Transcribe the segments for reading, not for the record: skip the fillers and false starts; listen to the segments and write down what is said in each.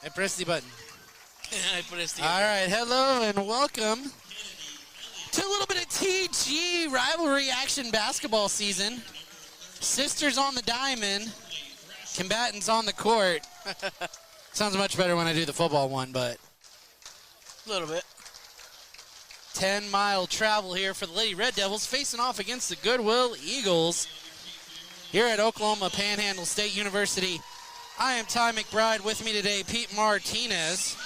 I pressed the button. I pressed the All right, hello and welcome to a little bit of TG rivalry action basketball season. Sisters on the diamond, combatants on the court. Sounds much better when I do the football one, but A little bit. 10-mile travel here for the Lady Red Devils facing off against the Goodwell Eagles here at Oklahoma Panhandle State University. I am Ty McBride. With me today, Pete Martinez.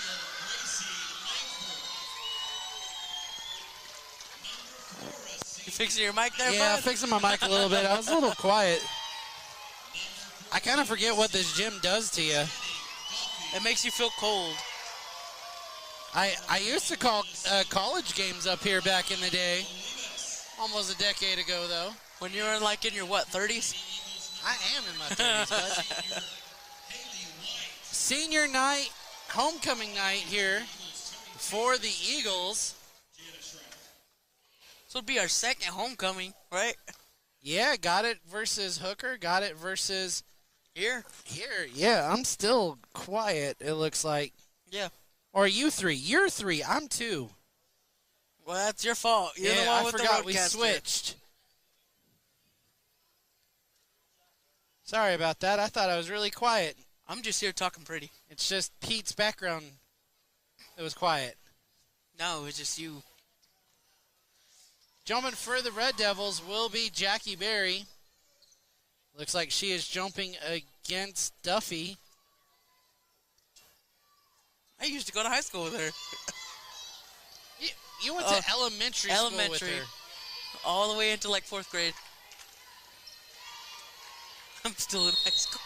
You fixing your mic there, Yeah, bud? fixing my mic a little bit. I was a little quiet. I kind of forget what this gym does to you. It makes you feel cold. I used to call college games up here back in the day. Almost a decade ago, though. When you were in your, what, 30s? I am in my 30s, bud. Senior night, homecoming night here for the Eagles. This will be our second homecoming, right? Yeah, got it versus Hooker, got it versus Here? Yeah, I'm still quiet, it looks like. Yeah. Or you three. You're three, I'm two. Well, that's your fault. You're the one with I forgot the we roadcaster. switched. Sorry about that. I thought I was really quiet. I'm just here talking pretty. It's just Pete's background that was quiet. No, it's just you. Jumping for the Red Devils will be Jackie Berry. Looks like she is jumping against Duffy. I used to go to high school with her. You went to elementary school with her. All the way into like 4th grade. I'm still in high school.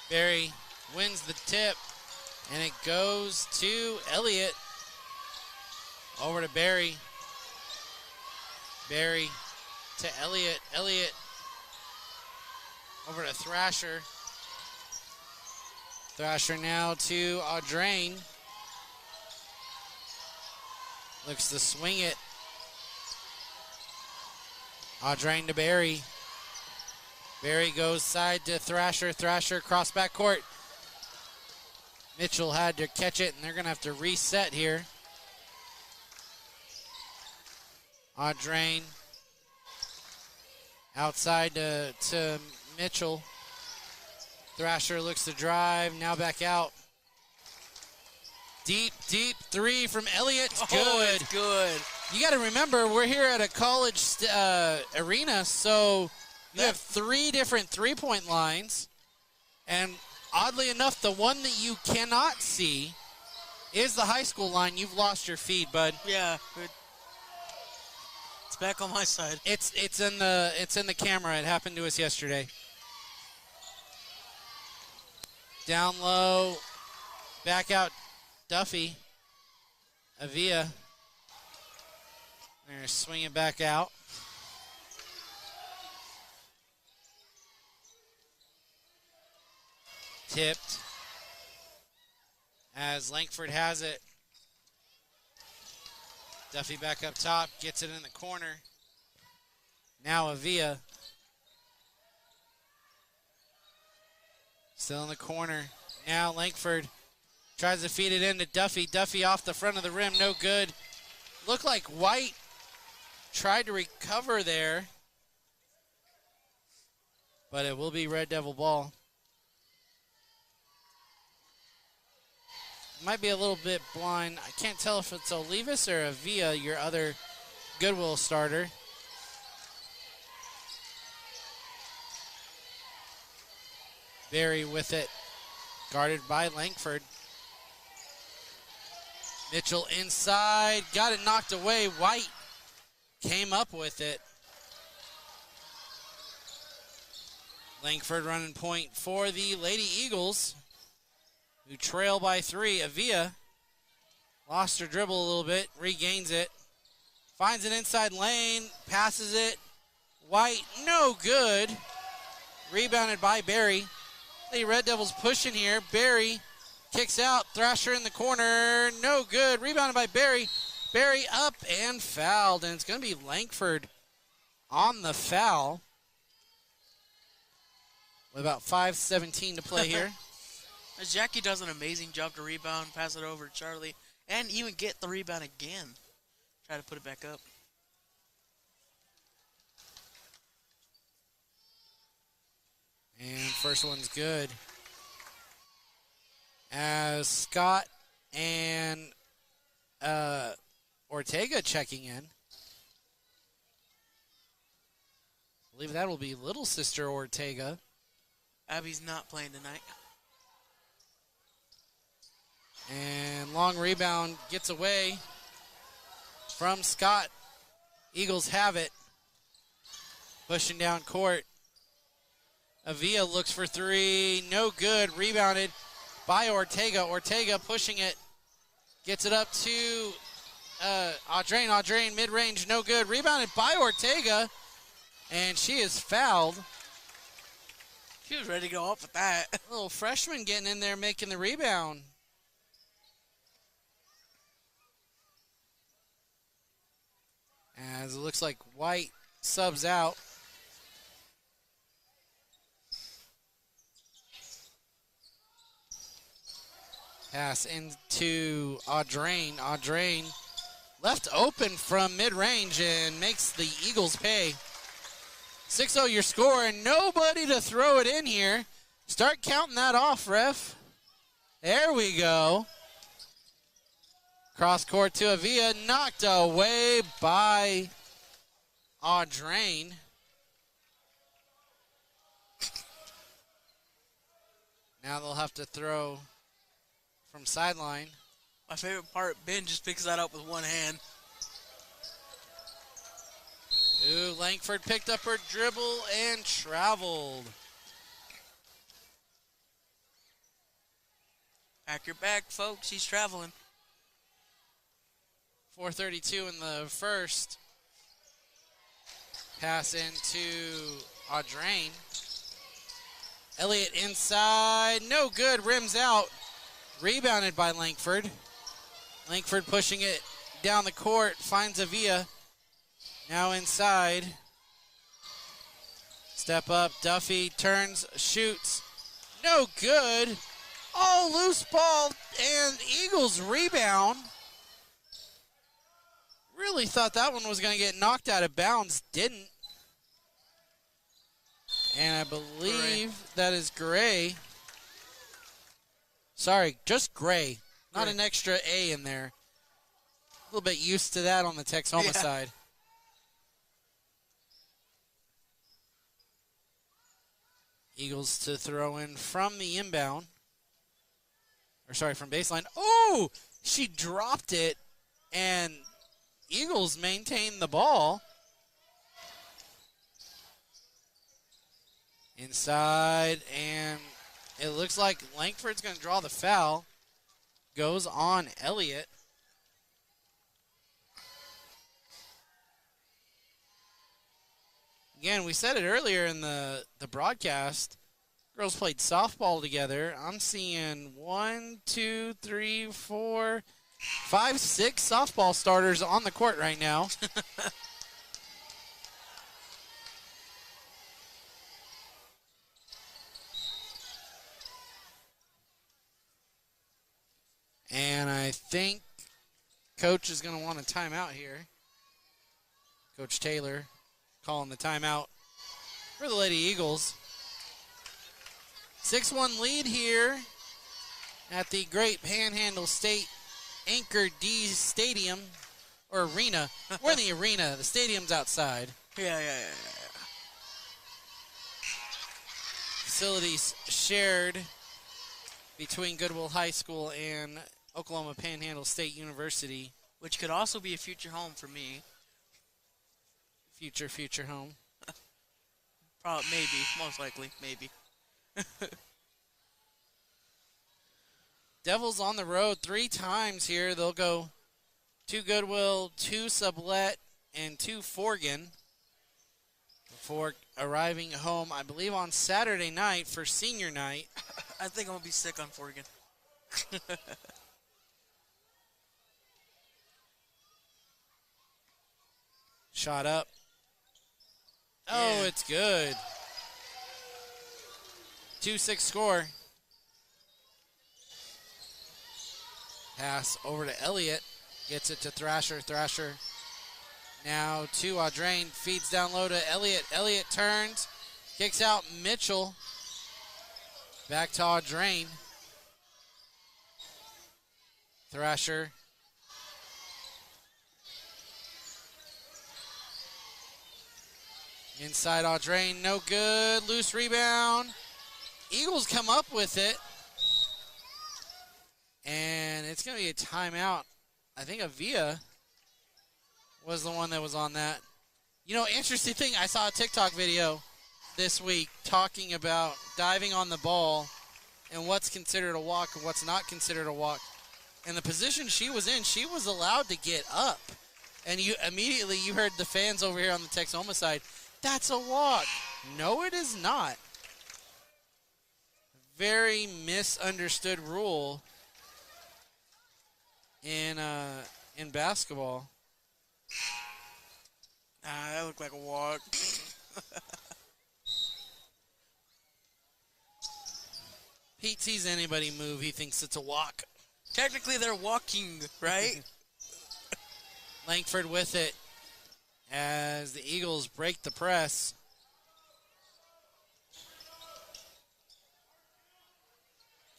Berry wins the tip, and it goes to Elliott. Over to Berry. Berry to Elliott. Elliott over to Thrasher. Thrasher now to Audrain. Looks to swing it. Audrain to Berry. Berry goes side to Thrasher. Thrasher across back court. Mitchell had to catch it, and they're going to have to reset here. Audrain outside to Mitchell. Thrasher looks to drive, now back out. Deep three from Elliott. Oh, it's good. You got to remember, we're here at a college arena, so you have 3 different three-point lines. And oddly enough, the one that you cannot see is the high school line. You've lost your feed, bud. Yeah. It's back on my side. It's in the camera. It happened to us yesterday. Down low, back out Duffy. Avia. They're going to swing it back out. Tipped as Langford has it. Duffy back up top, gets it in the corner. Now Avia. Still in the corner. Now Langford tries to feed it into Duffy. Duffy off the front of the rim, no good. Looked like White tried to recover there. But it will be Red Devil ball. Might be a little bit blind. I can't tell if it's Olivas or Avia, your other Goodwell starter. Berry with it, guarded by Langford. Mitchell inside, got it knocked away. White came up with it. Langford running point for the Lady Eagles, who trail by 3. Avia lost her dribble a little bit, regains it, finds an inside lane, passes it. White, no good. Rebounded by Berry. The Red Devils pushing here. Berry kicks out. Thrasher in the corner, no good. Rebounded by Berry. Berry up and fouled, and it's going to be Langford on the foul. With about 5:17 to play here. As Jackie does an amazing job to rebound, pass it over to Charlie, and even get the rebound again. Try to put it back up. And first one's good. As Scott and Ortega checking in. I believe that will be little sister Ortega. Abby's not playing tonight. And long rebound gets away from Scott. Eagles have it. Pushing down court. Avila looks for three. No good. Rebounded by Ortega. Ortega pushing it. Gets it up to Audrain. Audrain mid-range. No good. Rebounded by Ortega. And she is fouled. She was ready to go up with that. Little freshman getting in there making the rebound. As it looks like White subs out. Pass into Audrain. Audrain left open from mid-range and makes the Eagles pay. 6-0 your score and nobody to throw it in here. Start counting that off, ref. There we go. Cross court to Avila, knocked away by Audrain. Now they'll have to throw from sideline. My favorite part, Ben just picks that up with one hand. Ooh, Langford picked up her dribble and traveled. Pack your bag, folks. He's traveling. 4:32 in the first. Pass into Audrain. Elliott inside. No good. Rims out. Rebounded by Langford. Langford pushing it down the court. Finds Avila. Now inside. Step up. Duffy turns. Shoots. No good. Oh, loose ball. And Eagles rebound. Really thought that one was going to get knocked out of bounds. Didn't. And I believe that is Gray. Sorry, just Gray. Not an extra A in there. A little bit used to that on the Texoma side. Eagles to throw in from the inbound. Or sorry, from baseline. Oh, she dropped it. And Eagles maintain the ball. Inside, and it looks like Langford's going to draw the foul. Goes on Elliott. Again, we said it earlier in the broadcast. Girls played softball together. I'm seeing 1, 2, 3, 4, 5, 6 softball starters on the court right now. And I think Coach is going to want a timeout here. Coach Taylor calling the timeout for the Lady Eagles. 6-1 lead here at the Great Panhandle State Anchor D Stadium, or arena. We're in the arena. The stadium's outside. Yeah. Facilities shared between Goodwell High School and Oklahoma Panhandle State University. Which could also be a future home for me. Future home. Probably, maybe, most likely, maybe. Devils on the road 3 times here. They'll go 2 Goodwill, 2 Sublette, and 2 Forgan before arriving home, I believe, on Saturday night for senior night. I think I'm going to be sick on Forgan. Shot up. Oh, it's good. 2-6 score. Pass over to Elliott. Gets it to Thrasher. Thrasher now to Audrain. Feeds down low to Elliott. Elliott turns. Kicks out Mitchell. Back to Audrain. Thrasher. Inside Audrain. No good. Loose rebound. Eagles come up with it. And it's going to be a timeout. I think Avia was the one that was on that. You know, interesting thing, I saw a TikTok video this week talking about diving on the ball and what's considered a walk and what's not considered a walk. And the position she was in, she was allowed to get up. And you immediately you heard the fans over here on the Texoma side, that's a walk. No, it is not. Very misunderstood rule in basketball. That looked like a walk. Pete sees anybody move, he thinks it's a walk. Technically, they're walking, right? Langford with it as the Eagles break the press.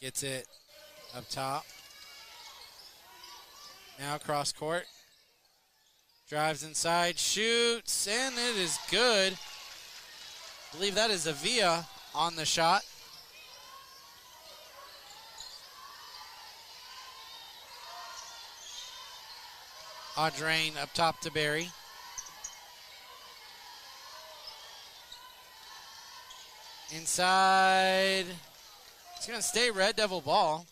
Gets it up top. Now cross court. Drives inside, shoots, and it is good. I believe that is Avia on the shot. Audrain up top to Barry. Inside. It's going to stay Red Devil ball.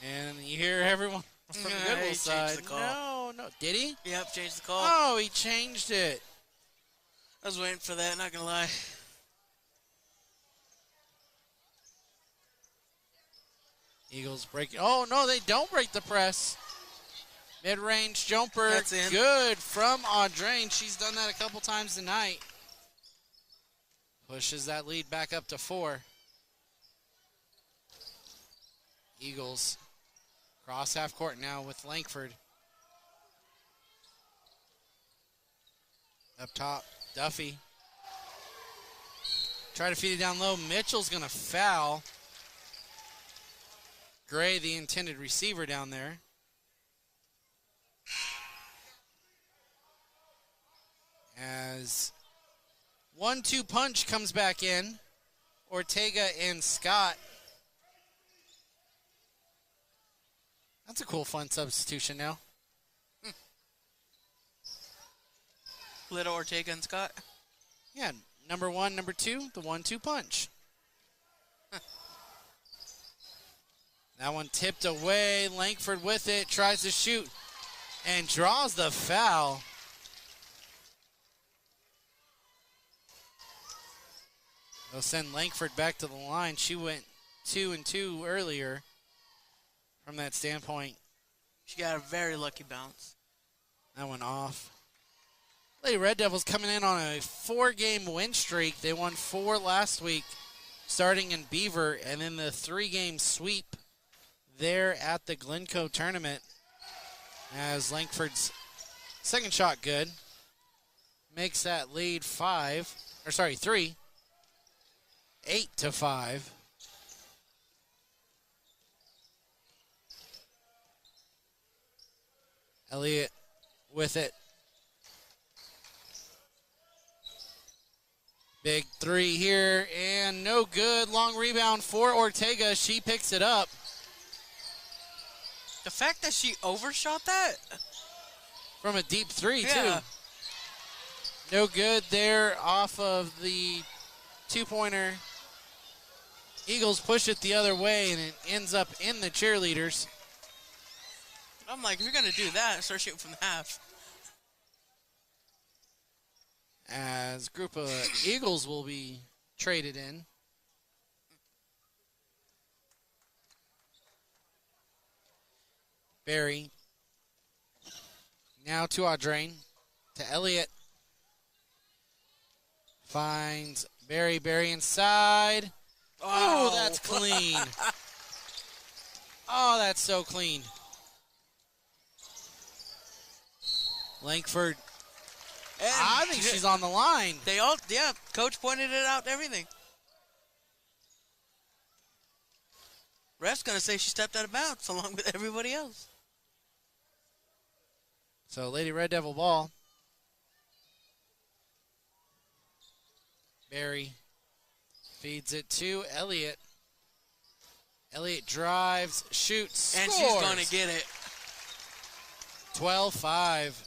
And you hear everyone from the Goodwell side. The call. No. Did he? Yep, changed the call. Oh, he changed it. I was waiting for that, not going to lie. Eagles break. Oh, no, they don't break the press. Mid-range jumper. That's in. Good from Audrain. She's done that a couple times tonight. Pushes that lead back up to 4. Eagles cross half court now with Langford. Up top, Duffy. Try to feed it down low. Mitchell's going to foul Gray, the intended receiver down there. As 1-2 punch comes back in. Ortega and Scott. That's a cool, fun substitution now. Little Ortega and Scott. Yeah, number 1, number 2, the 1-2 punch. That one tipped away. Langford with it, tries to shoot, and draws the foul. They'll send Langford back to the line. She went 2-2 earlier from that standpoint. She got a very lucky bounce. That went off. Lady Red Devils coming in on a 4-game win streak. They won 4 last week, starting in Beaver, and then the 3-game sweep there at the Glencoe tournament. As Langford's second shot good. Makes that lead 3. 8-5. Elliott with it. Big 3 here, and no good. Long rebound for Ortega. She picks it up. The fact that she overshot that? From a deep 3, yeah. too. No good there off of the 2-pointer. Eagles push it the other way, and it ends up in the cheerleaders. I'm like, if you're going to do that, start shooting from the half. As a group of Eagles will be traded in. Barry. Now to Audrain. To Elliott. Finds Barry. Barry inside. Oh, that's clean. Oh, that's so clean. Langford. And I think she's on the line. Yeah, coach pointed it out and everything. Ref's going to say she stepped out of bounds along with everybody else. So, Lady Red Devil ball. Barry feeds it to Elliott. Elliott drives, shoots, and scores. She's going to get it. 12-5.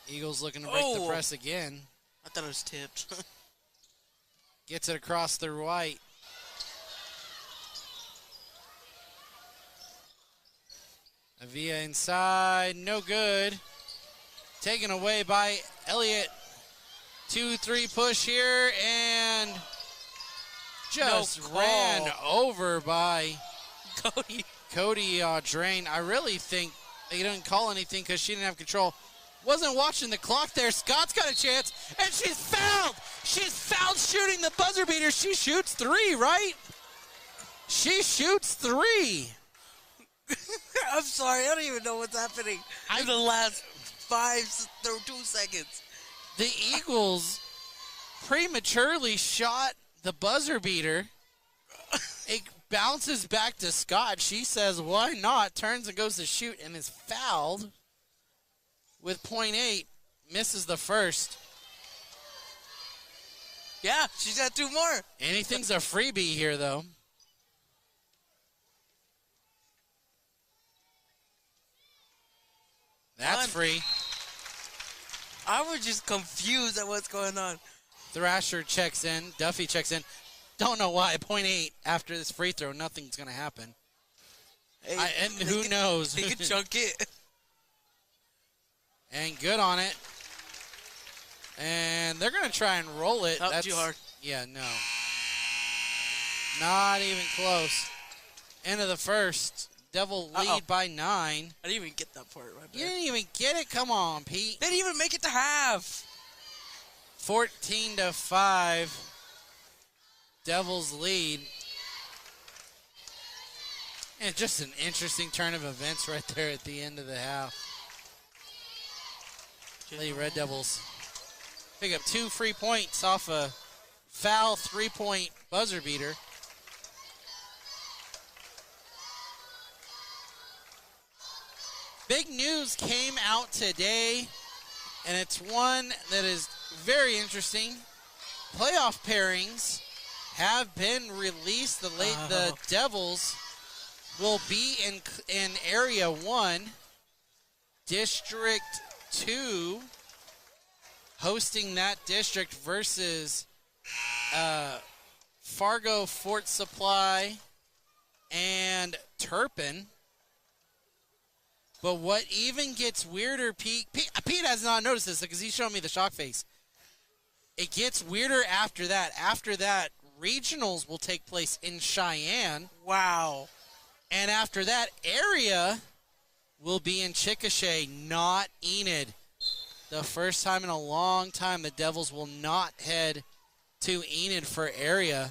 Eagles looking to break the press again. I thought it was tipped. Gets it across through White. Avia inside, no good. Taken away by Elliott. 2-3 push here, and just ran over by Cody Drain. I really think they didn't call anything because she didn't have control. Wasn't watching the clock there. Scott's got a chance, and she's fouled. She's fouled shooting the buzzer beater. She shoots 3, right? She shoots 3. I'm sorry, I don't even know what's happening in the last 2 seconds. The Eagles prematurely shot the buzzer beater. It bounces back to Scott. She says, why not? Turns and goes to shoot and is fouled with .8. Misses the first. Yeah, she's got 2 more. Anything's a freebie here, though. That's free. I was just confused at what's going on. Thrasher checks in. Duffy checks in. Don't know why. .8 after this free throw. Nothing's going to happen. Hey, and who knows? He could chunk it. And good on it. And they're going to try and roll it. Up too hard. Yeah, no. Not even close. End of the first. Devil lead by 9. I didn't even get that part. Right. You didn't even get it? Come on, Pete. They didn't even make it to half. 14-5. Devils lead. And just an interesting turn of events right there at the end of the half. Lady Red Devils pick up 2 free points off a foul 3-point buzzer beater. Big news came out today, and it's one that is very interesting. Playoff pairings have been released. The Devils will be in Area 1, District 2, hosting that district versus Fargo, Fort Supply, and Turpin. But what even gets weirder, Pete has not noticed this because he's showing me the shock face. It gets weirder after that. After that, regionals will take place in Cheyenne. Wow. And after that, area will be in Chickasha, not Enid. The first time in a long time the Devils will not head to Enid for area,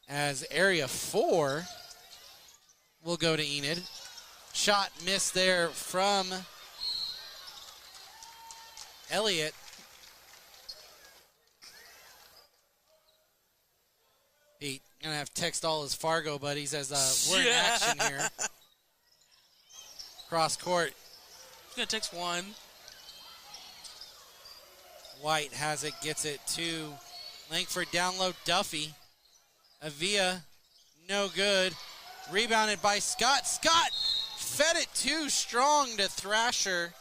as Area 4 will go to Enid. Shot missed there from Elliott. Pete gonna have to text all his Fargo buddies as we're in action here. Cross court. He's gonna text one. White has it, gets it to Langford, down low, Duffy. Avia, no good. Rebounded by Scott. Scott fed it too strong to Thrasher.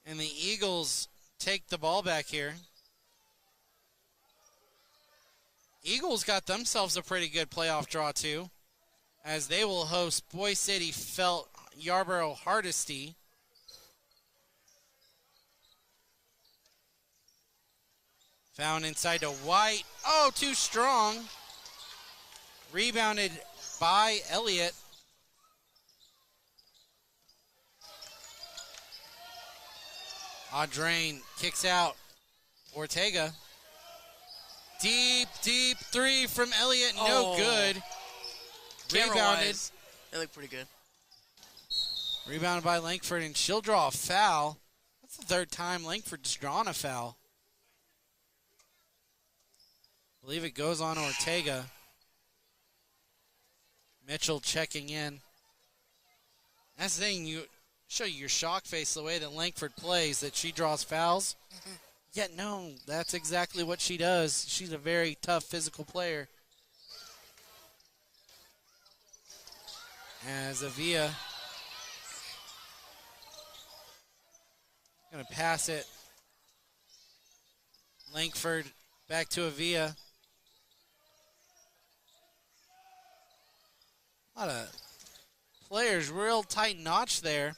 And the Eagles take the ball back here. Eagles got themselves a pretty good playoff draw too, as they will host Boy City, Felt, Yarborough, Hardesty. Found inside to White. Oh, too strong. Rebounded by Elliott. Audrain kicks out. Ortega. Deep three from Elliott. No good. Rebounded. Camera-wise, they look pretty good. Rebounded by Langford, and she'll draw a foul. That's the third time Langford's drawn a foul. I believe it goes on Ortega. Mitchell checking in. That's the thing, you show you your shock face the way that Langford plays, that she draws fouls. Yet no, that's exactly what she does. She's a very tough physical player. As Avia gonna pass it. Langford back to Avia. A lot of players, real tight notch there.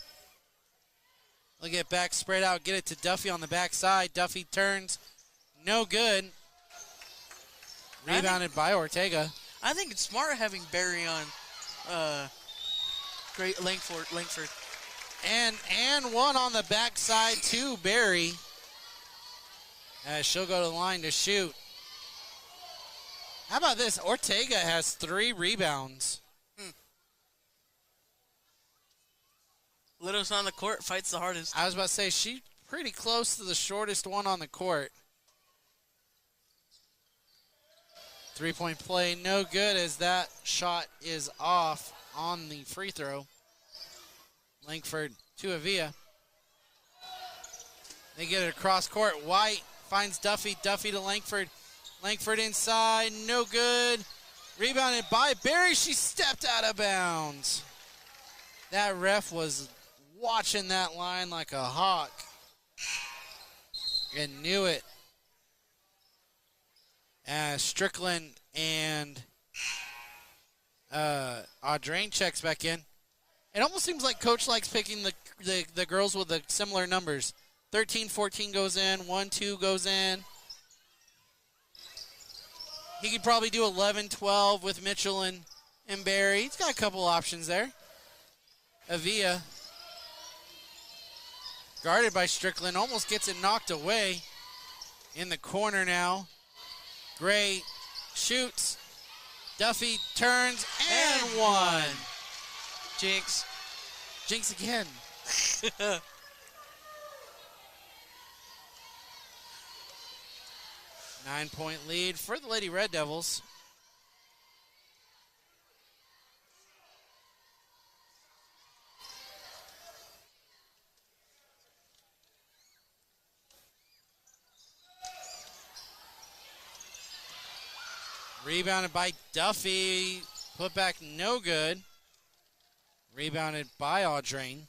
They'll get back, spread out, get it to Duffy on the backside. Duffy turns, no good. Rebounded by Ortega. I think it's smart having Barry on great Langford. And one on the backside to Barry. As she'll go to the line to shoot. How about this? Ortega has 3 rebounds. Little's on the court, fights the hardest. I was about to say, she's pretty close to the shortest one on the court. 3-point play, no good as that shot is off on the free throw. Langford to Avia. They get it across court. White finds Duffy. Duffy to Langford. Langford inside, no good. Rebounded by Barry. She stepped out of bounds. That ref was watching that line like a hawk and knew it. As Strickland and Audrain checks back in. It almost seems like Coach likes picking the girls with the similar numbers. 13, 14 goes in, 1, 2 goes in. He could probably do 11, 12 with Mitchell and Barry. He's got a couple options there. Avia, guarded by Strickland, almost gets it knocked away. In the corner now. Gray shoots. Duffy turns and one. Jinx. Jinx again. 9-point lead for the Lady Red Devils. Rebounded by Duffy. Put back no good. Rebounded by Audrain.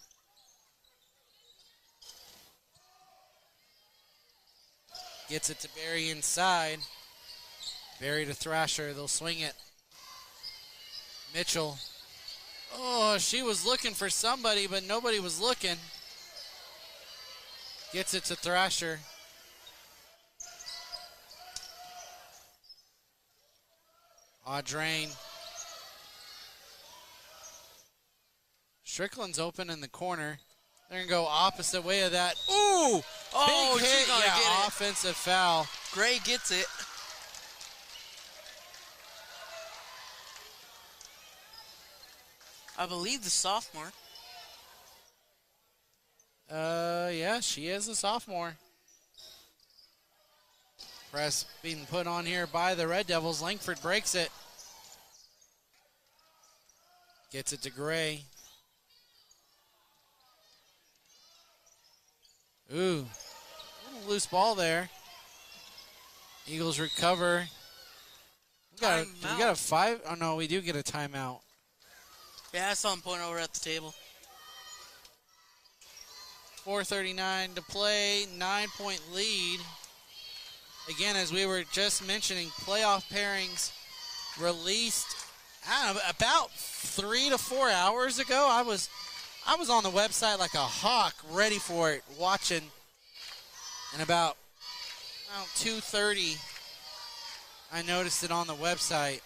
Gets it to Barry inside. Barry to Thrasher. They'll swing it. Mitchell. Oh, she was looking for somebody, but nobody was looking. Gets it to Thrasher. Audrain. Strickland's open in the corner. They're going to go opposite way of that. Ooh! Oh, big hit. she's gonna get it. Offensive foul. Gray gets it. I believe the sophomore. Yeah, she is a sophomore. Press being put on here by the Red Devils. Langford breaks it. Gets it to Gray. Ooh, a little loose ball there. Eagles recover. We got a 5. Oh, no, we do get a timeout. Yeah, I saw him point over at the table. 4:39 to play. 9-point lead. Again, as we were just mentioning, playoff pairings released, I don't know, about 3 to 4 hours ago. I was on the website like a hawk, ready for it, watching. And about 2:30, I noticed it on the website.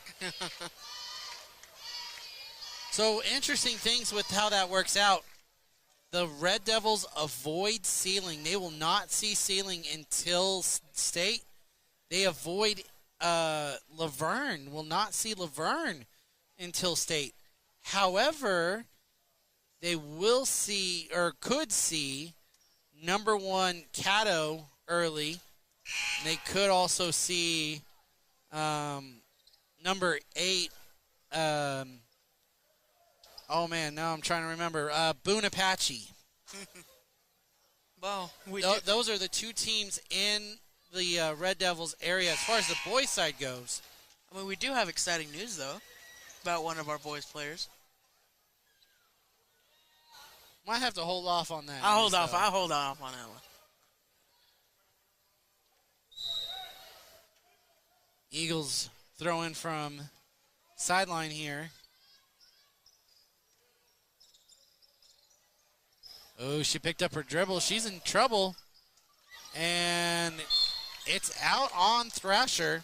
So interesting things with how that works out. The Red Devils avoid ceiling. They will not see ceiling until state. They avoid Laverne. Will not see Laverne until state. However, they will see or could see number 1 Cato early. And they could also see number 8. Oh man, now I'm trying to remember. Boone Apache. Well, Those are the 2 teams in the Red Devils area as far as the boys' side goes. I mean, we do have exciting news though about one of our boys players. Might have to hold off on that. I'll hold off on that one. Eagles throw in from sideline here. Oh, she picked up her dribble. She's in trouble. And it's out on Thrasher.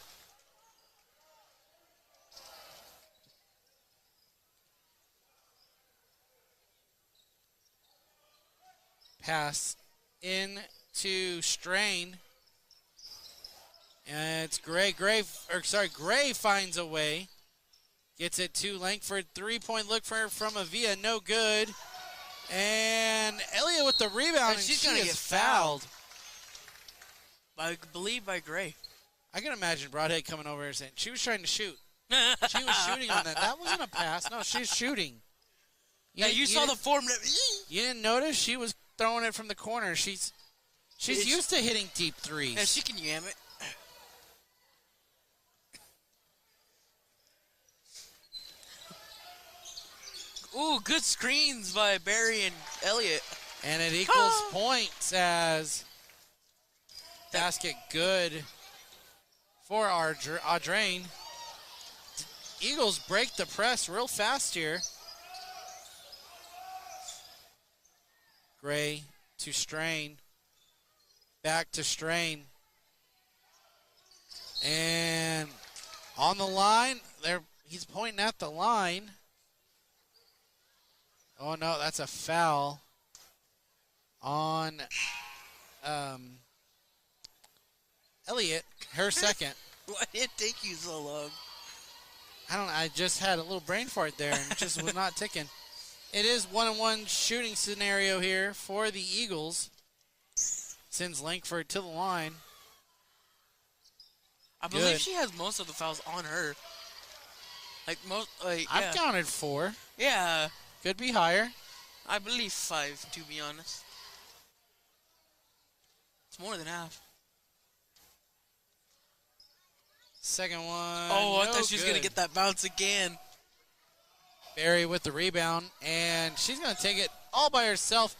Pass into Strain. And it's Gray. Gray finds a way. Gets it to Langford. 3-point look from Avia. No good. And Elliott with the rebound, and she's going gonna to get get fouled. I believe by Gray. I can imagine Broadhead coming over here saying, she was trying to shoot. She was shooting on that. That wasn't a pass. No, she's shooting. You saw the form. You didn't notice? She was throwing it from the corner. She's used to hitting deep threes. Yeah, she can yam it. Ooh, good screens by Barry and Elliott. And it equals points as basket good for our Audrain. Eagles break the press real fast here. Gray to Strain. Back to Strain. And on the line, he's pointing at the line. Oh, no, that's a foul on Elliott, her second. Why did it take you so long? I don't know. I just had a little brain fart there and just was not ticking. It is 1-on-1 shooting scenario here for the Eagles. Sends Langford to the line. I believe she has most of the fouls on her. I've counted 4. Yeah. Could be higher. I believe 5, to be honest. It's more than half. Second one. Oh, I thought she was going to get that bounce again. Barry with the rebound, and she's going to take it all by herself.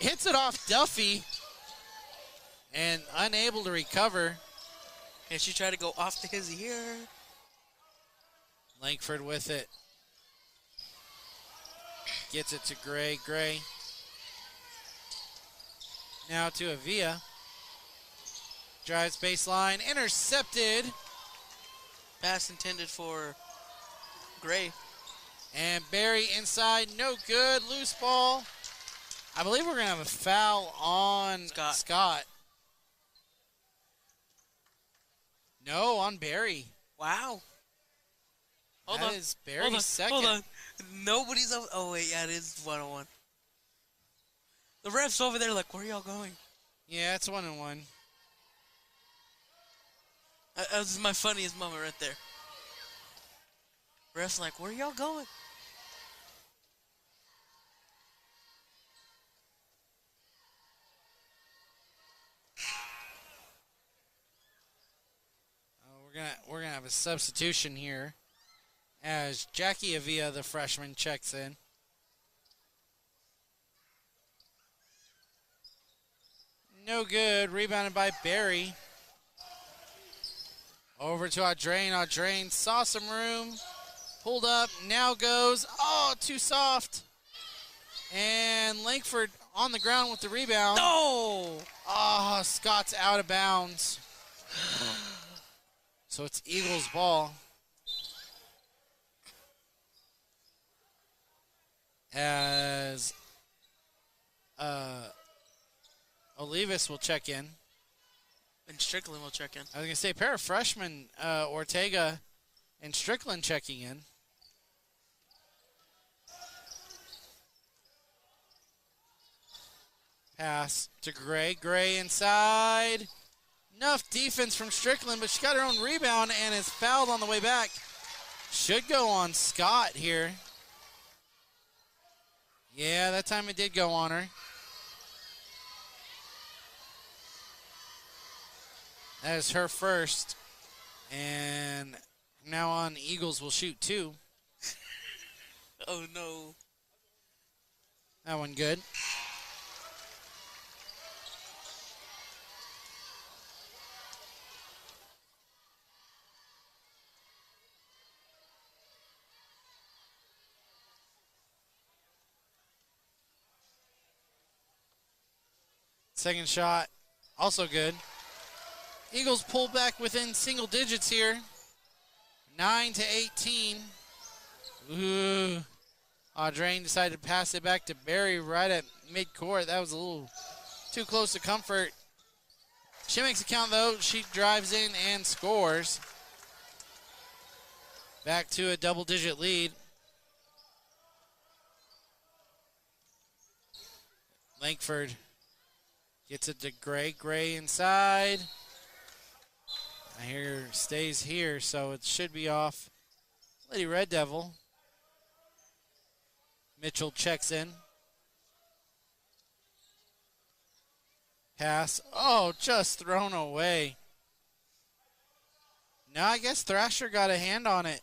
Hits it off Duffy, and unable to recover. And she tried to go off to his ear. Langford with it. Gets it to Gray. Gray. Now to Avia. Drives baseline. Intercepted. Pass intended for Gray. And Barry inside. No good. Loose ball. I believe we're going to have a foul on Scott. No, on Barry. Wow. That is Barry's second. Hold on. Nobody's over. Oh, wait. Yeah, it is 1-on-1. The ref's over there like, where are y'all going? Yeah, it's 1-on-1. That was my funniest moment right there. Ref's like, where are y'all going? We're gonna have a substitution here as Jackie Avia, the freshman, checks in. No good. Rebounded by Barry. Over to Audrain. Audrain saw some room. Pulled up. Now goes. Oh, too soft. And Langford on the ground with the rebound. No! Oh, Scott's out of bounds. So it's Eagles ball. As Olivas will check in. And Strickland will check in. I was going to say, pair of freshmen, Ortega and Strickland checking in. Pass to Gray. Gray inside. Enough defense from Strickland, but she got her own rebound and is fouled on the way back. Should go on Scott here. Yeah, that time it did go on her. That is her first. And from now on, Eagles will shoot 2. Oh, no. That one good. Second shot, also good. Eagles pull back within single digits here. 9-18. Ooh. Audrain decided to pass it back to Barry right at midcourt. That was a little too close to comfort. She makes a count, though. She drives in and scores. Back to a double-digit lead. Langford gets it to Gray. Gray inside. I hear stays here, so it should be off Lady Red Devil. Mitchell checks in. Pass. Oh, just thrown away. No, I guess Thrasher got a hand on it.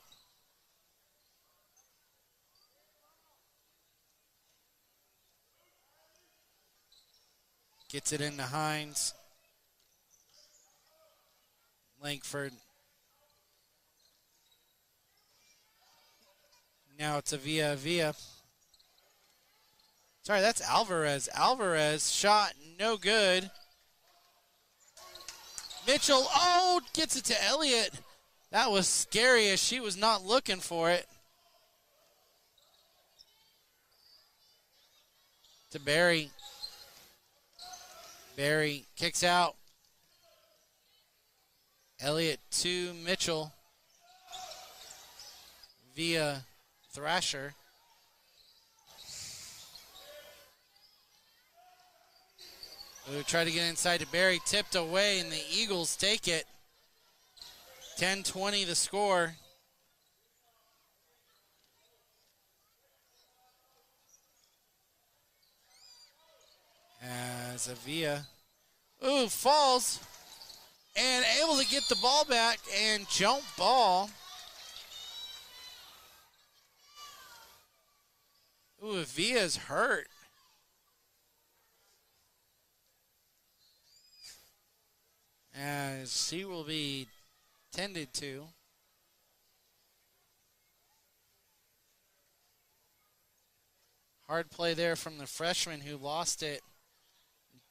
Gets it into Hines. Langford. Now it's Avia. Sorry, that's Alvarez. Alvarez shot no good. Mitchell, oh, gets it to Elliott. That was scary as she was not looking for it. To Barry. Barry kicks out. Elliott to Mitchell via Thrasher. We try to get inside to Barry, tipped away, and the Eagles take it. 10-20 the score. As Avia, falls, and able to get the ball back and jump ball. Avia's hurt. As she will be tended to. Hard play there from the freshman who lost it.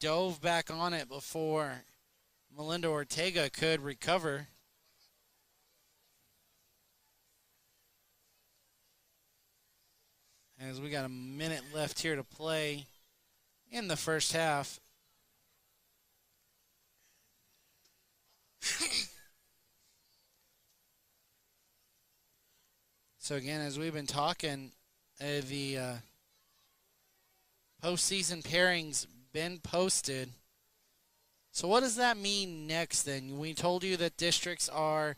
Dove back on it before Melinda Ortega could recover. As we got a minute left here to play in the first half. So again, as we've been talking, the postseason pairings been posted. So what does that mean next then? We told you that districts are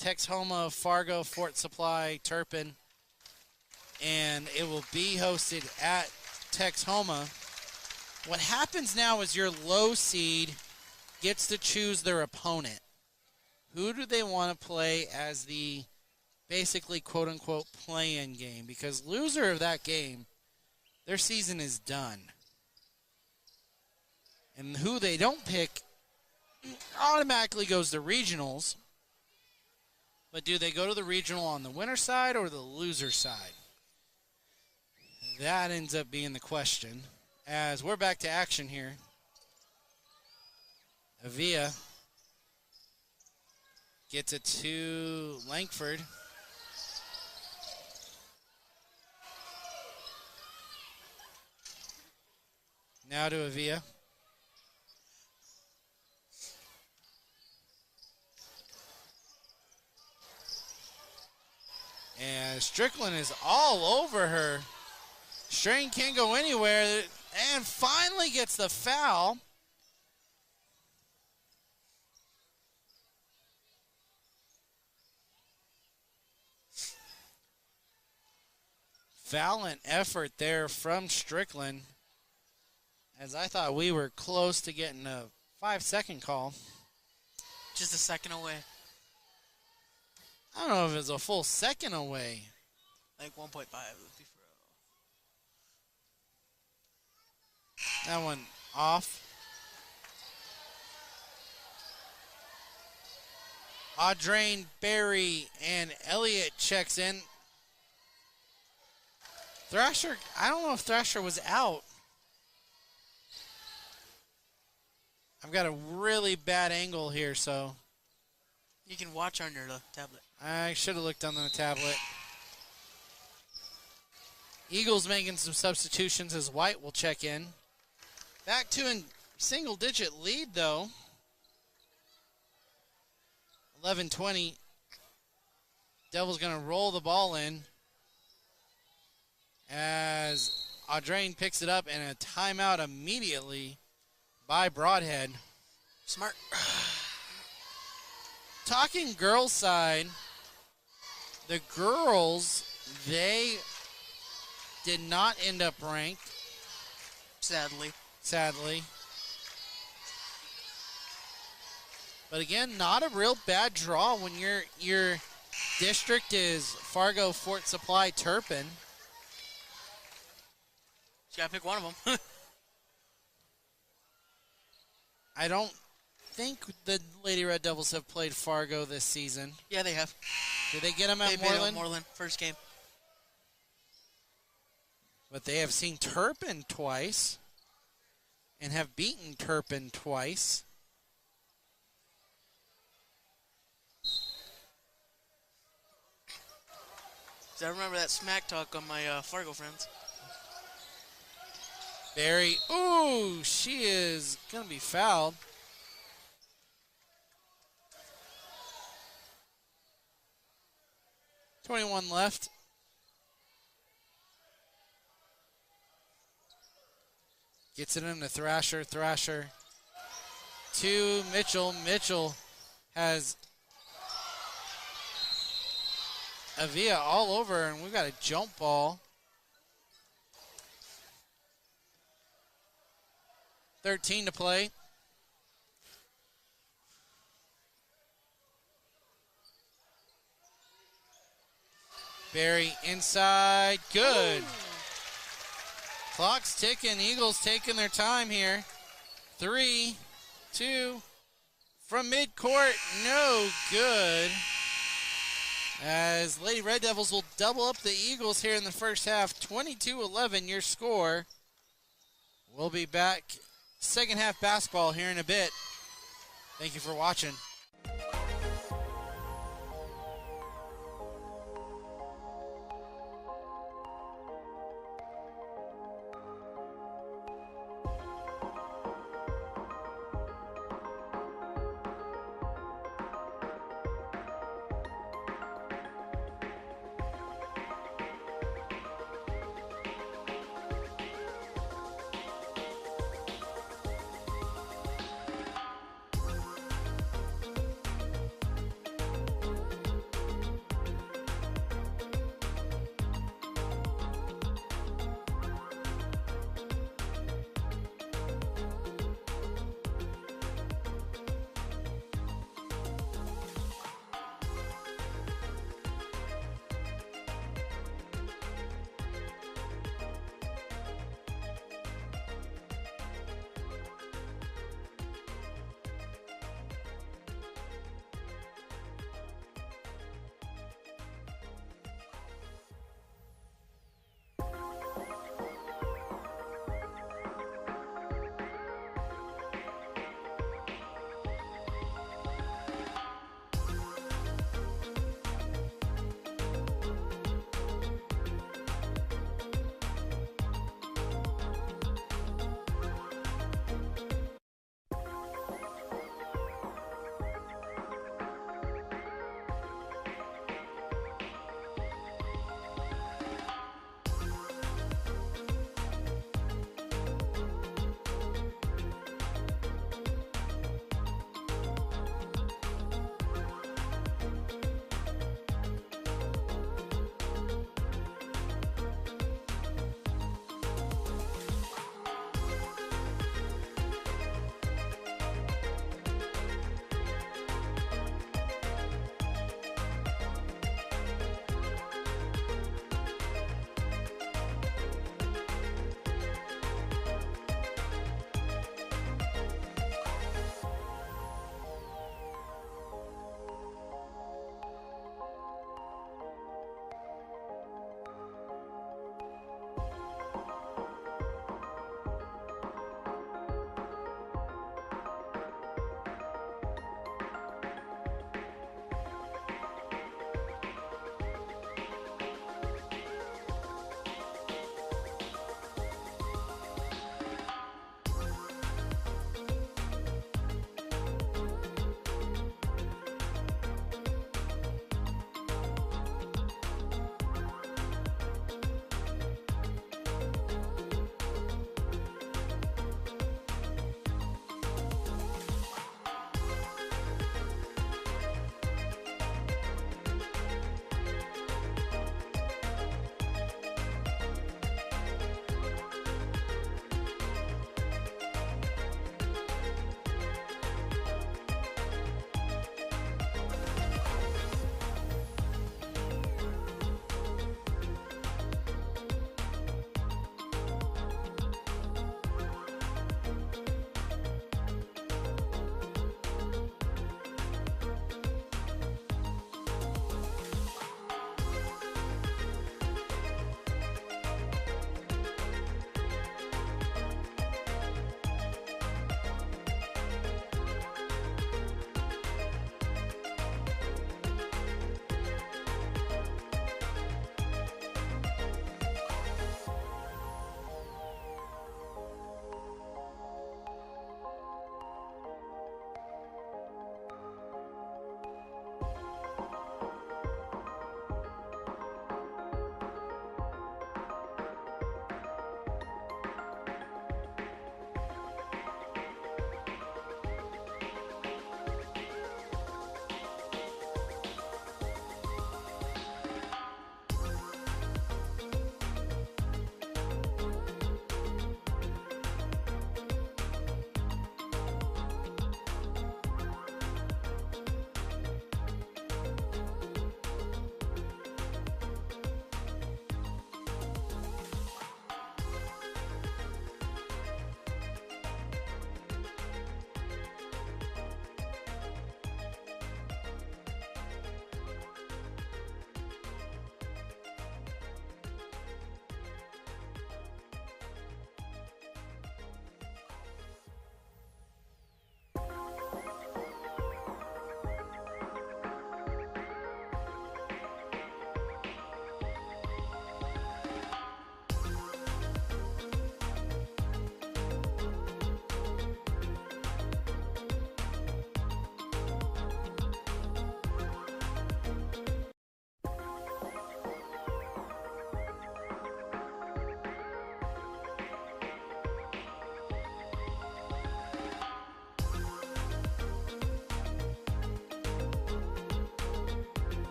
Texhoma, Fargo, Fort Supply, Turpin, and it will be hosted at Texhoma. What happens now is your low seed gets to choose their opponent. Who do they want to play as the basically quote-unquote play-in game? Because loser of that game, their season is done. And who they don't pick automatically goes to regionals. But do they go to the regional on the winner side or the loser side? That ends up being the question. As we're back to action here. Avia gets it to Langford. Now to Avia. Strickland is all over her. Strain can't go anywhere and finally gets the foul. Valiant effort there from Strickland, as I thought we were close to getting a 5-second call. Just a second away. I don't know if it was a full second away. Like 1.5 would be for That one off. Audrain, Barry, and Elliott checks in. Thrasher, I don't know if Thrasher was out. I've got a really bad angle here, so. You can watch on your tablet. I should have looked on the tablet. Eagles making some substitutions as White will check in. Back to a single-digit lead, though. 11-20. Devils going to roll the ball in as Audrain picks it up and a timeout immediately by Broadhead. Smart. Talking girls' side, the girls, they did not end up ranked. Sadly. But again, not a real bad draw when your district is Fargo, Fort Supply, Turpin. You gotta pick one of them. I don't think the Lady Red Devils have played Fargo this season. Yeah, they have. Did they get them at They beat Moreland? Moreland, first game. But they have seen Turpin twice and have beaten Turpin twice. I remember that smack talk on my Fargo friends. Barry, ooh, she is going to be fouled. .21 left. Gets it into Thrasher. Thrasher to Mitchell. Mitchell has Avia all over, and we've got a jump ball. 13 to play. Barry inside, good. Clock's ticking, Eagles taking their time here. 3, 2, from midcourt, no good. As Lady Red Devils will double up the Eagles here in the first half. 22-11 your score. We'll be back second half basketball here in a bit. Thank you for watching.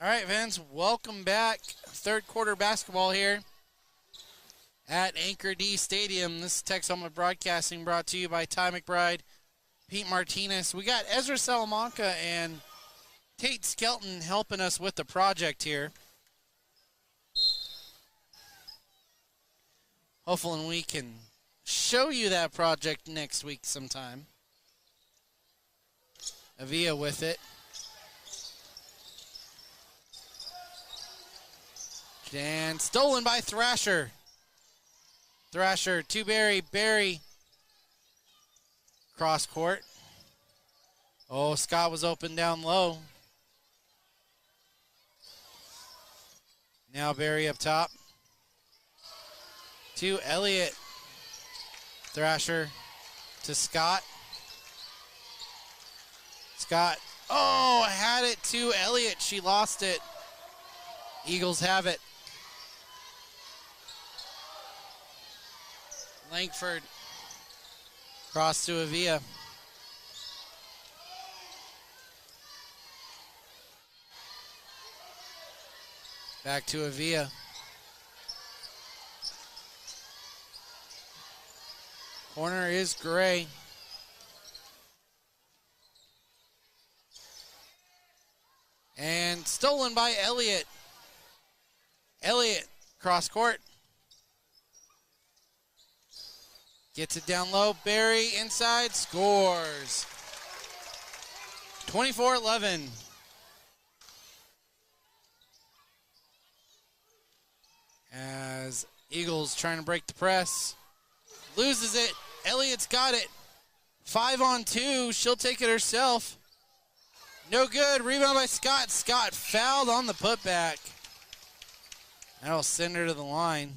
All right, fans, welcome back. Third quarter basketball here at Anchor D Stadium. This is Texoma Broadcasting brought to you by Ty McBride, Pete Martinez. We got Ezra Salamanca and Tate Skelton helping us with the project here. Hopefully we can show you that project next week sometime. Avia with it. And stolen by Thrasher. Thrasher to Barry. Barry. Cross court. Oh, Scott was open down low. Now Barry up top. To Elliott. Thrasher to Scott. Scott. Oh, had it to Elliott. She lost it. Eagles have it. Langford. Cross to Avia. Back to Avia. Corner is Gray. And stolen by Elliott. Elliott, cross court. Gets it down low. Barry inside, scores. 24-11. As Eagles trying to break the press. Loses it. Elliott's got it. 5-on-2. She'll take it herself. No good. Rebound by Scott. Scott fouled on the putback. That'll send her to the line.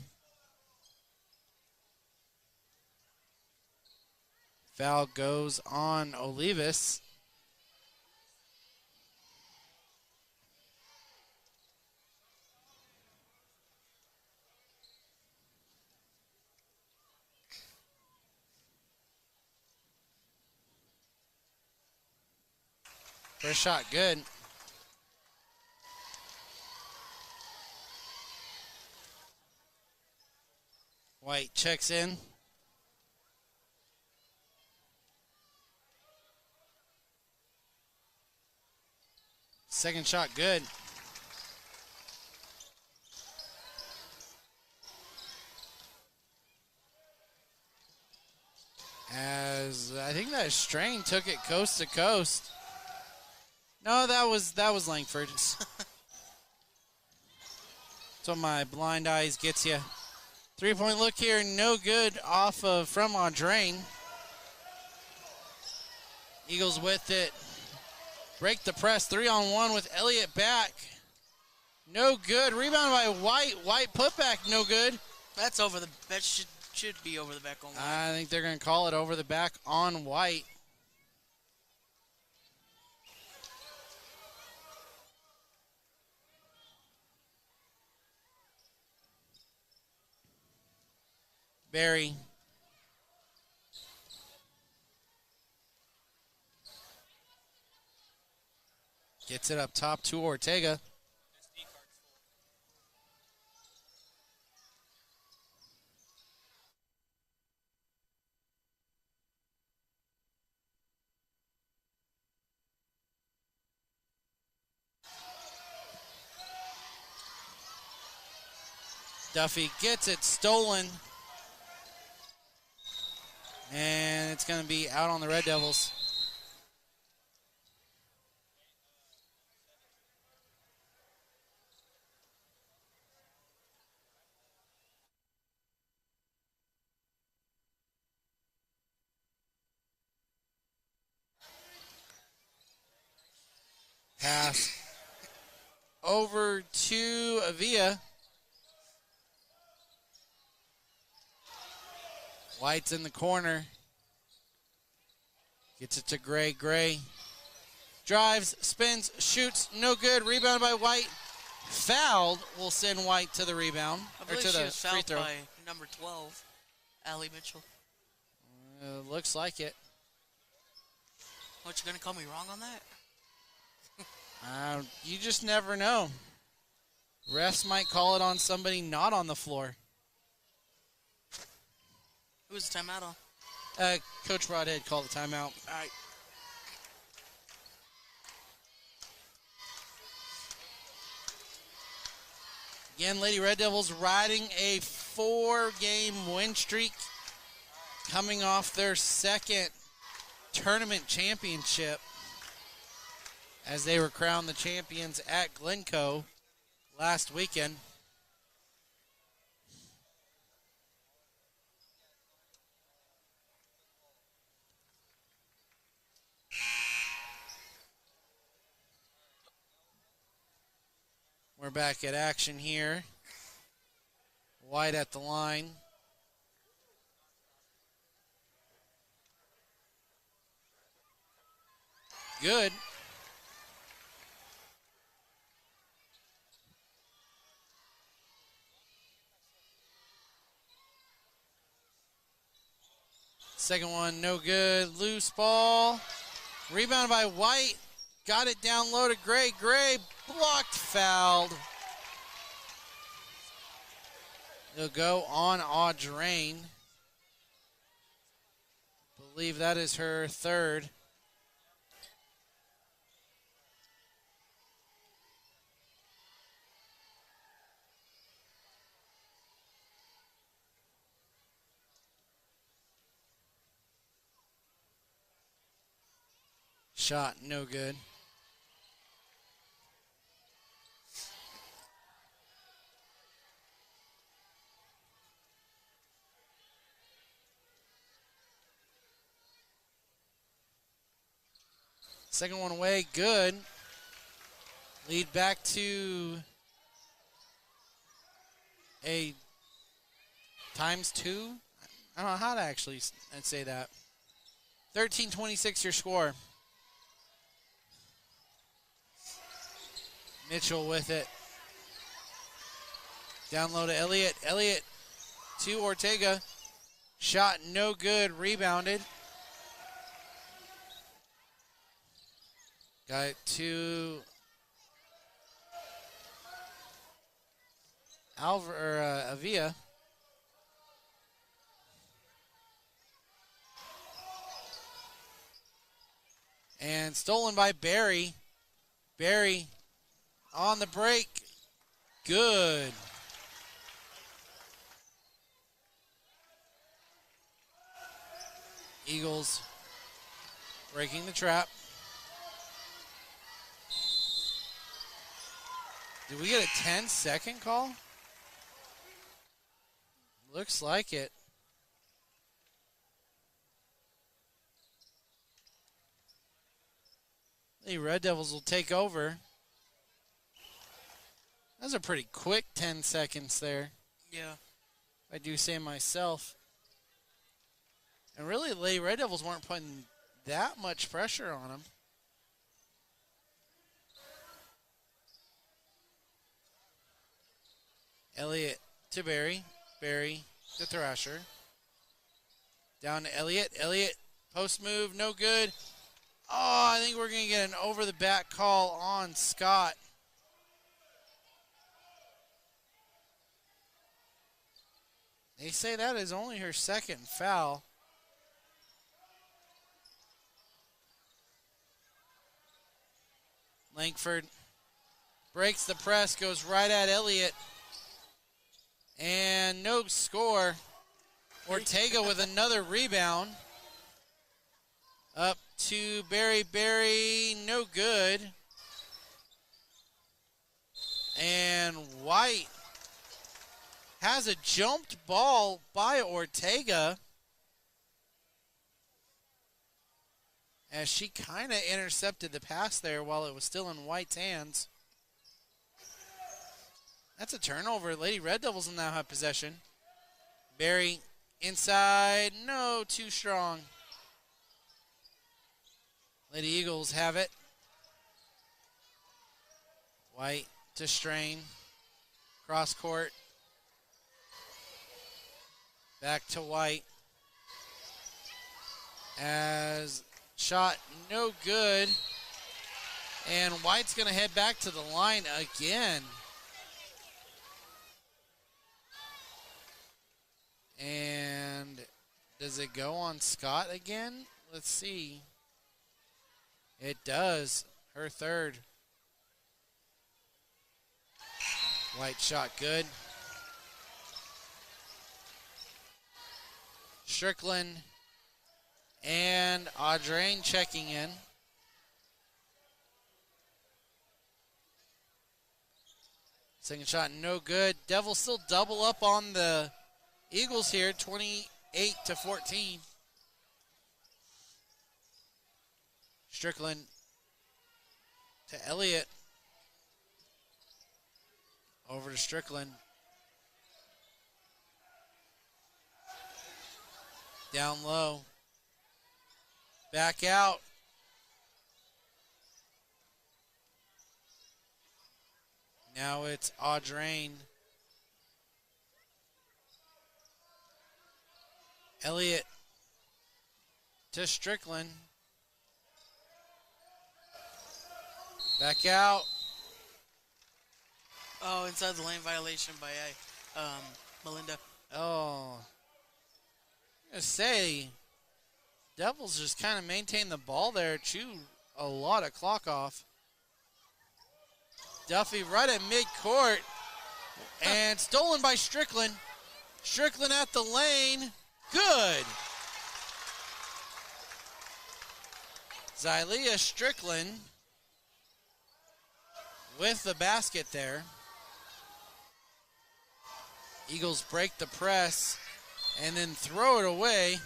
Foul goes on Olivas. First shot good. White checks in. Second shot good. As I think that strain took it coast to coast. No, that was Langford. That's what my blind eyes gets you. 3-point look here, no good off of from Audrain. Eagles with it. Break the press, 3-on-1 with Elliott back. No good. Rebound by White. White putback, no good. That's over the. That should be over the back on White. I think they're going to call it over the back on White. Barry. Gets it up top to Ortega. Duffy gets it stolen. And it's going to be out on the Red Devils. Pass over to Avia. White's in the corner. Gets it to Gray. Gray drives, spins, shoots, no good. Rebound by White. Fouled will send White to the rebound. I believe to she the was free fouled throw. by number 12, Allie Mitchell. Looks like it. What, you gonna call me wrong on that? You just never know. Refs might call it on somebody not on the floor. Who was the timeout on? Coach Broadhead called the timeout. All right. Again, Lady Red Devils riding a 4-game win streak, coming off their second tournament championship as they were crowned the champions at Glencoe last weekend. We're back at action here. White at the line. Good. Second one, no good. Loose ball. Rebounded by White. Got it down low to Gray. Gray blocked, fouled. They'll go on Audrain. Believe that is her third. Shot no good. Second one away, good. Lead back to a ×2. I don't know how to actually say that. 13-26 your score. Mitchell with it. Down low to Elliott. Elliott to Ortega. Shot no good. Rebounded. Got it to Avia. And stolen by Barry. Barry on the break. Good. Eagles breaking the trap. Did we get a 10-second call? Looks like it. The Red Devils will take over. That was a pretty quick 10 seconds there. Yeah. If I do say myself. And really, the Lady Red Devils weren't putting that much pressure on them. Elliott to Barry. Barry to Thrasher. Down to Elliott. Elliott, post move, no good. Oh, I think we're going to get an over-the-back call on Scott. They say that is only her second foul. Langford breaks the press, goes right at Elliott. And no score. Ortega with another rebound. Up to Barry. Barry, no good. And White has a jumped ball by Ortega. As she kind of intercepted the pass there while it was still in White's hands. That's a turnover. Lady Red Devils will now have possession. Barry inside. No, too strong. Lady Eagles have it. White to Strain. Cross court. Back to White. As shot no good. And White's going to head back to the line again. And does it go on Scott again? Let's see. It does. Her third. White shot good. Strickland and Audrain checking in. Second shot, no good. Devils still double up on the Eagles here, 28-14. Strickland to Elliott. Over to Strickland. Down low. Back out. Now it's Audrain. Elliott to Strickland. Back out. Oh, inside the lane violation by Melinda. Oh. I'm going to say, Devils just kind of maintain the ball there, chew a lot of clock off. Duffy right at midcourt. And stolen by Strickland. Strickland at the lane. Good. Xylia Strickland with the basket there. Eagles break the press and then throw it away.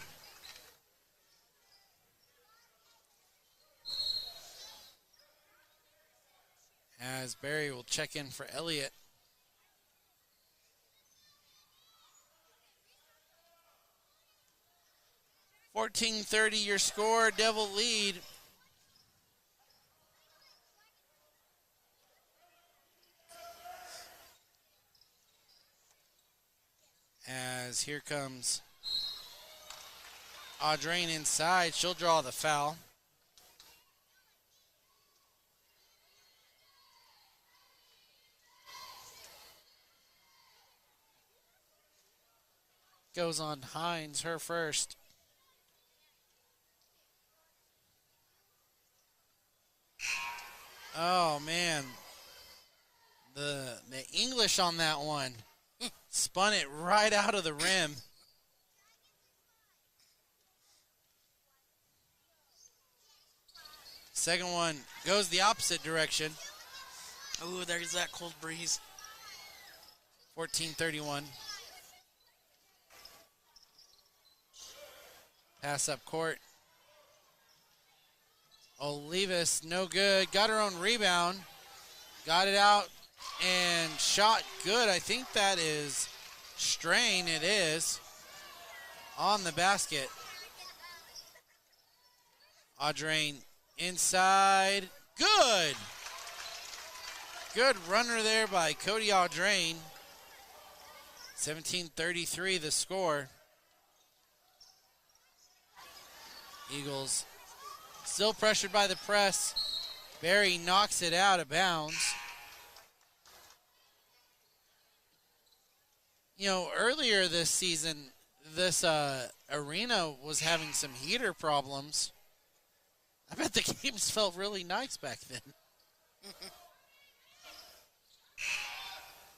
As Barry will check in for Elliott. $14:30 your score, Devil lead. As here comes Audrain inside, she'll draw the foul. Goes on Hines, her first. Oh, man. The English on that one. Spun it right out of the rim. Second one goes the opposite direction. Ooh, there's that cold breeze. 14:31. Pass up court. Olivas, no good. Got her own rebound. Got it out and shot good. I think that is Strain. It is. On the basket. Audrain inside. Good. Good runner there by Cody Audrain. 17:33 the score. Eagles still pressured by the press. Barry knocks it out of bounds. You know, earlier this season, this arena was having some heater problems. I bet the games felt really nice back then.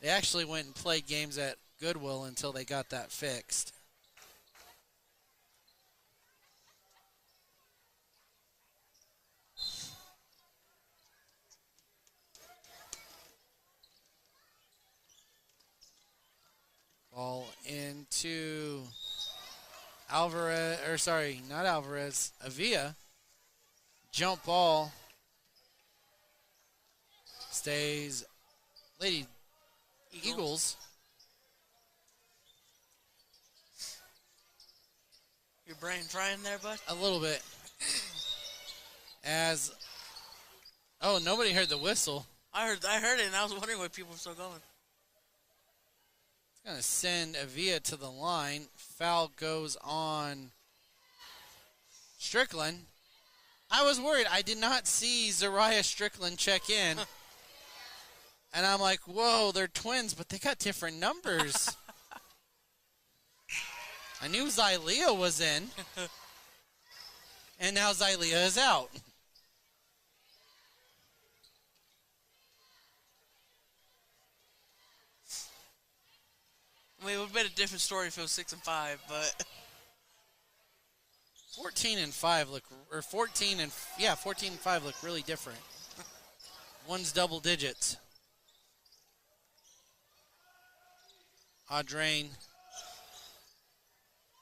They actually went and played games at Goodwell until they got that fixed. Ball into Alvarez, or sorry, not Alvarez, Avia. Jump ball. Stays Lady Eagles. Your brain frying there, bud? A little bit. As, oh, nobody heard the whistle. I heard it, and I was wondering why people were still going. Going to send Avia to the line. Foul goes on Strickland. I was worried. I did not see Zariah Strickland check in. And I'm like, whoa, they're twins, but they got different numbers. I knew Xylea was in. And now Xylea is out. I mean, it would have been a different story if it was 6 and 5, but 14 and 5 look, or 14 and 5 look really different. One's double digits. Audrain.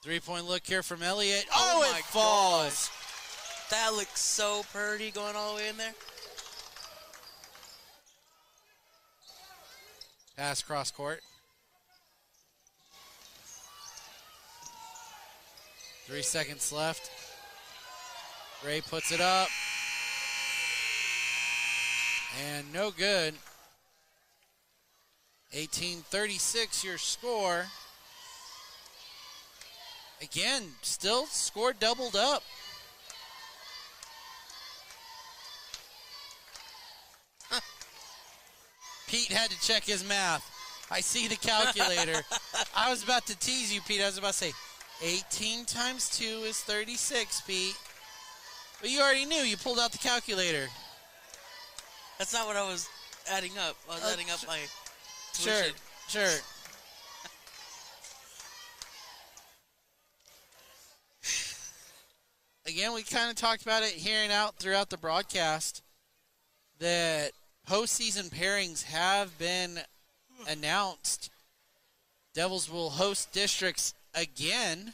3-point look here from Elliott. Oh, it falls. Gosh. That looks so pretty going all the way in there. Pass cross court. 3 seconds left. Gray puts it up. And no good. 18-36 your score. Again, still score doubled up. Pete had to check his math. I see the calculator. I was about to tease you, Pete. I was about to say 18 times 2 is 36, Pete. But you already knew. You pulled out the calculator. That's not what I was adding up. I was adding up my tuition. Sure. Again, we kind of talked about it here and out throughout the broadcast that postseason pairings have been announced. Devils will host districts again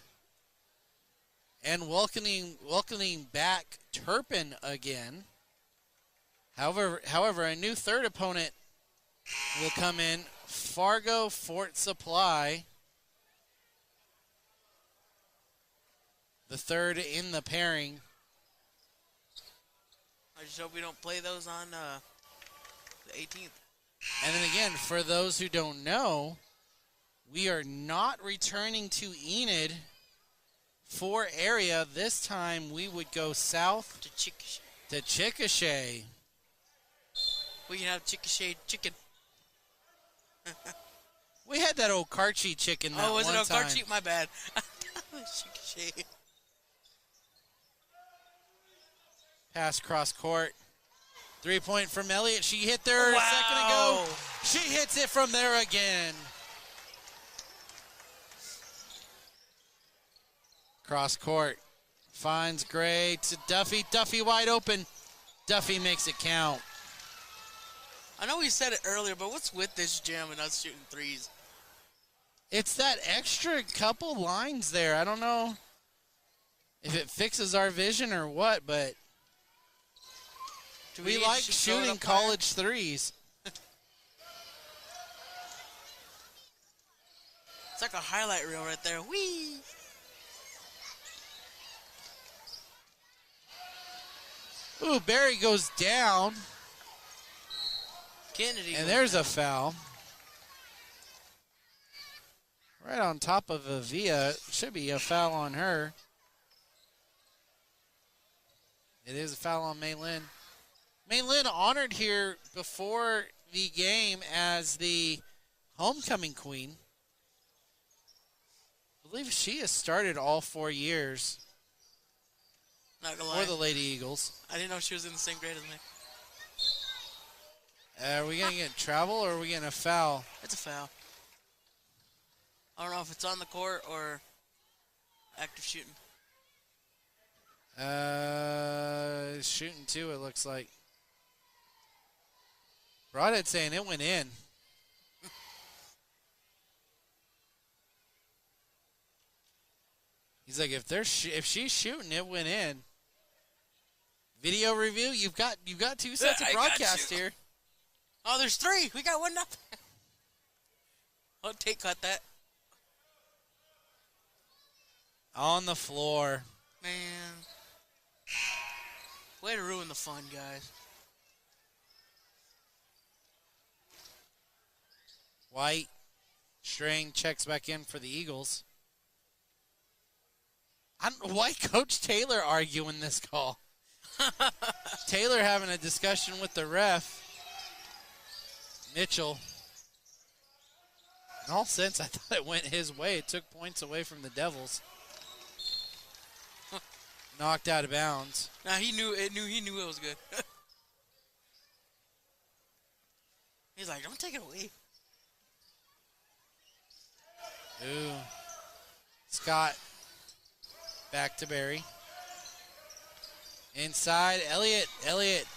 and welcoming back Turpin again. However, a new third opponent will come in, Fargo Fort Supply. The third in the pairing. I just hope we don't play those on the 18th. And then again, for those who don't know, we are not returning to Enid for area. This time we would go south to Chickasha. We can have Chickasha chicken. We had that old Karchi chicken that was one it old time. Karchi? My bad. Chickasha. Pass cross court. 3-point from Elliott. She hit there a second ago. She hits it from there again. Cross court. Finds Gray to Duffy. Duffy wide open. Duffy makes it count. I know we said it earlier, but what's with this gym and us shooting threes? It's that extra couple lines there. I don't know if it fixes our vision or what, but we like shooting college threes. It's like a highlight reel right there. Whee! Ooh, Barry goes down. Kennedy. And there's a foul. Right on top of Avia. Should be a foul on her. It is a foul on Maylin. Maylin honored here before the game as the homecoming queen. I believe she has started all 4 years Not gonna lie. for the Lady Eagles. I didn't know she was in the same grade as me. Are we going to get travel or are we getting a foul? It's a foul. I don't know if it's on the court or active shooting. Shooting two, it looks like. Broadhead saying it went in. He's like, if she's shooting, it went in. Video review, you've got 2 sets of broadcast here. Oh, there's 3. We got 1 up. Oh, cut that. On the floor. Man. Way to ruin the fun, guys. White. String checks back in for the Eagles. Why Coach Taylor arguing this call? Taylor having a discussion with the ref. Mitchell. In all sense, I thought it went his way. It took points away from the Devils. Knocked out of bounds. Nah, he knew it was good. He's like, don't take it away. Ooh. Scott. Back to Barry. Inside, Elliott. Elliott.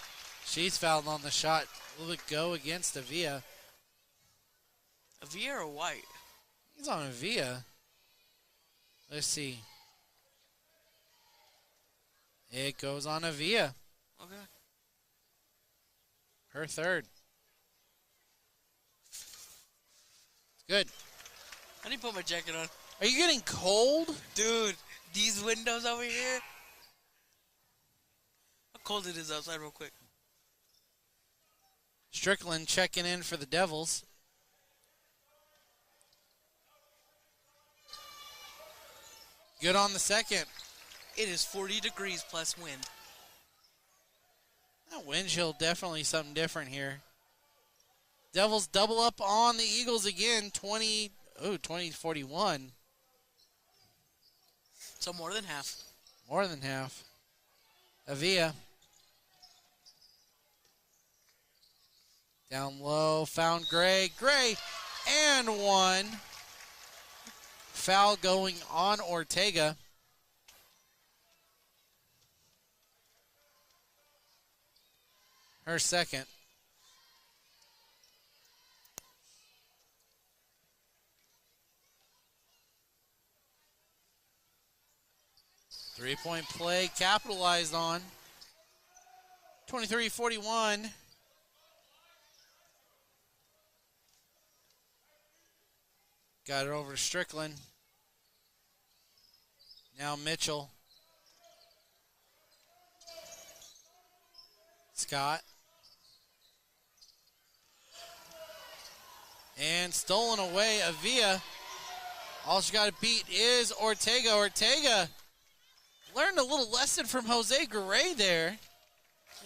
She's fouled on the shot. Will it go against Avia? Avia or White? He's on Avia. Let's see. It goes on Avia. Okay. Her third. Good. I need to put my jacket on. Are you getting cold? Dude, these windows over here. How cold it is outside real quick. Strickland checking in for the Devils. Good on the second. It is 40 degrees plus wind. That wind chill definitely something different here. Devils double up on the Eagles again. 20-41. So more than half. More than half. Avia. Down low, found Gray. Gray, and one. Foul going on Ortega. Her second. Three-point play capitalized on. 23-41. Got it over to Strickland. Now Mitchell. Scott. And stolen away, Avia. All she got to beat is Ortega. Ortega learned a little lesson from Jose Garay there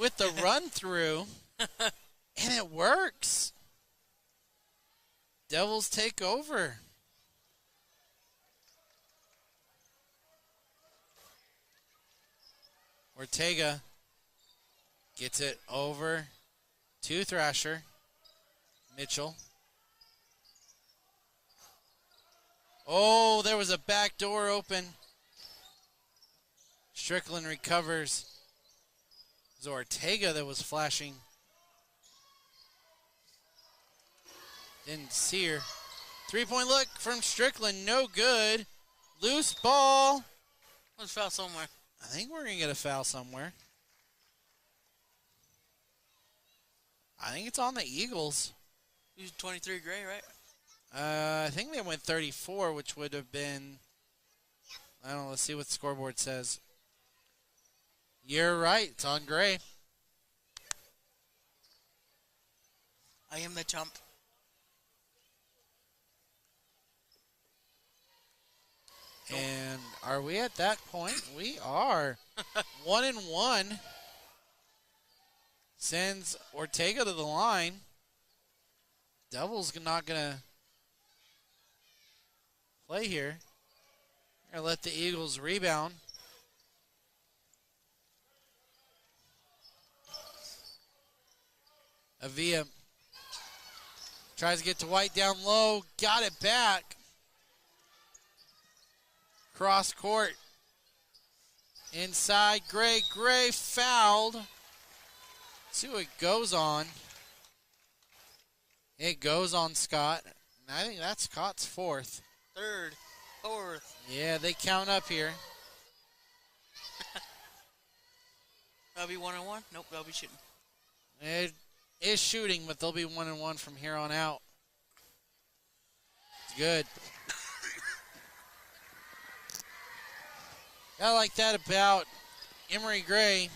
with the run through. And it works. Devils take over. Ortega gets it over to Thrasher. Mitchell. Oh, there was a back door open. Strickland recovers. It was Ortega that was flashing. Didn't see her. Three-point look from Strickland. No good. Loose ball. Let's foul somewhere. I think we're going to get a foul somewhere. I think it's on the Eagles. Who's 23 Gray, right? I think they went 34, which would have been, I don't know, let's see what the scoreboard says. You're right, it's on Gray. I am the chump. And are we at that point? We are. 1-1. Sends Ortega to the line. Devils not going to play here. They're going to let the Eagles rebound. Avia tries to get to White down low. Got it back. Cross court. Inside, Gray. Gray fouled. See what goes on. It goes on Scott. I think that's Scott's fourth. Third, fourth. Yeah, they count up here. That'll be 1-1? Nope, they'll be shooting. It is shooting, but they'll be 1-1 from here on out. It's good. I like that about Emery Gray.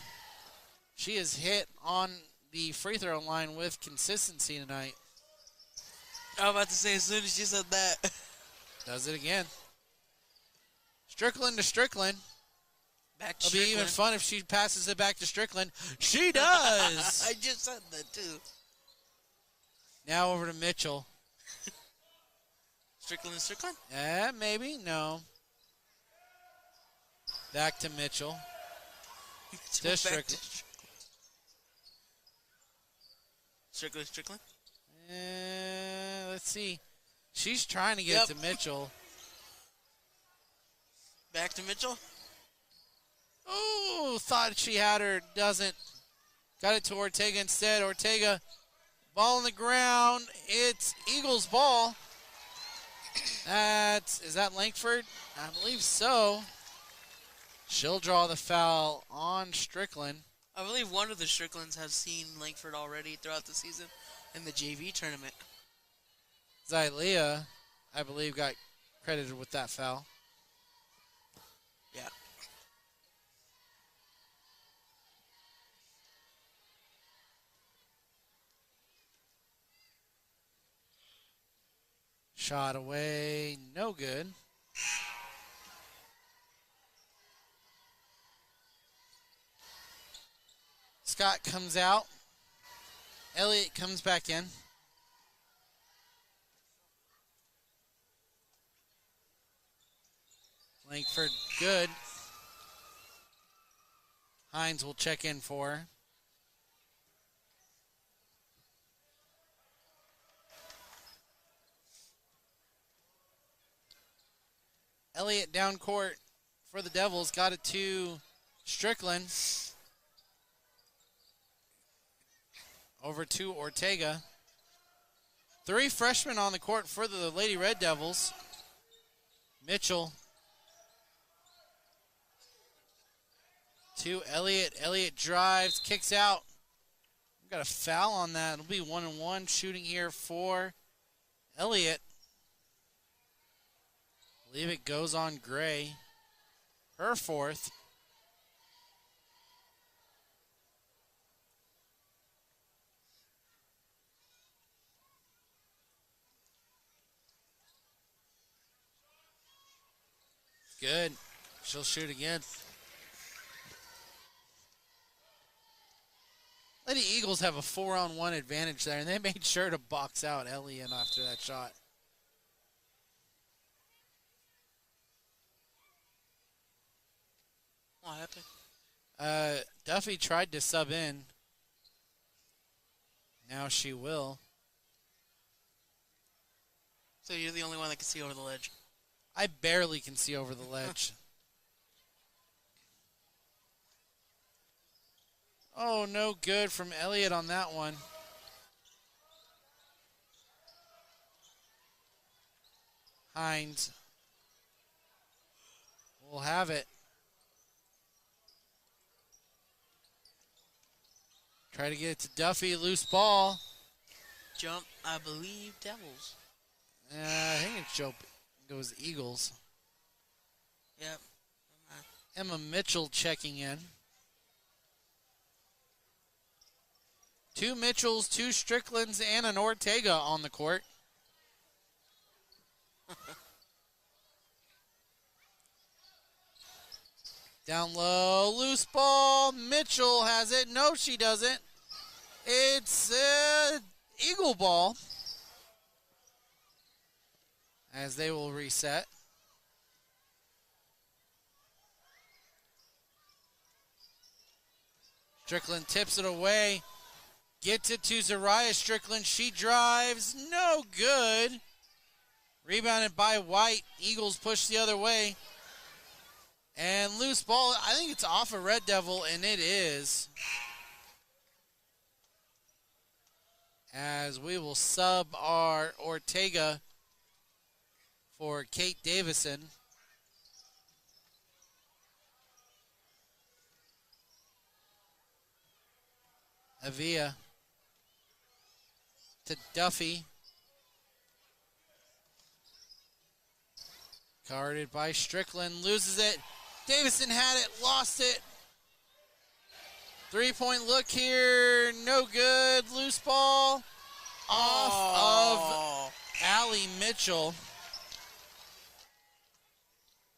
She has hit on the free throw line with consistency tonight. I was about to say, as soon as you said that. Does it again. Strickland to Strickland. Back to It'll be even Strickland. fun if she passes it back to Strickland. She does. I just said that too. Now over to Mitchell. Strickland and Strickland? Maybe. No. Back to Mitchell. To Strickland. Strickland. Let's see. She's trying to get it to Mitchell. Back to Mitchell. Oh, thought she had her. Doesn't. Got it to Ortega instead. Ortega, ball on the ground. It's Eagles ball. Is that Langford? I believe so. She'll draw the foul on Strickland. I believe one of the Stricklands has seen Langford already throughout the season in the JV tournament. Xylea, I believe, got credited with that foul. Yeah. Shot away, no good. Scott comes out. Elliott comes back in. Langford, good. Hines will check in for her. Elliott down court for the Devils. Got it to Strickland. Over to Ortega. 3 freshmen on the court for the Lady Red Devils. Mitchell to Elliott. Elliott drives, kicks out. We've got a foul on that. It'll be 1-1 shooting here for Elliott. I believe it goes on Gray. Her 4th. Good. She'll shoot again. Lady Eagles have a 4-on-1 advantage there, and they made sure to box out Elliott after that shot. What happened? Duffy tried to sub in. Now she will. So you're the only one that can see over the ledge. I barely can see over the ledge. Oh, no good from Elliott on that one. Hines will have it. Try to get it to Duffy. Loose ball. Jump, I believe, Devils. I think it's Joe. Goes Eagles. Yep. Emma Mitchell checking in. 2 Mitchells, 2 Stricklands, and an Ortega on the court. Down low, loose ball. Mitchell has it. No, she doesn't. It's Eagle ball. As they will reset. Strickland tips it away. Gets it to Zariah Strickland. She drives. No good. Rebounded by White. Eagles push the other way. And loose ball. I think it's off a Red Devil, and it is. As we will sub our Ortega for Kate Davison. Avia to Duffy. Guarded by Strickland. Loses it. Davison had it. Lost it. 3-point look here. No good. Loose ball. Off of Allie Mitchell.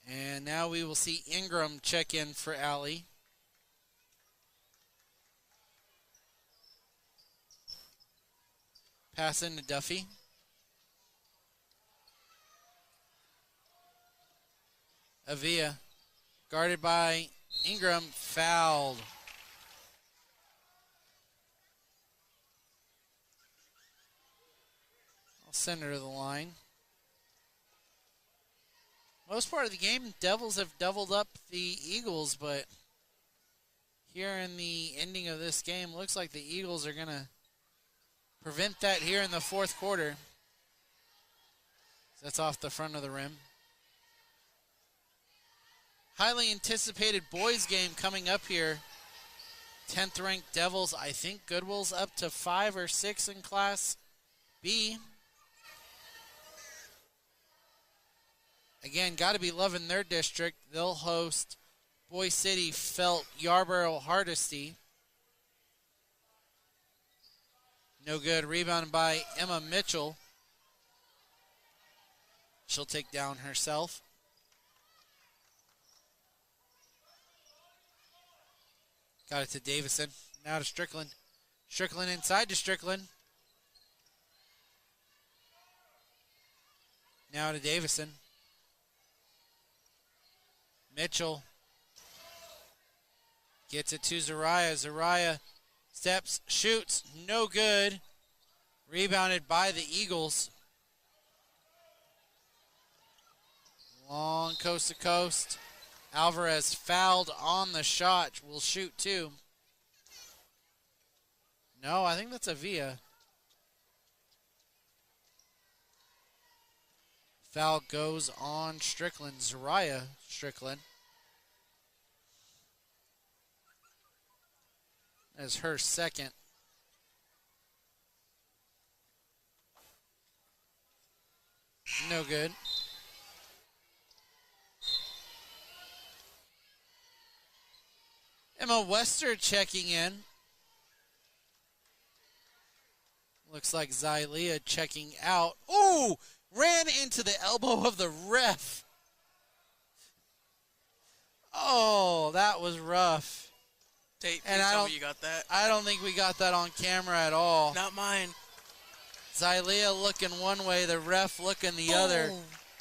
And And now we will see Ingram check in for Allie. Pass into Duffy. Avia, guarded by Ingram, fouled. I'll send her to the line. Most part of the game, Devils have doubled up the Eagles, but here in the ending of this game, looks like the Eagles are going to prevent that here in the fourth quarter. That's off the front of the rim. Highly anticipated boys game coming up here. 10th ranked Devils. I think Goodwell's up to 5 or 6 in Class B. Again, got to be loving their district. They'll host Boy City, Felt, Yarborough, Hardesty. No good. Rebounded by Emma Mitchell. She'll take down herself. Got it to Davison. Now to Strickland. Strickland inside to Strickland. Now to Davison. Mitchell gets it to Zariah. Zariah steps, shoots, no good. Rebounded by the Eagles. Long coast to coast. Alvarez fouled on the shot. Will shoot two. No, I think that's Avia. Foul goes on Strickland. Zariah Strickland. That's her second. No good. Emma Wester checking in. Looks like Xylia checking out. Ooh! Ran into the elbow of the ref. Oh, that was rough. Tate, and you got that. I don't think we got that on camera at all. Not mine. Xylia looking one way, the ref looking the other,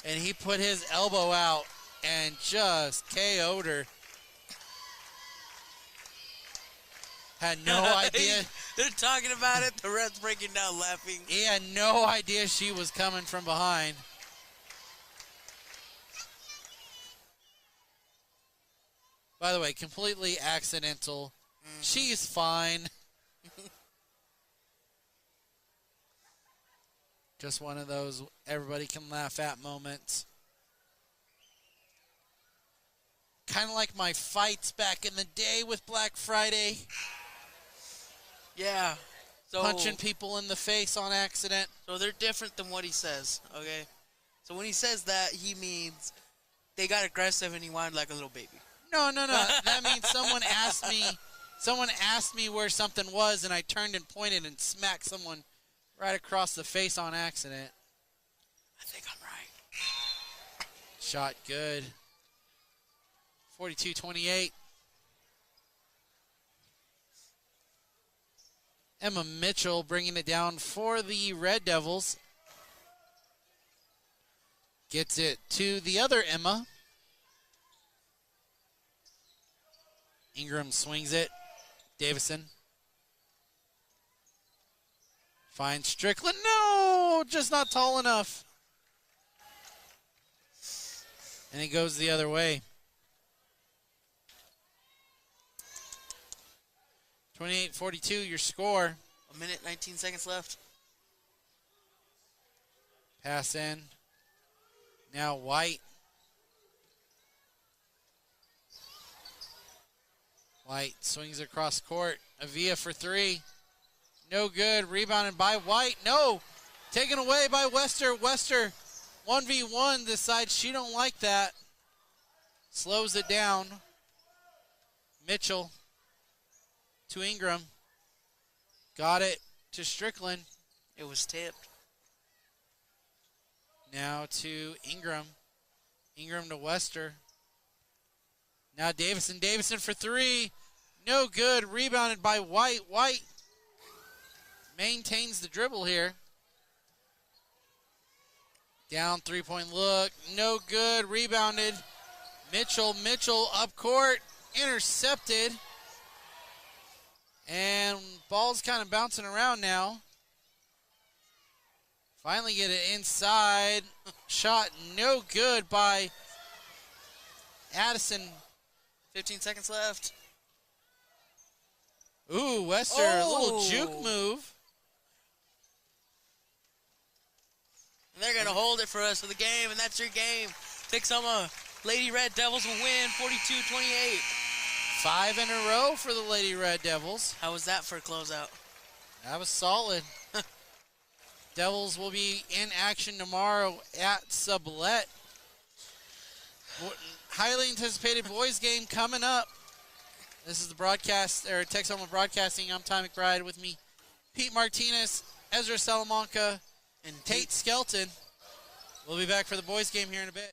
and he put his elbow out and just KO'd her. Had no idea. They're talking about it. The ref's breaking down laughing. He had no idea she was coming from behind. By the way, completely accidental. She's fine. Just one of those everybody can laugh at moments. Kind of like my fights back in the day with Black Friday. Yeah. So, punching people in the face on accident. So they're different than what he says, okay? So when he says that, he means they got aggressive and he whined like a little baby. No. That means someone asked me where something was, and I turned and pointed and smacked someone right across the face on accident. I think I'm right. Shot good. 42-28. Emma Mitchell bringing it down for the Red Devils. Gets it to the other Emma. Ingram swings it. Davison. Finds Strickland. No! Just not tall enough. And it goes the other way. 28-42, your score. 1 minute, 19 seconds left. Pass in. Now White. White swings across court. Avia for three. No good. Rebounded by White. No. Taken away by Wester. Wester 1v1 decides she don't like that. Slows it down. Mitchell to Ingram. Got it to Strickland. It was tipped. Now to Ingram. Ingram to Wester. Now Davison. Davison for three. No good. Rebounded by White. White maintains the dribble here. Down three-point look. No good. Rebounded. Mitchell. Mitchell up court. Intercepted. And ball's kind of bouncing around now. Finally get it inside. Shot no good by Addison. 15 seconds left. Ooh, Wester, a little juke move. And they're going to hold it for us for the game, and that's your game. Texoma Lady Red Devils will win 42-28. 5 in a row for the Lady Red Devils. How was that for a closeout? That was solid. Devils will be in action tomorrow at Sublette. Highly anticipated boys game coming up. This is the broadcast, or Texoma Broadcasting. I'm Ty McBride. With me, Pete Martinez, Ezra Salamanca, and Tate Skelton. We'll be back for the boys game here in a bit.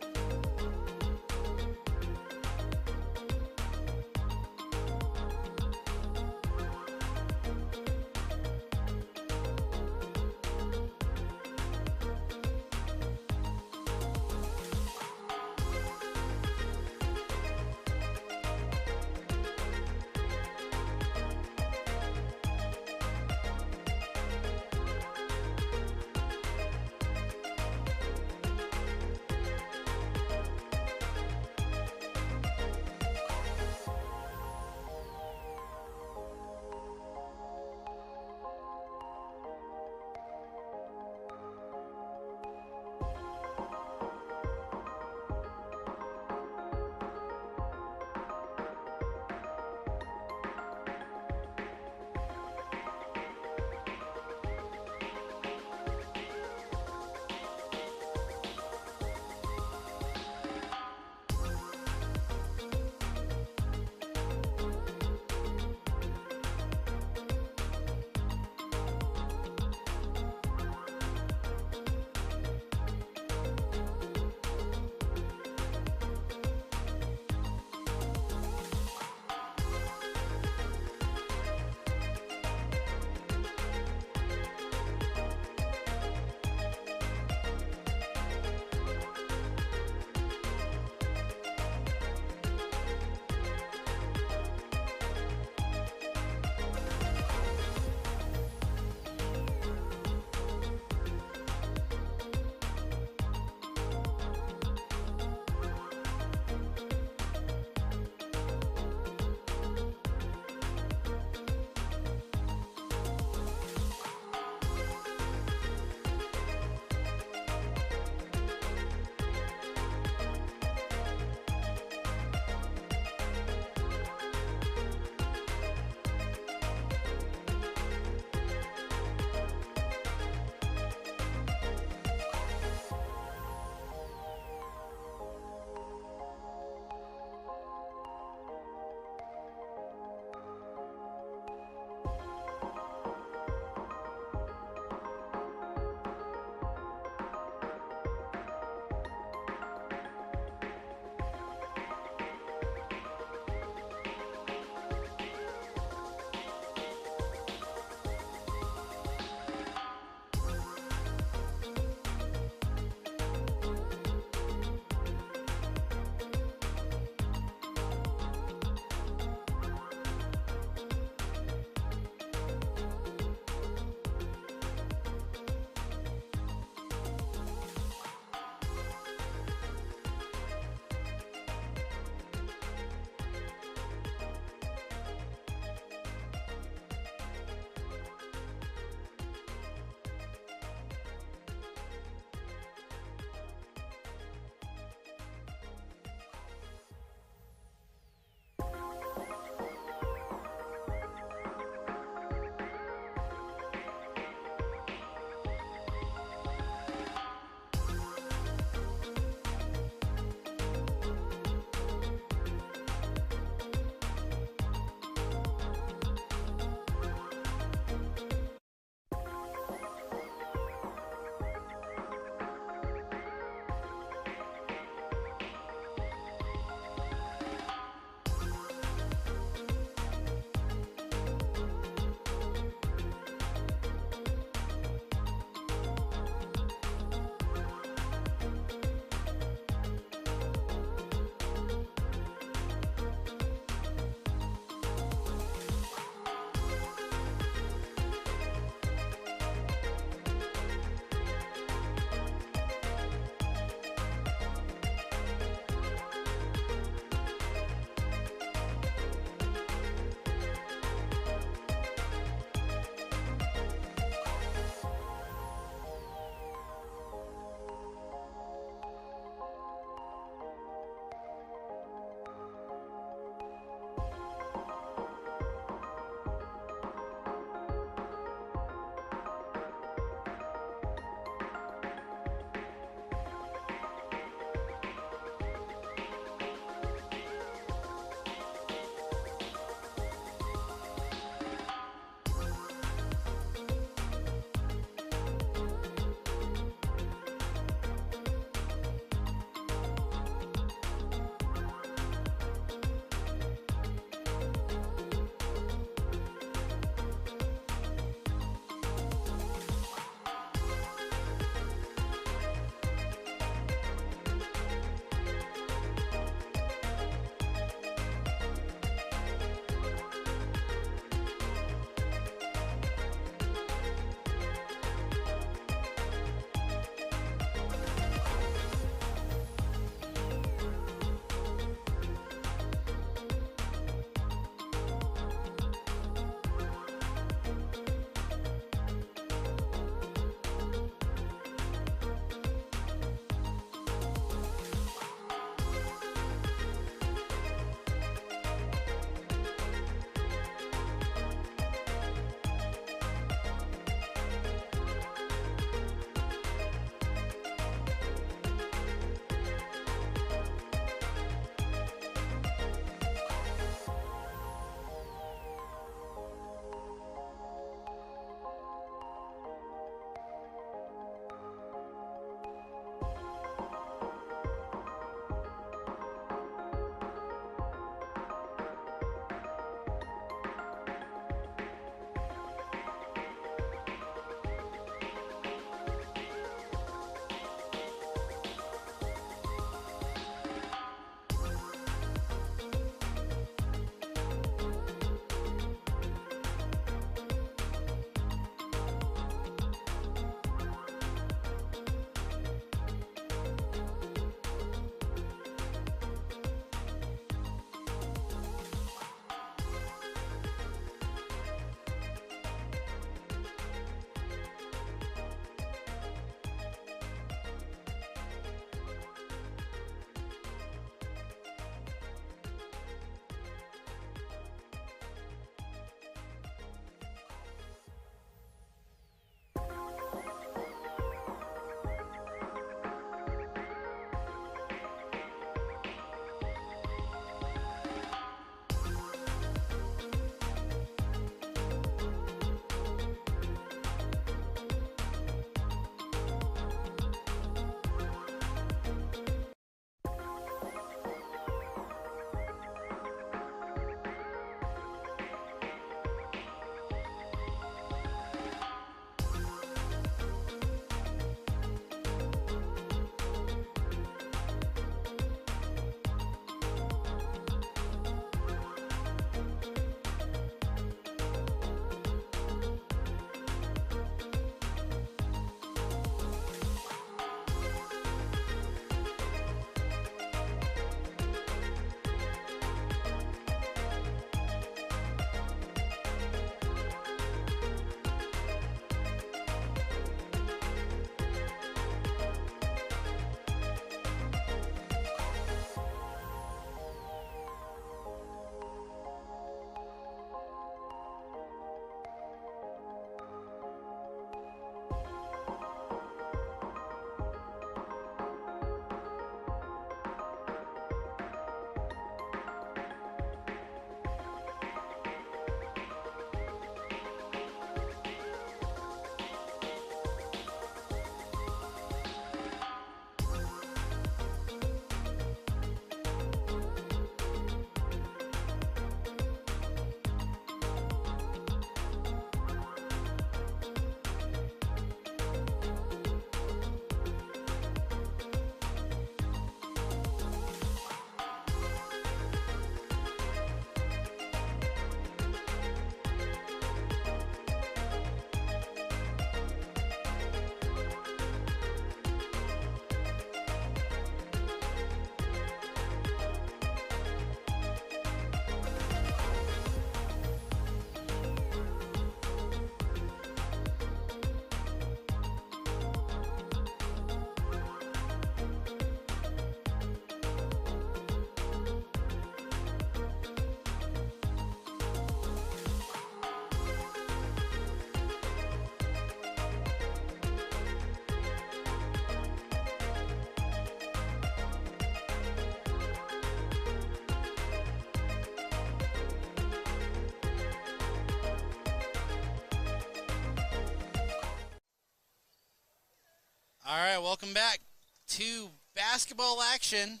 All right, welcome back to basketball action.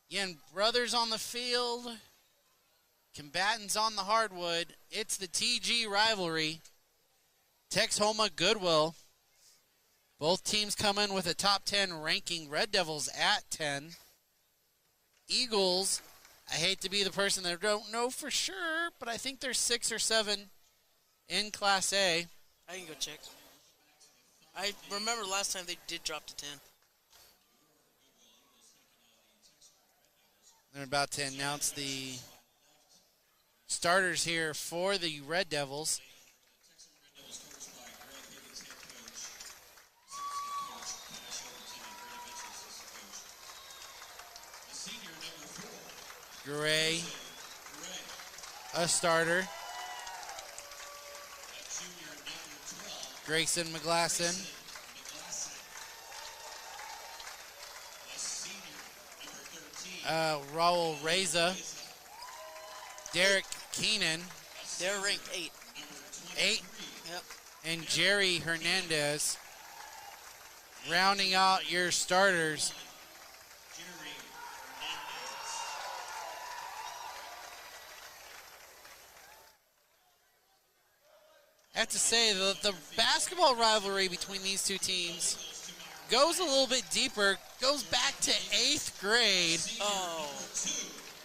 Again, brothers on the field, combatants on the hardwood. It's the TG rivalry. Texhoma Goodwell. Both teams come in with a top 10 ranking. Red Devils at 10. Eagles, I hate to be the person that don't know for sure, but I think they're 6 or 7 in Class A. I can go check. I remember last time they did drop to 10. They're about to announce the starters here for the Red Devils. Gray, a starter. Grayson McGlasson. Raul Reza. Derek Keenan. They're ranked 8. 8. Yep. And Jerry Hernandez. Rounding out your starters. I have to say, the basketball rivalry between these two teams goes a little bit deeper, goes back to 8th grade. Oh.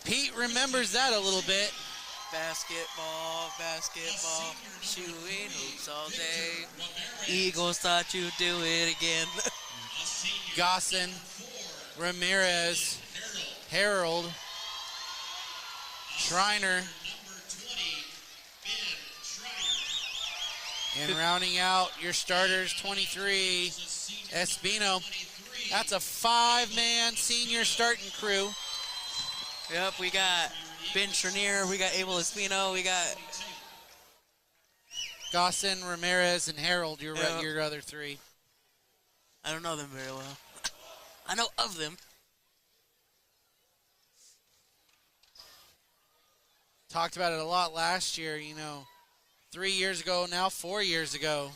Pete remembers that a little bit. Basketball, shooting hoops all day. Eagles thought you'd do it again. Gossin, Ramirez, Harold, Schreiner. And rounding out your starters, 23, Espino. That's a 5-man senior starting crew. Yep, we got Ben Trenier, we got Abel Espino, we got Gossin, Ramirez, and Harold, your other 3. I don't know them very well. I know of them. Talked about it a lot last year, 3 years ago, now 4 years ago.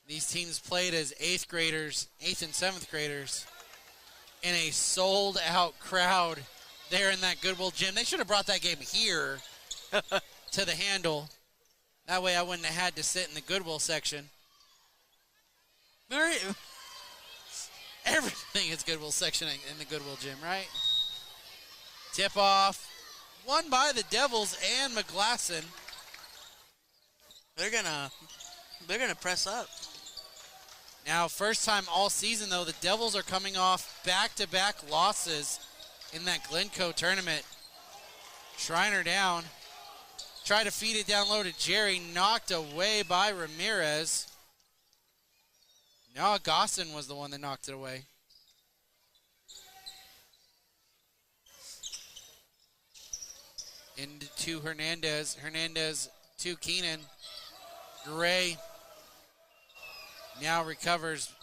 These teams played as 8th graders, 8th and 7th graders, in a sold-out crowd there in that Goodwell gym. They should have brought that game here to the handle. That way I wouldn't have had to sit in the Goodwell section. Everything is Goodwell section in the Goodwell gym, right? Tip-off. Won by the Devils and McGlasson. They're gonna press up. Now, first time all season, though, the Devils are coming off back-to-back losses in that Glencoe tournament. Schreiner down. Tried to feed it down low to Jerry. Knocked away by Ramirez. No, Gossin was the one that knocked it away. Into Hernandez. Hernandez to Keenan. Gray now recovers.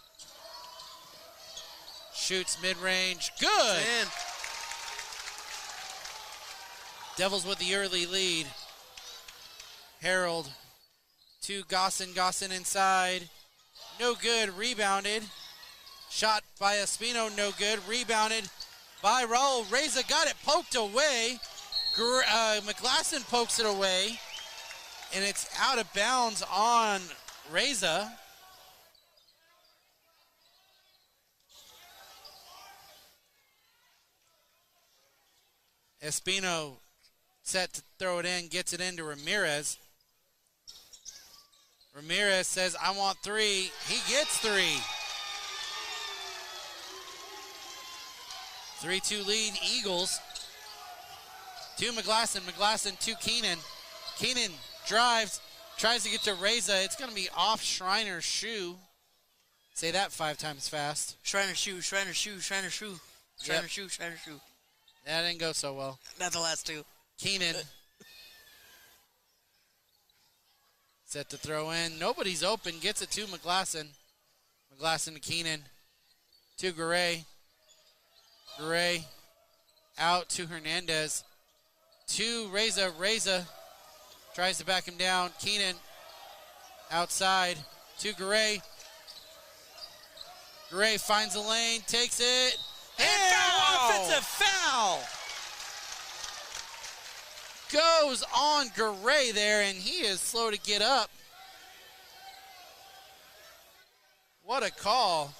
Shoots mid-range. Good! In. Devils with the early lead. Harold to Gossin. Gossin inside. No good. Rebounded. Shot by Espino. No good. Rebounded by Raul. Reza got it poked away. McGlasson pokes it away, and it's out of bounds on Reza. Espino set to throw it in, gets it into Ramirez. Ramirez says, I want 3. He gets 3. 3-2 lead, Eagles. To McGlasson. McGlasson to Keenan. Keenan drives, tries to get to Reza. It's going to be off Schreiner's shoe. Say that 5 times fast. Schreiner shoe, Schreiner shoe, Schreiner shoe. Schreiner shoe, Schreiner shoe. That didn't go so well. Not the last 2. Keenan. Set to throw in. Nobody's open. Gets it to McGlasson. McGlasson to Keenan. To Garay. Garay out to Hernandez. To Reza. Reza tries to back him down. Keenan Outside to Garay. Garay finds a lane, takes it. And foul! Offensive foul! Goes on Garay there, and he is slow to get up. What a call.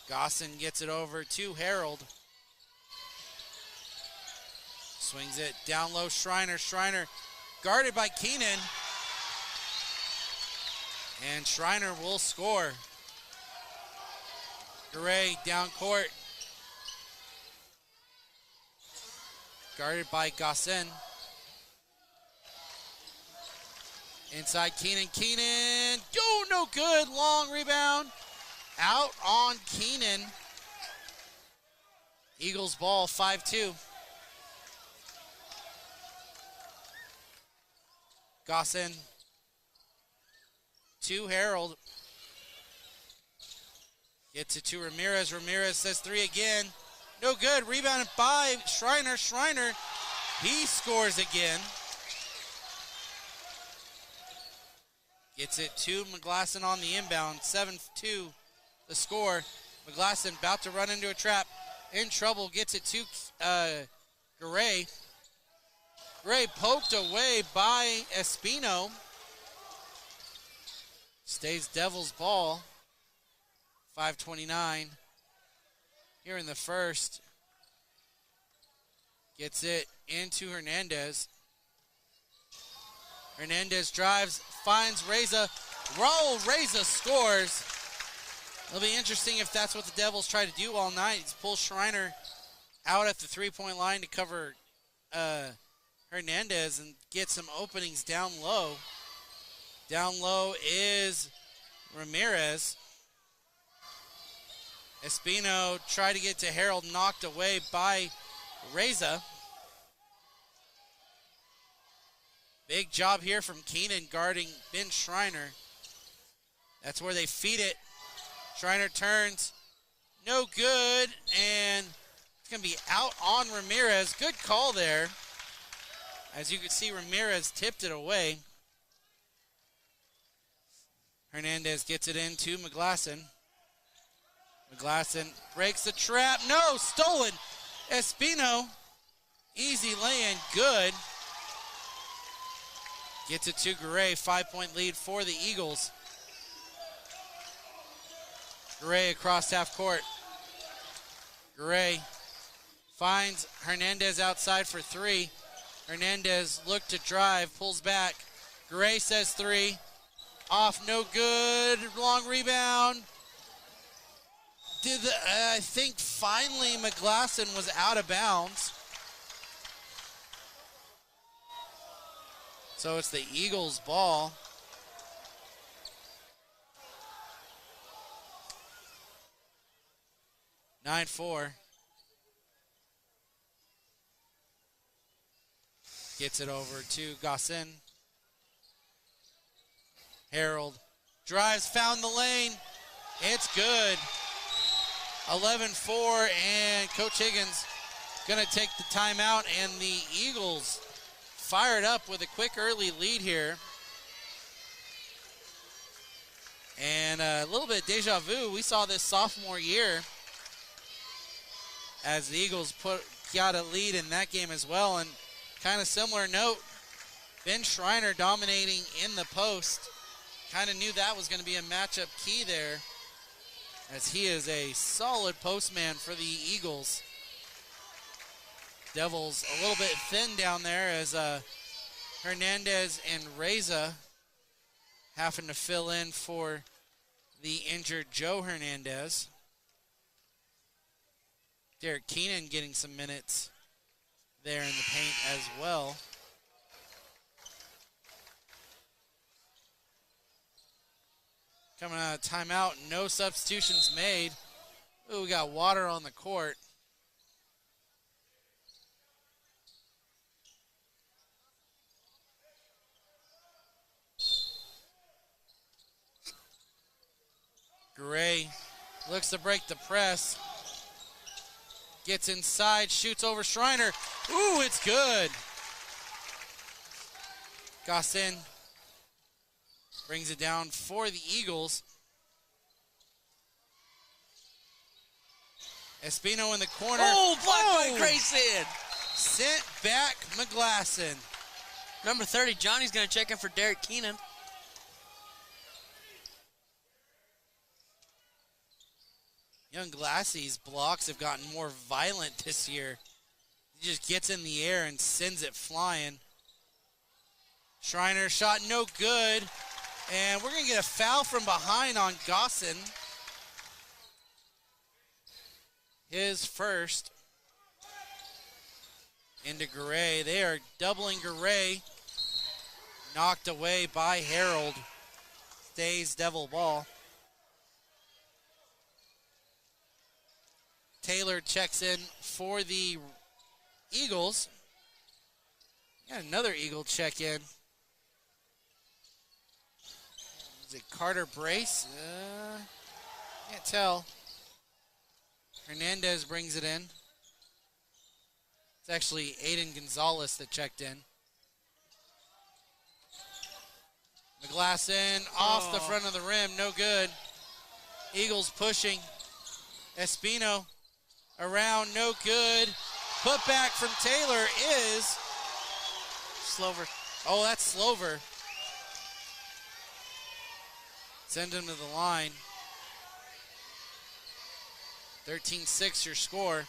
Gosson gets it over to Harold. Swings it down low, Schreiner. Schreiner guarded by Keenan. And Schreiner will score. Garay down court. Guarded by Gosson. Inside Keenan. Keenan. Oh, no good. Long rebound. Out on Keenan. Eagles ball, 5-2. Gosson to Harold. Gets it to Ramirez. Ramirez says three again. No good. Rebounded by Schreiner. Schreiner, he scores again. Gets it to McGlasson on the inbound. 7-2 the score. McGlasson about to run into a trap. In trouble. Gets it to Garay. Garay poked away by Espino. Stays Devils ball. 5:29 here in the first. Gets it into Hernandez. Hernandez drives, finds Reza. Raul Reza scores. It'll be interesting if that's what the Devils try to do all night. Is pull Schreiner out at the three-point line to cover Hernandez and get some openings down low. Down low is Ramirez. Espino tried to get to Harold, knocked away by Reza. Big job here from Keenan guarding Ben Schreiner. That's where they feed it. Schreiner turns, no good, and it's going to be out on Ramirez. Good call there. As you can see, Ramirez tipped it away. Hernandez gets it into McGlasson. McGlasson breaks the trap. No, stolen. Espino, easy lay-in, good. Gets it to Garay, 5-point lead for the Eagles. Garay across half court. Garay finds Hernandez outside for three. Hernandez looked to drive, pulls back. Garay says three. Off, no good. Long rebound. I think finally McGlasson was out of bounds. So it's the Eagles' ball. Nine 4. Gets it over to Gosson. Harold drives, found the lane. It's good. 11-4, and Coach Higgins going to take the timeout, and the Eagles fired up with a quick early lead here. And a little bit deja vu. We saw this sophomore year as the Eagles got a lead in that game as well. And kind of similar note, Ben Schreiner dominating in the post. Kind of knew that was going to be a matchup key there, as he is a solid postman for the Eagles. Devils a little bit thin down there as Hernandez and Reza having to fill in for the injured Joe Hernandez. Derek Keenan getting some minutes there in the paint as well. Coming out of timeout, no substitutions made. Ooh, we got water on the court. Garay looks to break the press. Gets inside, shoots over Schreiner. Ooh, it's good. Gossin brings it down for the Eagles. Espino in the corner. Oh, blocked by Grayson. Sent back McGlasson. Number 30, Johnny's going to check in for Derek Keenan. Young Glassie's blocks have gotten more violent this year. He just gets in the air and sends it flying. Schreiner shot no good. And we're going to get a foul from behind on Gossin. His first. Into Garay. They are doubling Garay. Knocked away by Harold. Stays Devil ball. Taylor checks in for the Eagles. Got another Eagle check in. Is it Carter Brace? Can't tell. Hernandez brings it in. It's actually Aiden Gonzalez that checked in. McGlasson off the front of the rim, no good. Eagles pushing. Espino around, no good. Put back from Taylor is Slover. Oh, that's Slover. Send him to the line. 13-6 your score.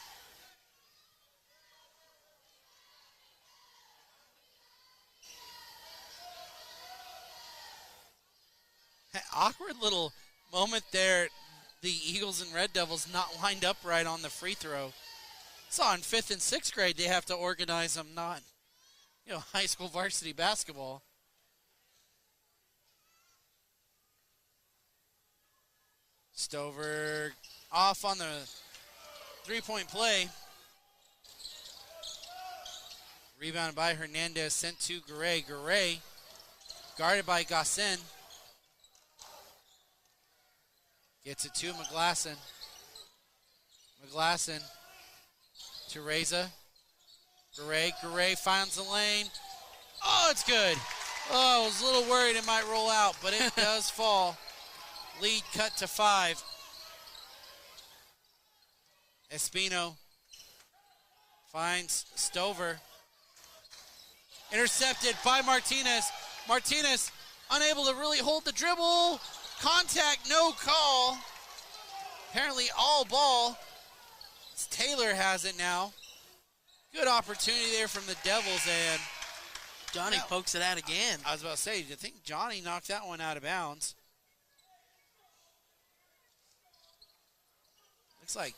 Awkward little moment there. The Eagles and Red Devils not lined up right on the free throw. Saw in 5th and 6th grade they have to organize them, not, high school varsity basketball. Stover off on the three-point play. Rebounded by Hernandez, sent to Garay. Garay guarded by Gossin. Gets it to McGlasson. McGlasson to Reza. Garay. Garay finds the lane. Oh, it's good. Oh, I was a little worried it might roll out, but it does fall. Lead cut to 5. Espino finds Stover. Intercepted by Martinez. Martinez unable to really hold the dribble. Contact, no call. Apparently all ball. Taylor has it now. Good opportunity there from the Devils, and Johnny pokes it out again. I was about to say, I think Johnny knocked that one out of bounds. Looks like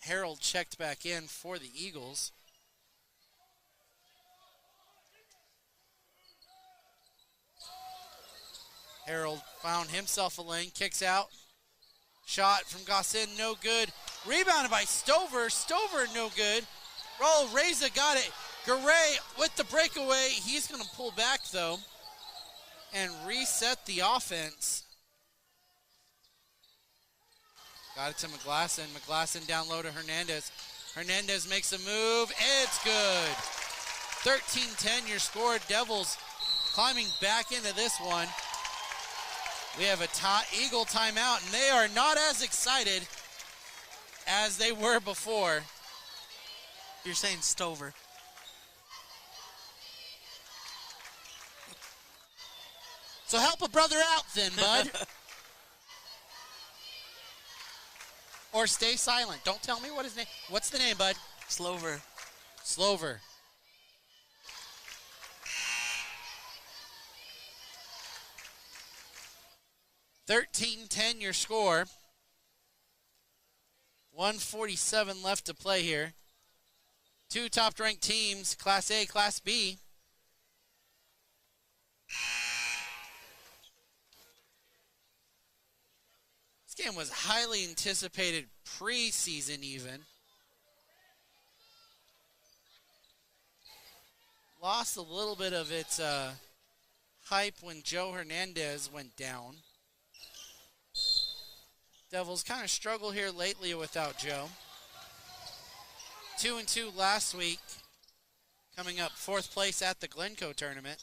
Harold checked back in for the Eagles. Harold found himself a lane, kicks out. Shot from Gossin, no good. Rebounded by Stover. Stover, no good. Oh, Reza got it. Garay with the breakaway. He's going to pull back, though, and reset the offense. Got it to McGlasson. McGlasson down low to Hernandez. Hernandez makes a move. It's good. 13-10 your score. Devils climbing back into this one. We have a Eagle timeout, and they are not as excited as they were before. You're saying Stover. So help a brother out then, bud. Or stay silent. Don't tell me what his name. What's the name, bud? Slover. Slover. $13-10 your score. 1:47 left to play here. Two top-ranked teams, Class A, Class B. This game was highly anticipated preseason even. Lost a little bit of its hype when Joe Hernandez went down. Devils kind of struggle here lately without Joe. 2-2 last week, coming up 4th place at the Glencoe tournament.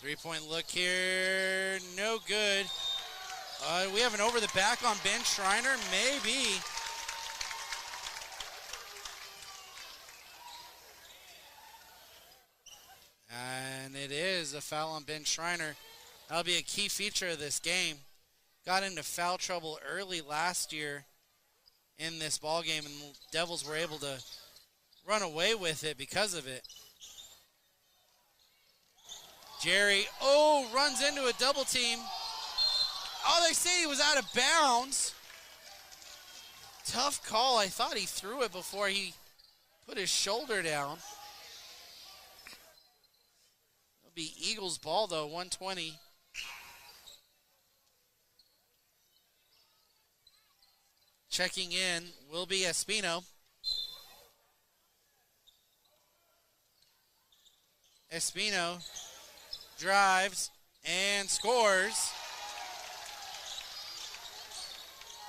Three-point look here, no good. We have an over the back on Ben Schreiner, maybe. And it is a foul on Ben Schreiner. That'll be a key feature of this game. Got into foul trouble early last year in this ball game, and the Devils were able to run away with it because of it. Jerry, runs into a double team. They say he was out of bounds. Tough call. I thought he threw it before he put his shoulder down. It'll be Eagles ball, though, 120. Checking in will be Espino. Espino drives and scores.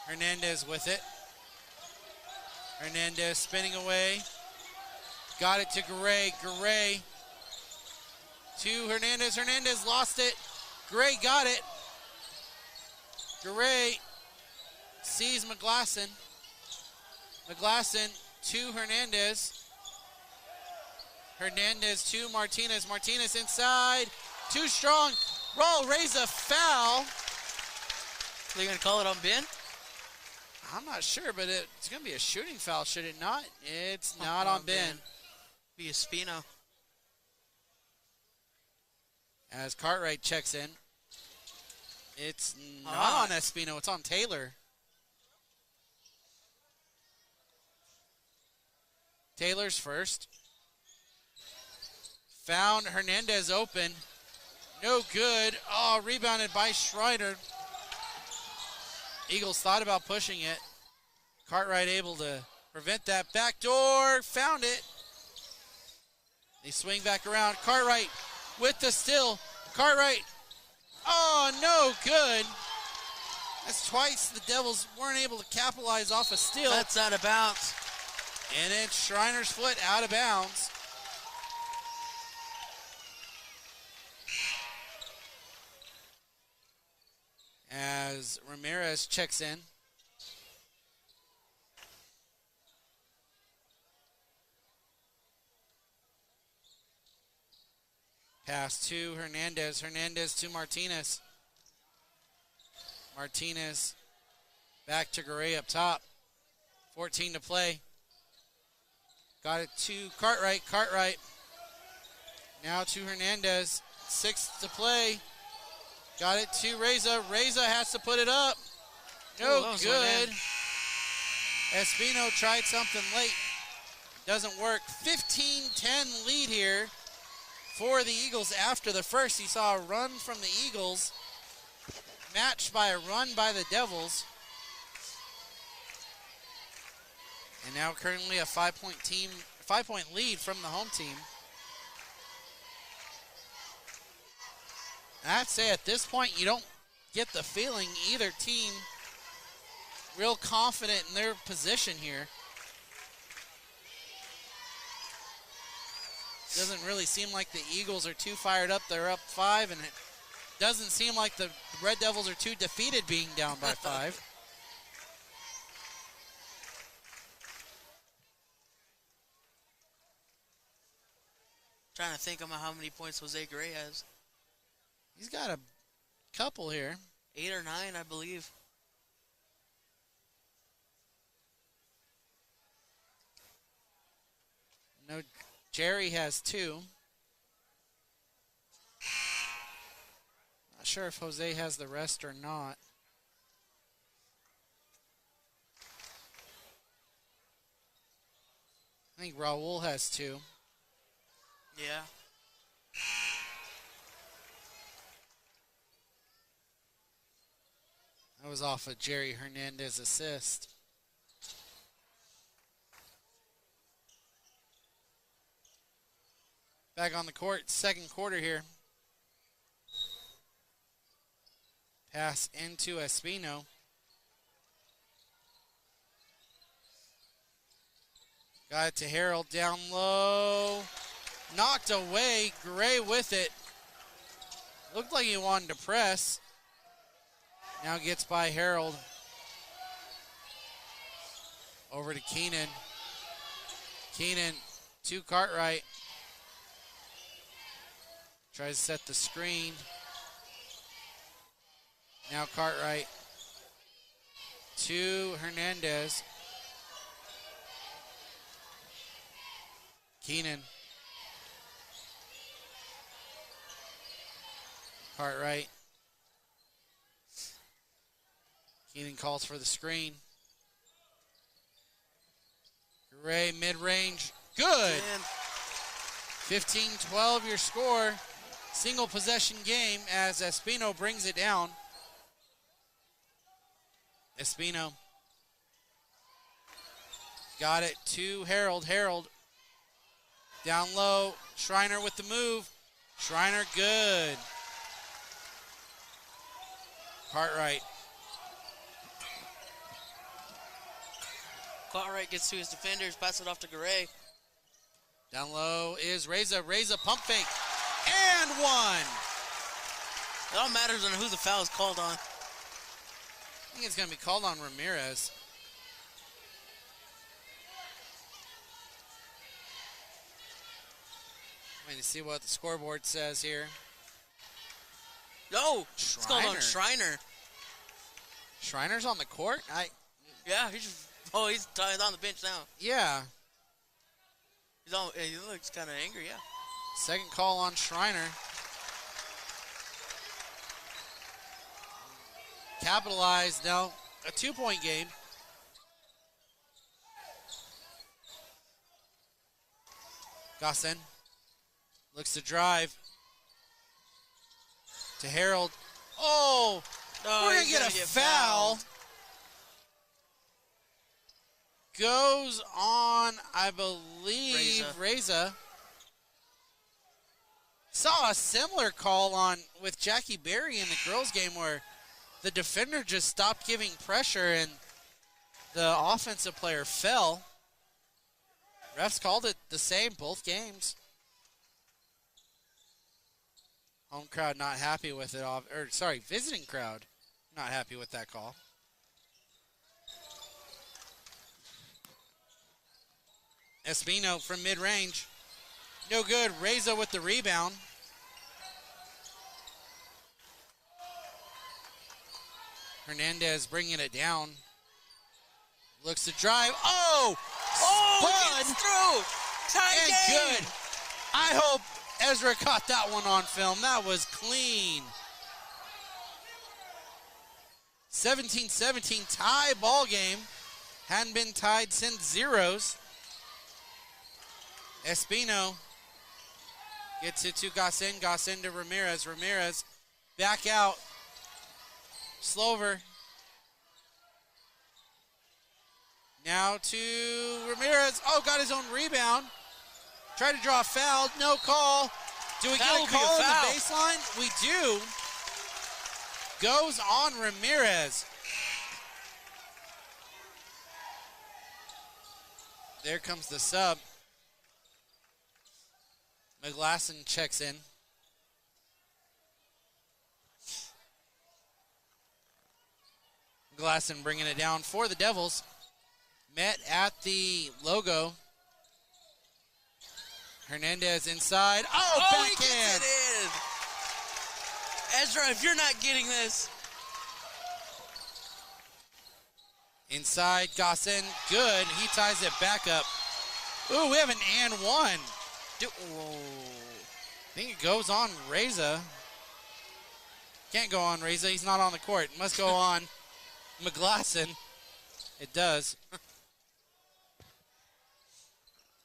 Hernandez with it. Hernandez spinning away. Got it to Gray. Gray to Hernandez. Hernandez lost it. Gray got it. Gray sees McGlasson. McGlasson to Hernandez. Hernandez to Martinez. Martinez inside. Too strong. Raul raise a foul. Are they going to call it on Ben? I'm not sure, but it's going to be a shooting foul, should it not? It's not on Ben. Be Espino. As Cartwright checks in. It's not on Espino, it's on Taylor. Taylor's first. Found Hernandez open. No good. Rebounded by Schreiner. Eagles thought about pushing it. Cartwright able to prevent that. Backdoor, found it. They swing back around. Cartwright with the steal. Cartwright, no good. That's twice the Devils weren't able to capitalize off a steal. That's out of bounds. And it's Schreiner's foot out of bounds. As Ramirez checks in. Pass to Hernandez. Hernandez to Martinez. Martinez back to Garay up top. 14 to play. Got it to Cartwright. Cartwright now to Hernandez. 6 to play. Got it to Reza. Reza has to put it up. No good. Espino tried something late. Doesn't work. 15-10 lead here for the Eagles after the first. You saw a run from the Eagles matched by a run by the Devils. And now currently a 5-point lead from the home team. I'd say at this point you don't get the feeling either team real confident in their position here. Doesn't really seem like the Eagles are too fired up. They're up 5, and it doesn't seem like the Red Devils are too defeated being down by 5. Trying to think about how many points Jose Gray has. He's got a couple here. 8 or 9, I believe. No, Jerry has 2. Not sure if Jose has the rest or not. I think Raul has 2. Yeah. That was off of Jerry Hernandez assist. Back on the court, second quarter here. Pass into Espino. Got it to Harold down low. Knocked away. Gray with it. Looked like he wanted to press. Now gets by Harold. Over to Keenan. Keenan to Cartwright. Tries to set the screen. Now Cartwright to Hernandez. Keenan. Cartwright. Keenan calls for the screen. Gray mid-range. Good. 15-12 your score. Single possession game as Espino brings it down. Espino got it to Harold. Harold down low. Schreiner with the move. Schreiner good. Cartwright. Cartwright gets to his defenders, passes it off to Garay. Down low is Reza. Reza pump fake. And one. It all matters on who the foul is called on. I think it's going to be called on Ramirez. Wait to see what the scoreboard says here. No, it's called on Schreiner. Schreiner's on the court? Yeah, he's on the bench now. Yeah. He looks kind of angry, yeah. Second call on Schreiner. Capitalized now. A 2-point game. Gossin looks to drive. To Harold. Oh! We're going to get a foul. Goes on, I believe, Reza. Saw a similar call on with Jackie Berry in the girls' game where the defender just stopped giving pressure and the offensive player fell. Refs called it the same both games. Home crowd not happy with it. Visiting crowd not happy with that call. Espino from mid-range. No good. Reza with the rebound. Hernandez bringing it down. Looks to drive. Oh! Gets through. Tie game. Good. I hope Ezra caught that one on film. That was clean. 17-17 tie ball game. Hadn't been tied since zeros. Espino gets it to Gossin. Gossin to Ramirez. Ramirez back out. Slover. Now to Ramirez. Oh, got his own rebound. Tried to draw a foul. No call. Do we get a call on the baseline? We do. Goes on Ramirez. There comes the sub. McGlasson checks in. McGlasson bringing it down for the Devils. Met at the logo. Hernandez inside. Oh, backhand. He gets it in. Ezra, if you're not getting this. Inside, Gossin. Good. He ties it back up. Ooh, we have an and one. I think it goes on Reza. Can't go on Reza. He's not on the court. Must go on McGlasson. It does.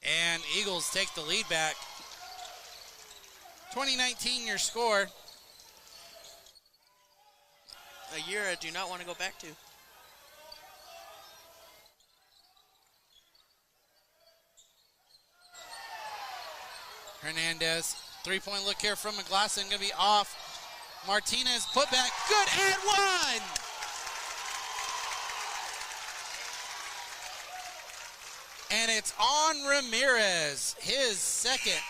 And Eagles take the lead back. 2019 your score. A year I do not want to go back to. Hernandez, three-point look here from McGlasson, gonna be off. Martinez put back, good and one. And it's on Ramirez, his second.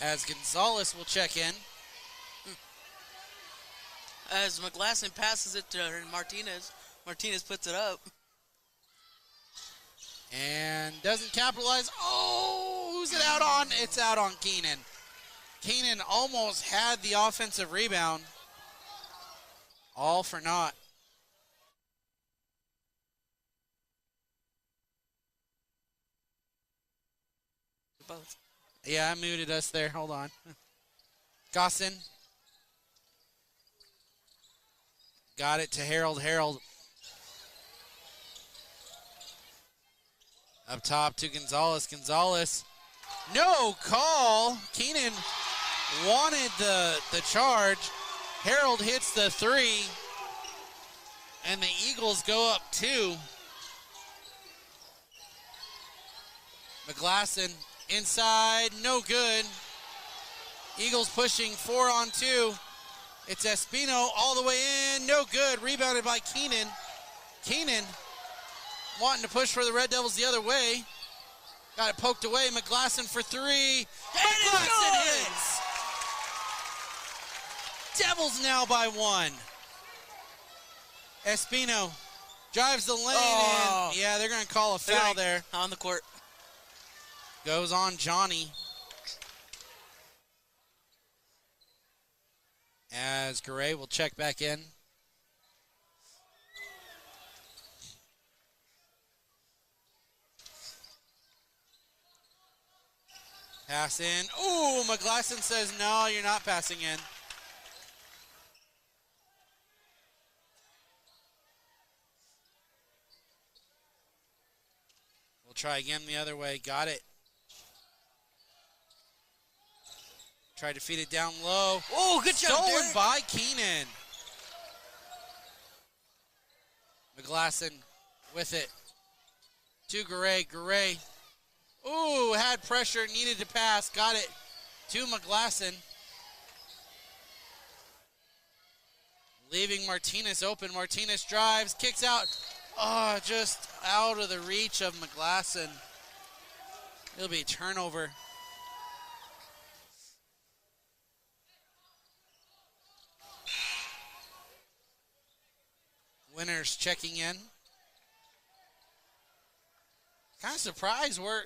As Gonzalez will check in. As McGlasson passes it to Martinez, Martinez puts it up. And doesn't capitalize. Oh, who's it out on? It's out on Keenan. Keenan almost had the offensive rebound. All for naught. Both. Yeah, I muted us there. Hold on. Gossin. Got it to Harold. Harold. Up top to Gonzalez. Gonzalez. No call. Keenan wanted the charge. Harold hits the three. And the Eagles go up 2. McGlasson inside, no good. Eagles pushing 4 on 2. It's Espino all the way in, no good. Rebounded by Keenan. Keenan wanting to push for the Red Devils the other way. Got it poked away. McGlasson for 3. McGlasson hits. Devils now by 1. Espino drives the lane in. Yeah, they're going to call a foul there. On the court. Goes on Johnny. As Garay will check back in. Pass in. Ooh, McGlasson says, no, you're not passing in. We'll try again the other way. Got it. Tried to feed it down low. Oh, good job, Stolen Derek. by Keenan. McGlasson with it. To Garay. Garay. Ooh, had pressure, needed to pass. Got it to McGlasson. Leaving Martinez open. Martinez drives, kicks out. Oh, just out of the reach of McGlasson. It'll be a turnover. Winners checking in. Kind of surprised we're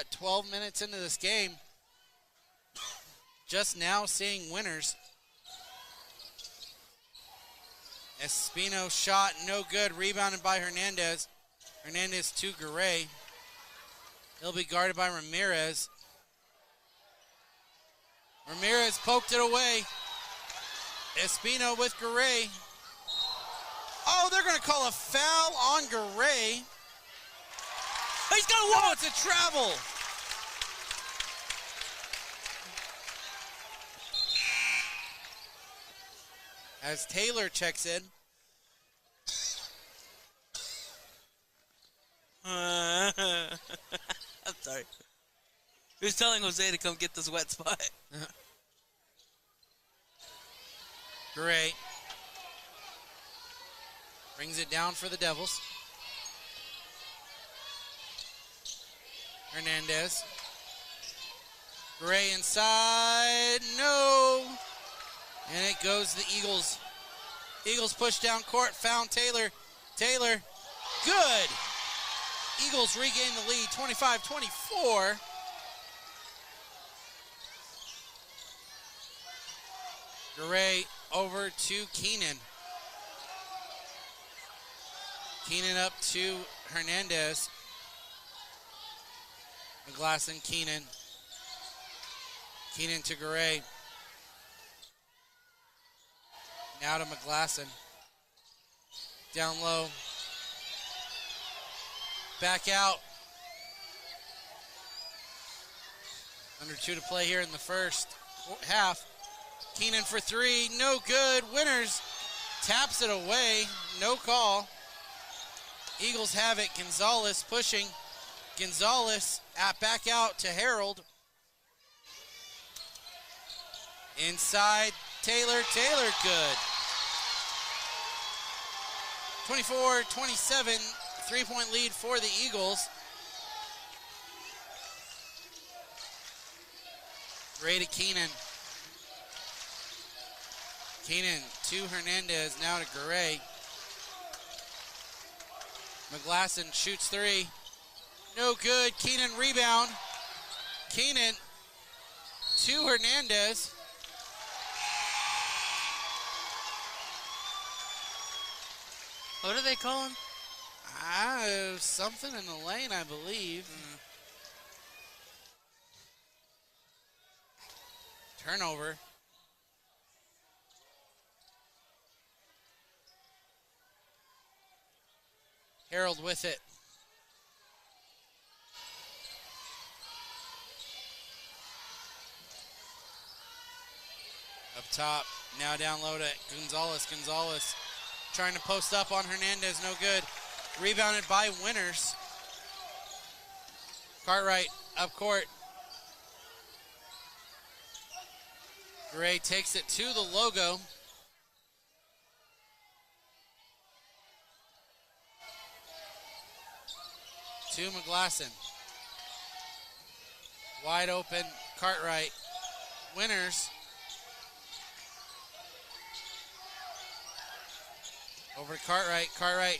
12 minutes into this game. Just now seeing Winners. Espino shot, no good. Rebounded by Hernandez. Hernandez to Garay. He'll be guarded by Ramirez. Ramirez poked it away. Espino with Garay. Oh, they're going to call a foul on Garay. He's got to walk. It's a travel. As Taylor checks in. I'm sorry. He was telling Jose to come get this wet spot. Great. Brings it down for the Devils. Hernandez. Gray inside. No. And it goes to the Eagles. Eagles push down court. Found Taylor. Taylor. Good. Eagles regain the lead. 25-24. Gray over to Keenan. Keenan up to Hernandez. McGlasson, Keenan. Keenan to Garay. Now to McGlasson. Down low. Back out. Under 2 to play here in the first half. Keenan for 3, no good. Winners taps it away, no call. Eagles have it. Gonzalez pushing. Gonzalez back out to Harold. Inside, Taylor, good. 24-27, 3-point lead for the Eagles. Ray to Keenan. Keenan to Hernandez, now to Garay. McGlasson shoots three. No good. Keenan rebound. Keenan to Hernandez. What do they call him? Something in the lane, I believe. Turnover. Harold with it. Up top, now down low to Gonzalez. Gonzalez trying to post up on Hernandez, no good. Rebounded by Winters. Cartwright up court. Gray takes it to the logo. To McGlasson. Wide open, Cartwright. Winters. Over to Cartwright. Cartwright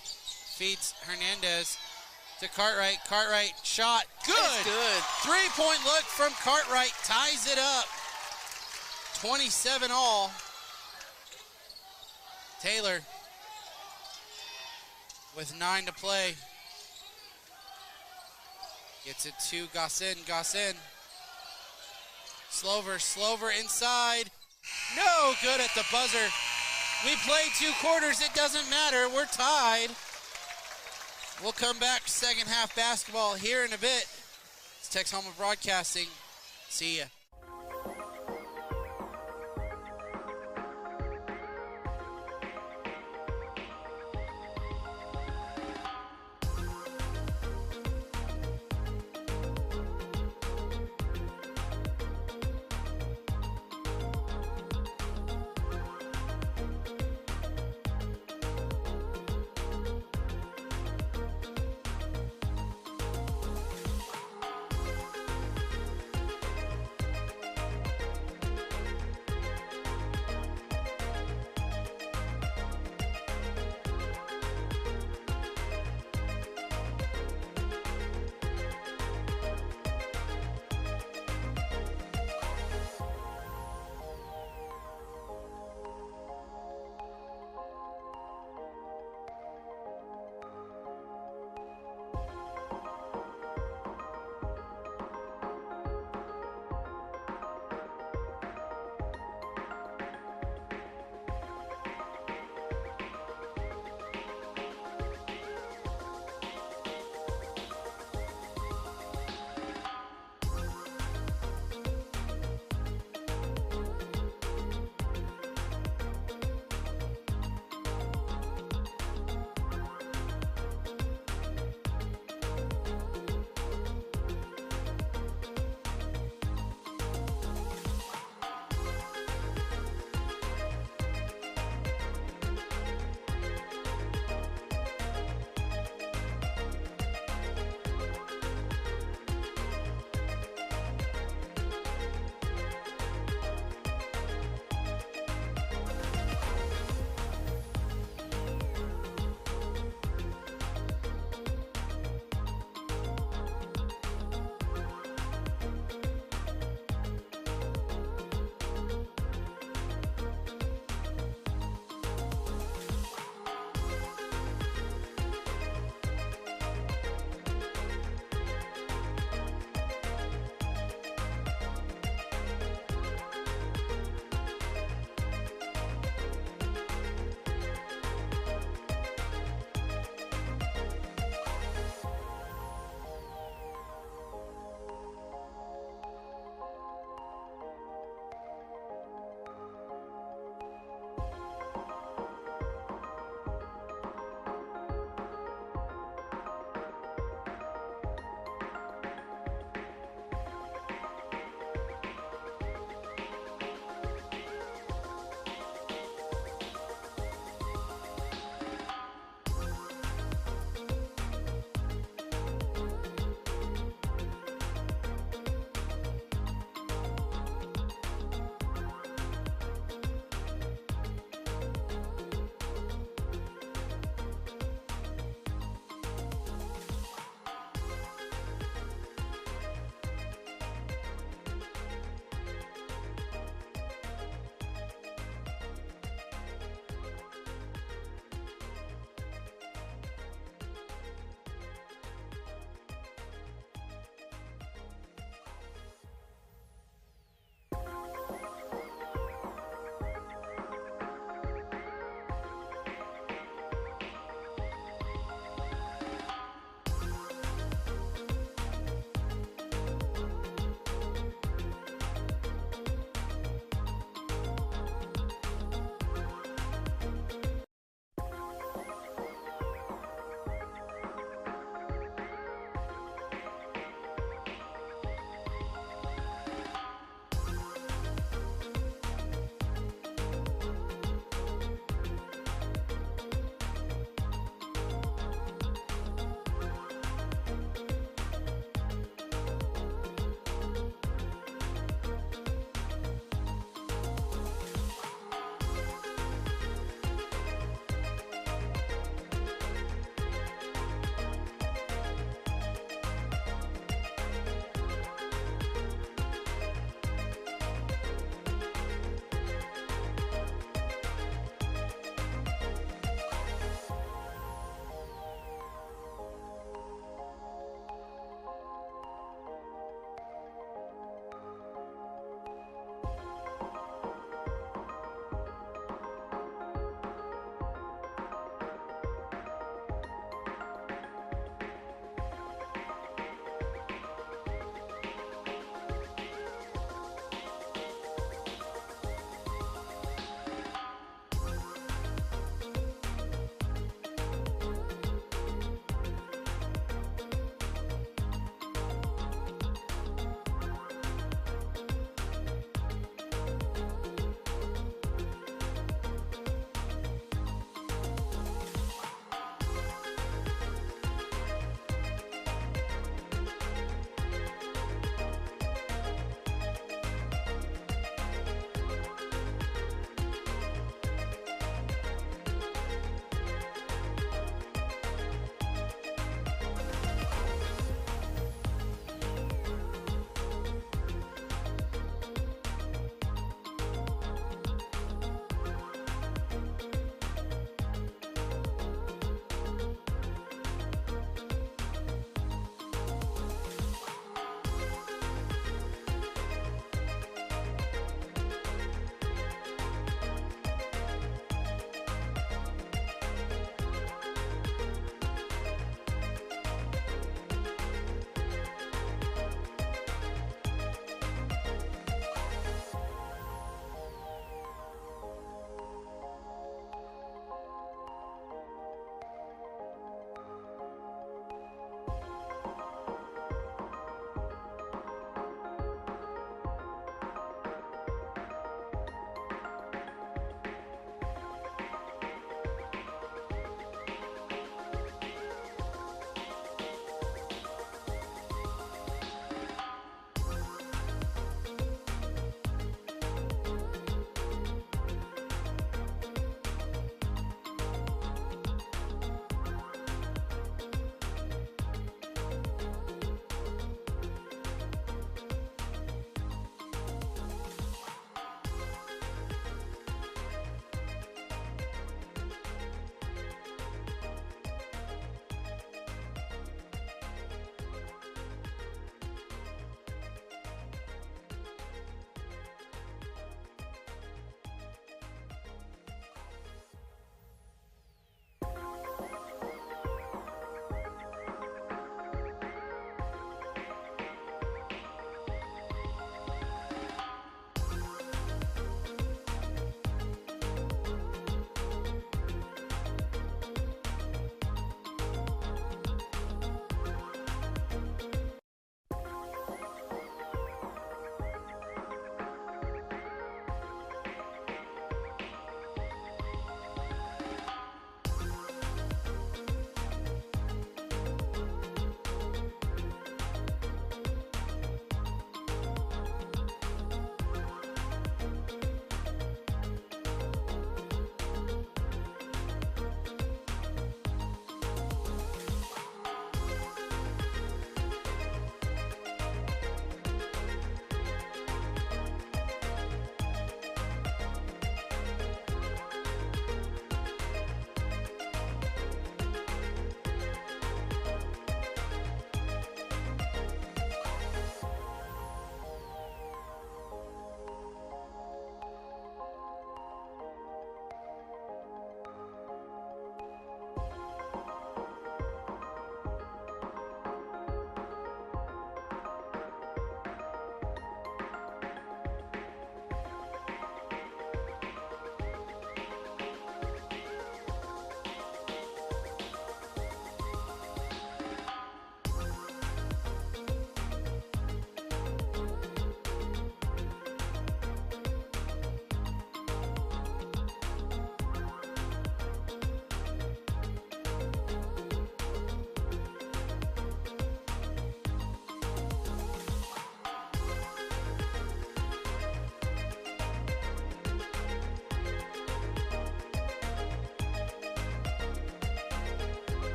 feeds Hernandez to Cartwright. Cartwright shot. Good. That's good. 3-point look from Cartwright. Ties it up. 27 all. Taylor with 9 to play. Gets it to Gossin. Gossin. Slover inside. No good at the buzzer. We played 2 quarters. It doesn't matter. We're tied. We'll come back second half basketball here in a bit. It's Tex Home of Broadcasting. See ya.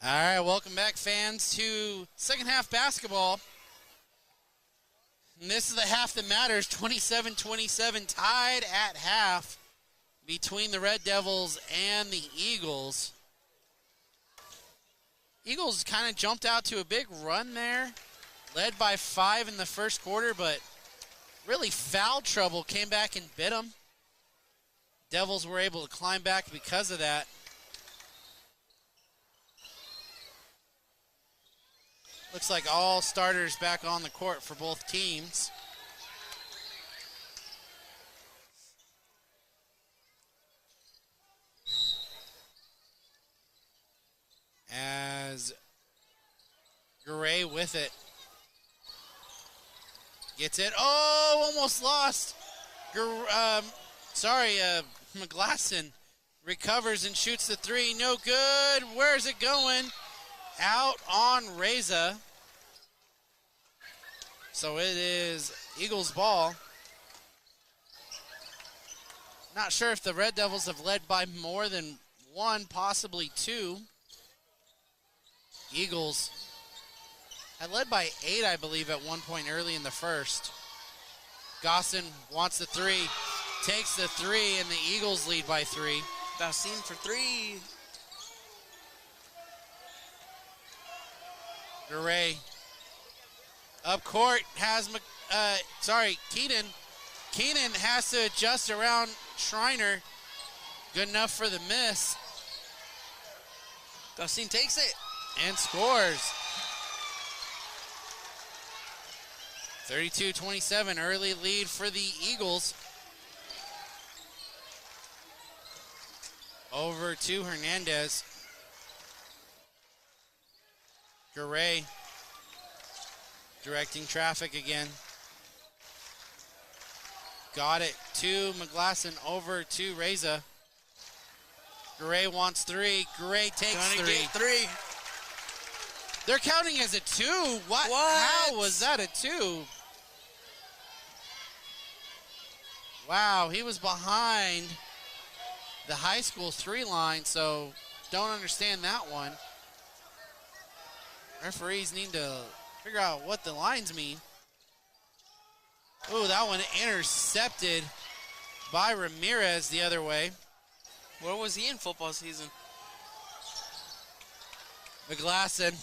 All right, welcome back, fans, to second half basketball. And this is the half that matters, 27-27, tied at half between the Red Devils and the Eagles. Eagles kind of jumped out to a big run there, led by 5 in the first quarter, but really foul trouble came back and bit them. Devils were able to climb back because of that. Looks like all starters back on the court for both teams. As Gray with it. Gets it. Oh, almost lost. McGlasson recovers and shoots the three. No good. Where's it going? Out on Reza. So it is Eagles ball. Not sure if the Red Devils have led by more than 1, possibly 2. Eagles had led by 8, I believe, at one point early in the first. Gossin wants the three, takes the three, and the Eagles lead by 3. Gossin for 3. Garay up court has, Keenan. Keenan has to adjust around Schreiner. Good enough for the miss. Gossin takes it. And scores. 32-27, early lead for the Eagles. Over to Hernandez. Garay directing traffic again. Got it to McGlasson, over to Reza. Garay wants 3. Garay takes 3. Get 3. They're counting as a 2. What? How was that a 2? Wow, he was behind the high school 3 line, so don't understand that one. Referees need to figure out what the lines mean. Ooh, that one intercepted by Ramirez the other way. Where was he in football season? McGlasson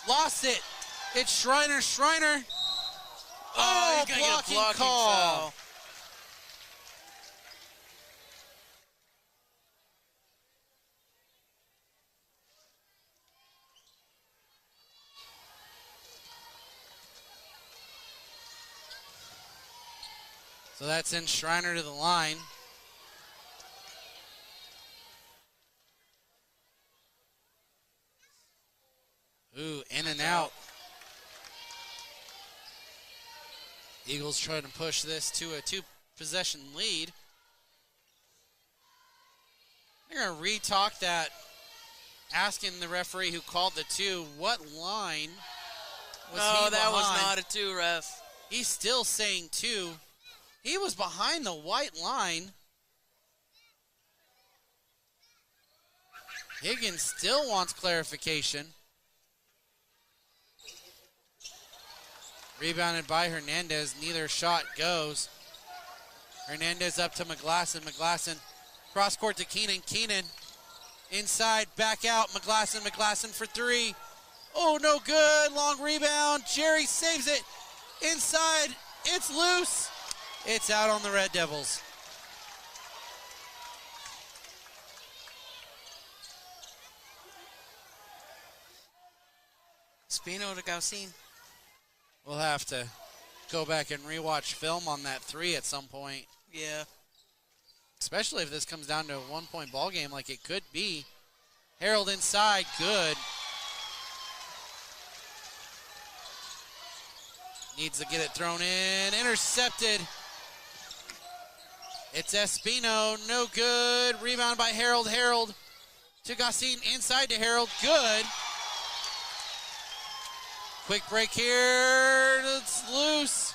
lost it. It's Schreiner. Schreiner. Oh, he's gonna get a blocking foul. So that sends Schreiner to the line. Ooh, in and out. Eagles trying to push this to a 2-possession lead. They're going to re-talk that, asking the referee who called the 2, what line was he behind? That was not a 2, ref. He's still saying 2. He was behind the white line. Higgins still wants clarification. Rebounded by Hernandez. Neither shot goes. Hernandez up to McGlasson. McGlasson cross court to Keenan. Keenan inside, back out. McGlasson. McGlasson for 3. Oh, no good. Long rebound. Jerry saves it. Inside. It's loose. It's out on the Red Devils. Spino to Gossin. We'll have to go back and rewatch film on that 3 at some point. Yeah. Especially if this comes down to a 1-point ball game like it could be. Harold inside, good. Needs to get it thrown in, intercepted. It's Espino, no good. Rebound by Harold. Harold to Gossin, inside to Harold, good. Quick break here, it's loose.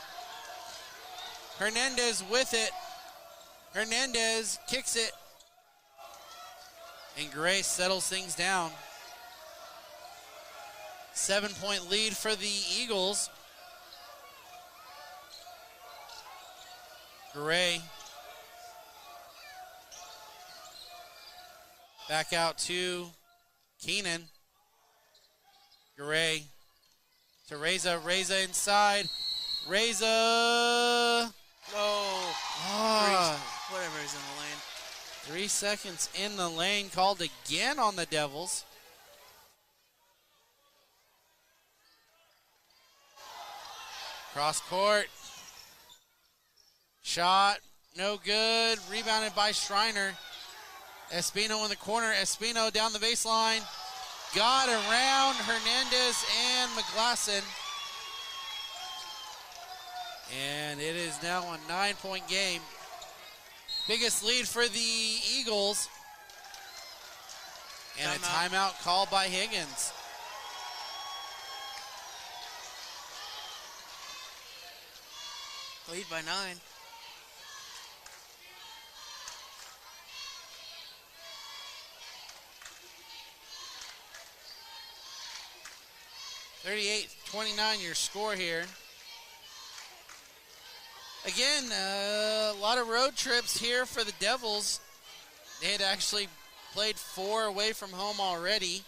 Hernandez with it. Hernandez kicks it. And Gray settles things down. 7-point lead for the Eagles. Gray back out to Keenan. Gray to Reza. Reza inside. Reza. Oh. Whatever is in the lane. 3 seconds in the lane, called again on the Devils. Cross court. Shot, no good. Rebounded by Schreiner. Espino in the corner. Espino down the baseline. Got around Hernandez and McGlasson. And it is now a 9-point game. Biggest lead for the Eagles. And a timeout called by Higgins. Lead by 9. (38-29) your score here. Again, a lot of road trips here for the Devils. They had actually played 4 away from home already,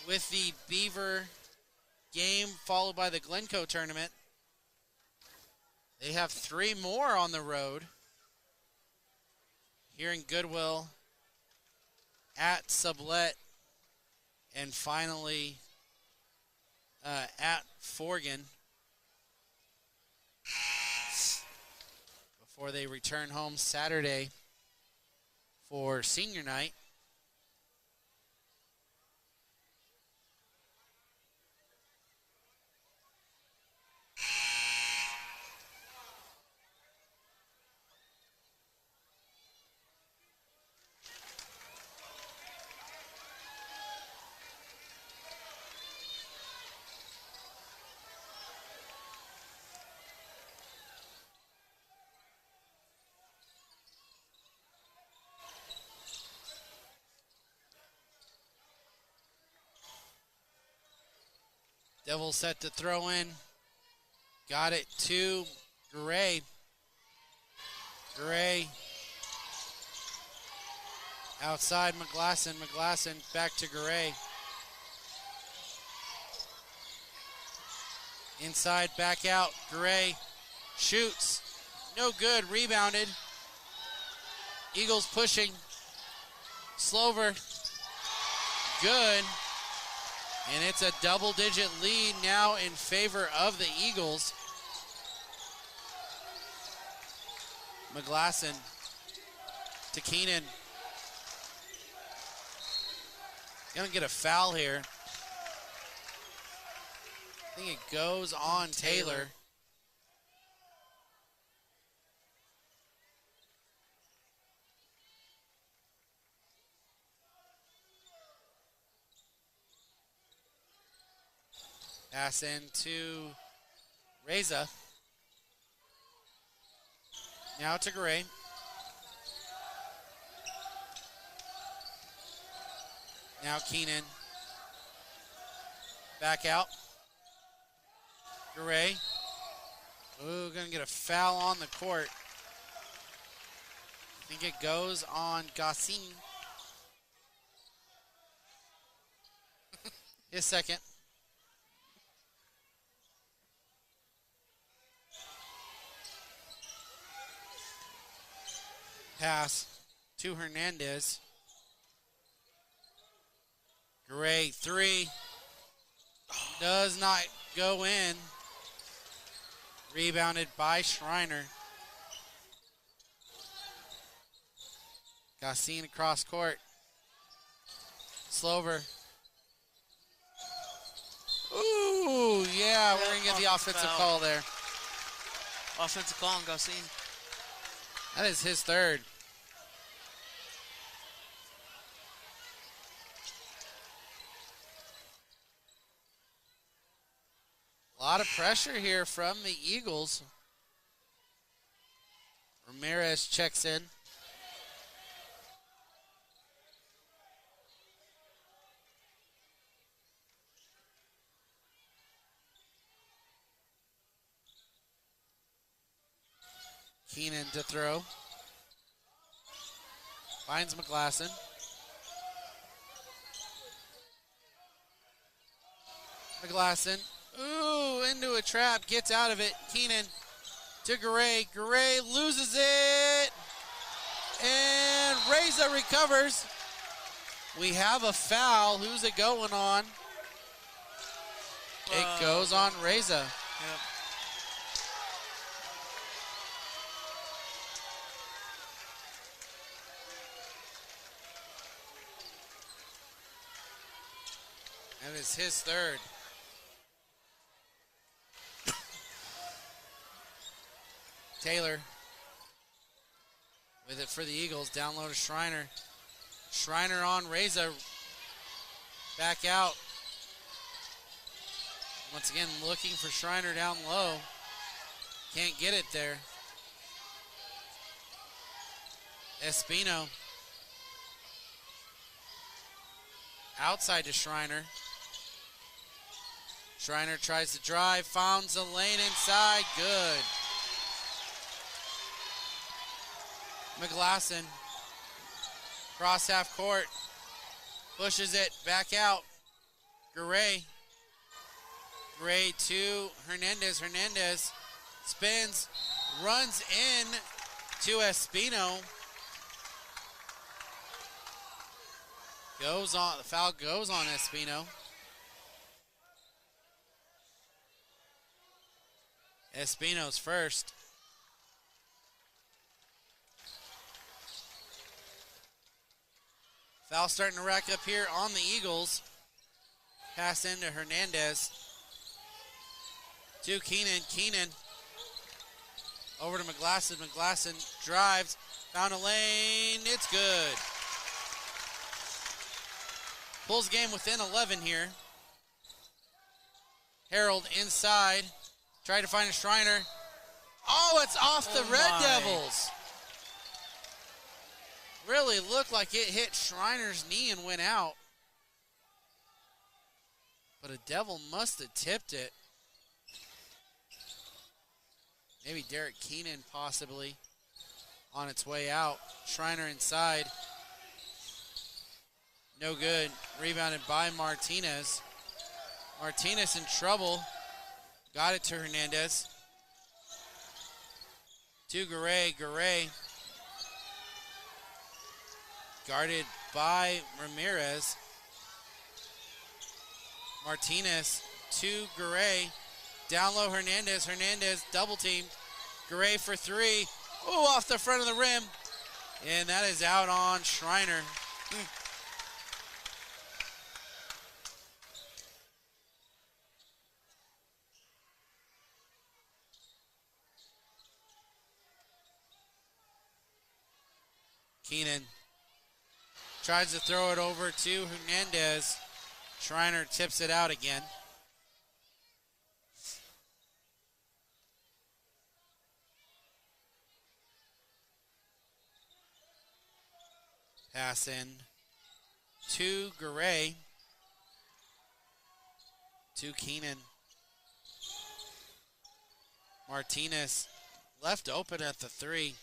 with the Beaver game followed by the Glencoe tournament. They have 3 more on the road. Here in Goodwell, at Sublette, and finally at Forgan, before they return home Saturday for senior night. Devils set to throw in. Got it to Gray. Gray. Outside McGlasson. McGlasson back to Gray. Inside, back out. Gray shoots. No good. Rebounded. Eagles pushing. Slover. Good. And it's a double-digit lead now in favor of the Eagles. McGlasson to Keenan. Gonna get a foul here. I think it goes on Taylor. Pass in to Reza. Now to Gray. Now Keenan. Back out. Gray. Ooh, gonna get a foul on the court. I think it goes on Gassin. His second. Pass to Hernandez. Gray, 3. Does not go in. Rebounded by Schreiner. Gassin across court. Slover. Ooh, yeah, we're going to get the offensive call there. Offensive call on Gassin. That is his third. A lot of pressure here from the Eagles. Ramirez checks in. Keenan to throw. Finds McGlasson. McGlasson. Ooh, into a trap. Gets out of it. Keenan to Garay. Garay loses it. And Reza recovers. We have a foul. Who's it going on? It goes on Reza. Yep. That is his third. Taylor with it for the Eagles. Down low to Schreiner. Schreiner on Reza. Back out. Once again, looking for Schreiner down low. Can't get it there. Espino. Outside to Schreiner. Schreiner tries to drive, finds a lane inside, good. McGlasson, cross half court, pushes it back out. Garay. Garay to Hernandez. Hernandez spins, runs in to Espino. Goes on, the foul goes on Espino. Espino's first. Foul starting to rack up here on the Eagles. Pass into Hernandez. To Keenan. Keenan over to McGlasson. McGlasson drives, found a lane. It's good. Pulls game within 11 here. Harold inside. Tried to find a Schreiner. Oh, it's off the Red Devils. Really looked like it hit Schreiner's knee and went out. But a Devil must have tipped it. Maybe Derek Keenan possibly on its way out. Schreiner inside. No good. Rebounded by Martinez. Martinez in trouble. Got it to Hernandez. To Garay. Garay. Guarded by Ramirez. Martinez to Garay. Down low Hernandez. Hernandez double teamed. Garay for three. Ooh, off the front of the rim. And that is out on Schreiner. Keenan tries to throw it over to Hernandez. Schreiner tips it out again. Pass in to Garay. To Keenan. Martinez left open at the three.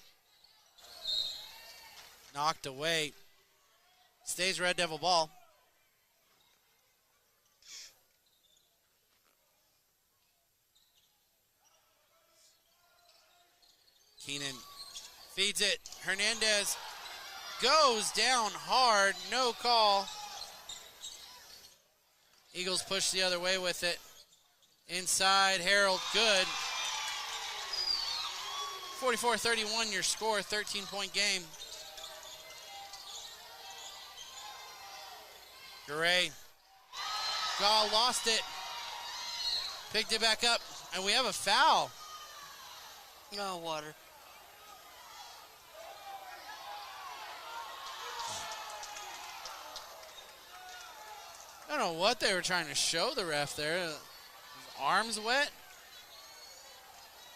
Knocked away. Stays Red Devil ball. Keenan feeds it. Hernandez goes down hard. No call. Eagles push the other way with it. Inside, Harold, good. 44-31 your score, 13-point game. Garay. Gaw lost it. Picked it back up, and we have a foul. No water. I don't know what they were trying to show the ref there. His arms wet?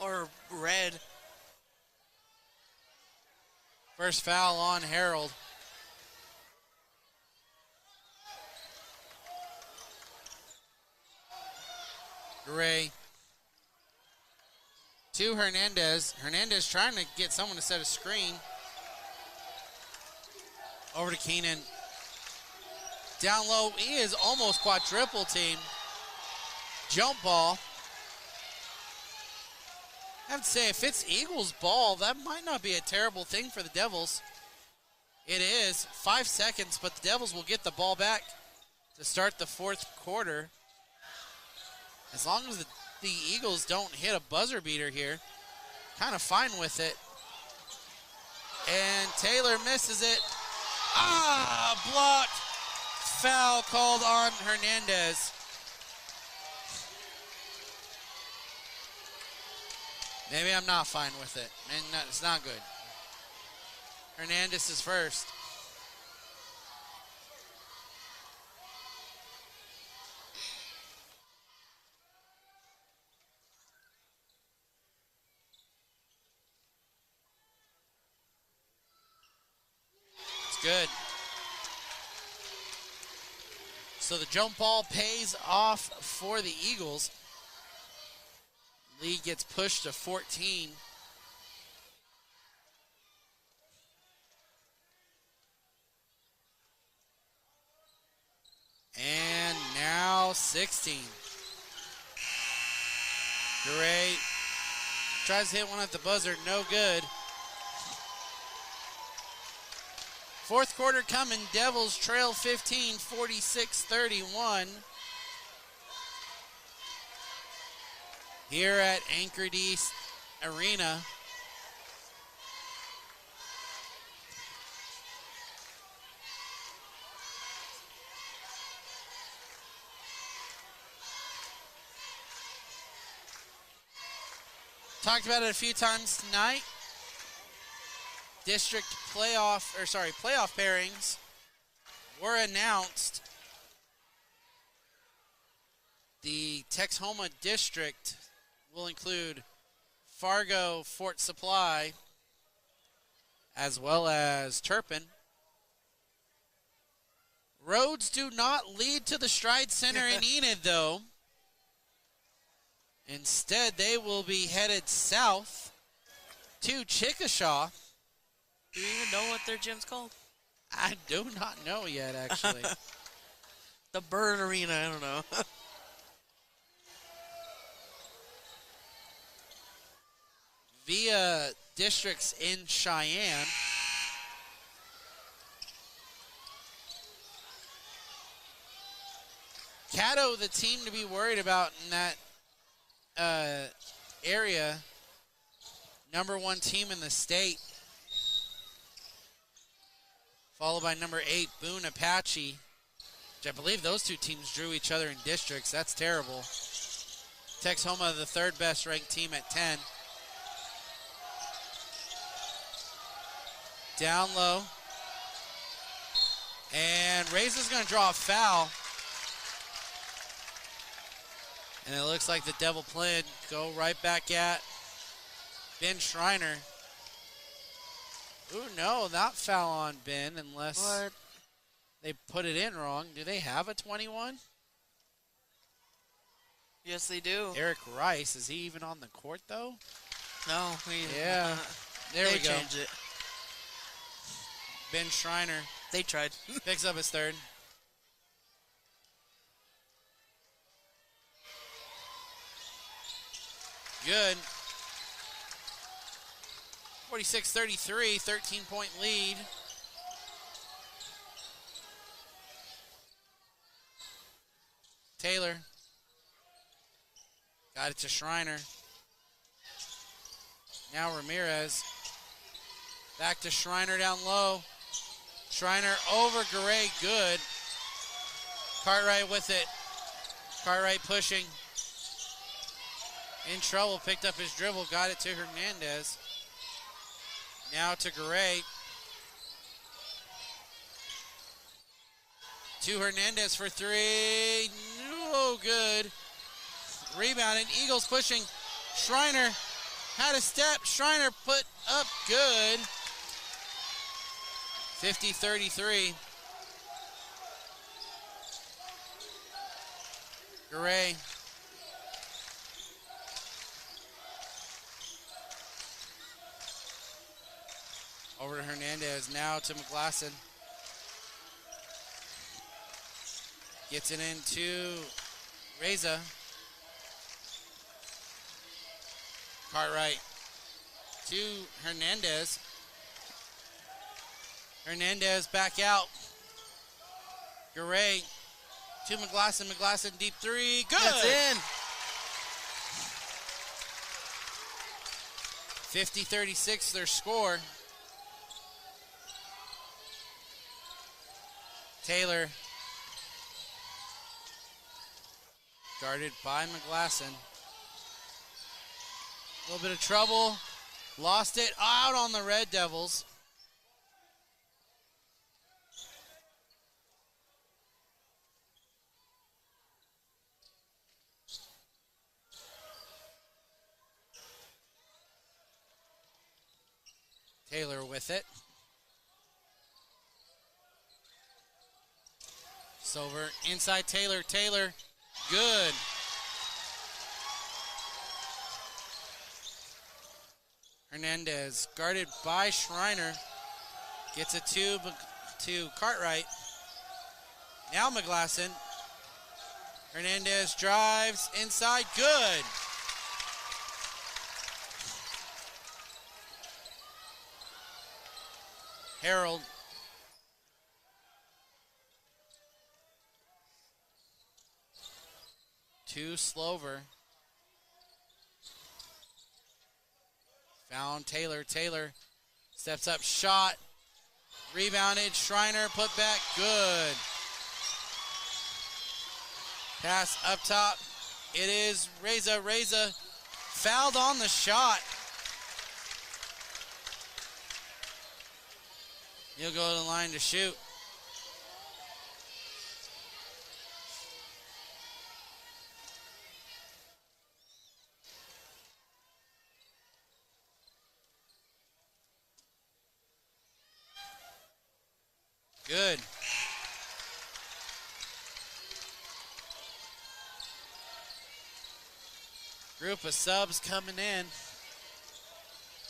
Or red. First foul on Harold. Garay to Hernandez. Hernandez trying to get someone to set a screen. Over to Keenan. Down low, he is almost quadruple team. Jump ball. I have to say, if it's Eagles ball, that might not be a terrible thing for the Devils. It is. 5 seconds, but the Devils will get the ball back to start the fourth quarter. As long as the Eagles don't hit a buzzer beater here, kind of fine with it. And Taylor misses it. Blocked. Foul called on Hernandez. Maybe I'm not fine with it. And it's not good. Hernandez is first. It's good. So the jump ball pays off for the Eagles. Lead gets pushed to 14. And now 16. Great. Tries to hit one at the buzzer, no good. Fourth quarter coming, Devils trail 15, 46-31. Here at Anchored East Arena. Talked about it a few times tonight. Playoff pairings were announced. The Texhoma district will include Fargo, Fort Supply, as well as Turpin. Roads do not lead to the Stride Center in Enid, though. Instead, they will be headed south to Chickasha. Do you even know what their gym's called? I do not know yet, actually. The Bird Arena, I don't know. Via districts in Cheyenne. Caddo, the team to be worried about in that area. #1 team in the state. Followed by #8, Boone Apache. Which I believe those two teams drew each other in districts. That's terrible. Texhoma, the third best ranked team at 10. Down low. And Ray's going to draw a foul. And it looks like the Devil Plid go right back at Ben Schreiner. Ooh, no, not foul on Ben unless they put it in wrong. Do they have a 21? Yes, they do. Eric Rice, is he even on the court, though? No. Yeah, there we go. They changed it. Ben Schreiner They tried. picks up his third. Good. 46-33, 13-point lead. Taylor. Got it to Schreiner. Now Ramirez. Back to Schreiner down low. Schreiner over Garay, good. Cartwright with it. Cartwright pushing. In trouble, picked up his dribble, got it to Hernandez. Now to Garay. To Hernandez for three. No good. Rebounded. Eagles pushing. Schreiner had a step. Schreiner put up good. 50-33. Garay. Over to Hernandez, now to McGlasson. Gets it into Reza. Cartwright to Hernandez. Hernandez back out. Garay to McGlasson. McGlasson deep three. Good. That's in. 50-36 their score. Taylor guarded by McGlasson. A little bit of trouble. Lost it out on the Red Devils. Taylor with it. It's over inside Taylor. Taylor, good. Hernandez guarded by Schreiner. Gets it to Cartwright. Now McGlasson. Hernandez drives inside. Good. Harold. To Slover. Found Taylor. Taylor steps up, shot. Rebounded. Schreiner put back. Good. Pass up top. It is Reza. Reza fouled on the shot. He'll go to the line to shoot. Good. Group of subs coming in.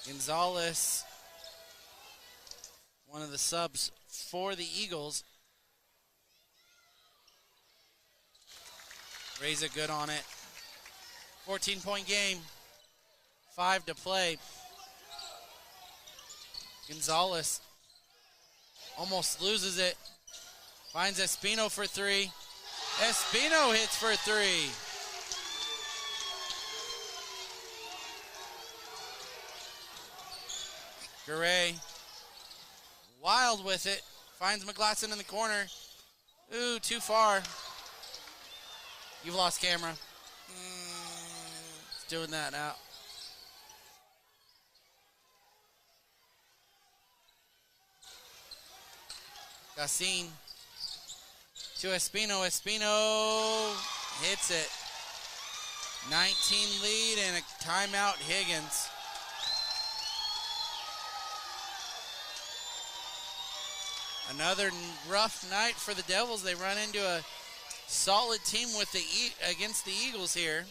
Gonzalez, one of the subs for the Eagles. Reza good on it. 14-point game. 5 to play. Gonzalez almost loses it. Finds Espino for three. Espino hits for three. Garay, wild with it. Finds McGlasson in the corner. Ooh, too far. You've lost camera. It's doing that now. Gassin to Espino. Espino hits it. 19 lead and a timeout Higgins. Another rough night for the Devils. They run into a solid team with against the Eagles here.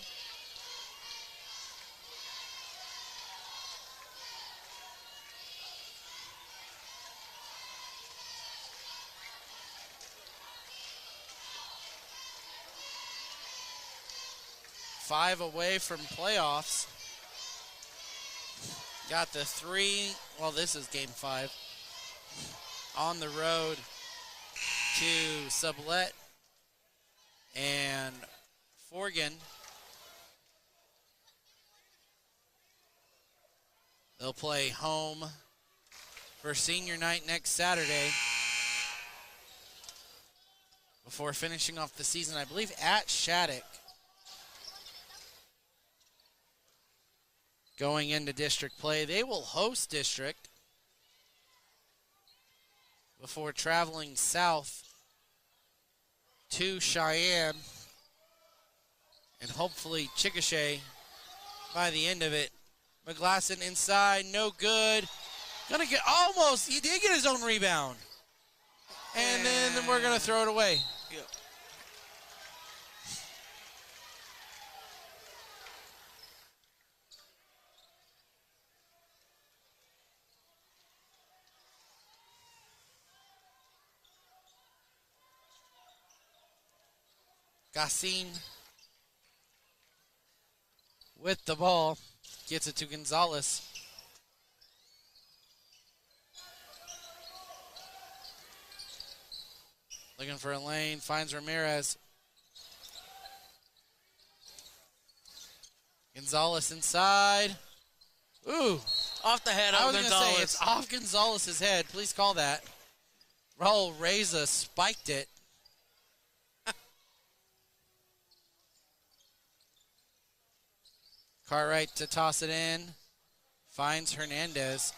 Five away from playoffs. Got the three. Well, this is game 5. On the road to Sublette and Forgan. They'll play home for senior night next Saturday before finishing off the season, I believe, at Shattuck. Going into district play, they will host district before traveling south to Cheyenne and hopefully Chickasha by the end of it. McGlasson inside, no good. Gonna get almost, he did get his own rebound. And then we're gonna throw it away. Yep. Gassin with the ball. Gets it to Gonzalez. Looking for a lane. Finds Ramirez. Gonzalez inside. Ooh. Off the head I of was going to say, Gonzalez. it's off Gonzalez's head. Please call that. Raul Reza spiked it. Cartwright to toss it in. Finds Hernandez.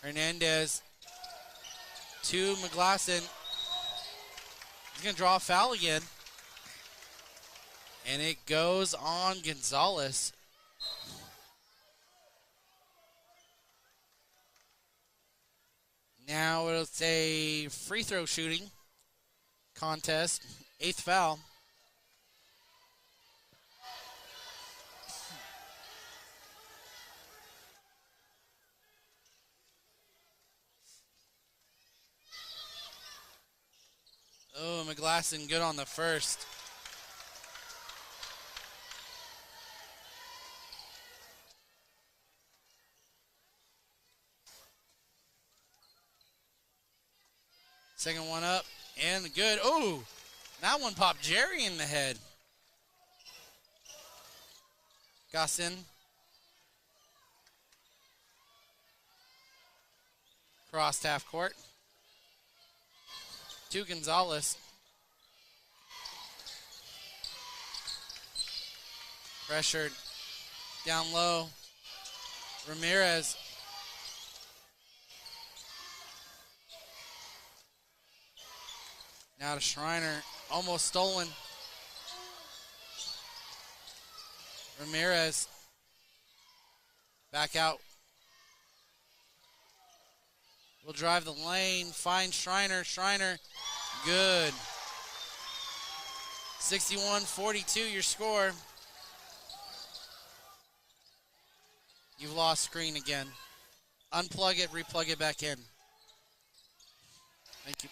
Hernandez to McGlasson. He's going to draw a foul again. And it goes on Gonzalez. Now it's a free throw shooting contest. 8th foul. Oh, McGlasson good on the first. Second one up and good. Oh, that one popped Jerry in the head. Gassin. Crossed half court. To Gonzalez. Pressured. Down low. Ramirez. Now to Schreiner. Almost stolen. Ramirez. Back out. Will drive the lane. Find Schreiner. Schreiner. Good. 61-42 your score. You've lost screen again. Unplug it, replug it back in. Thank you.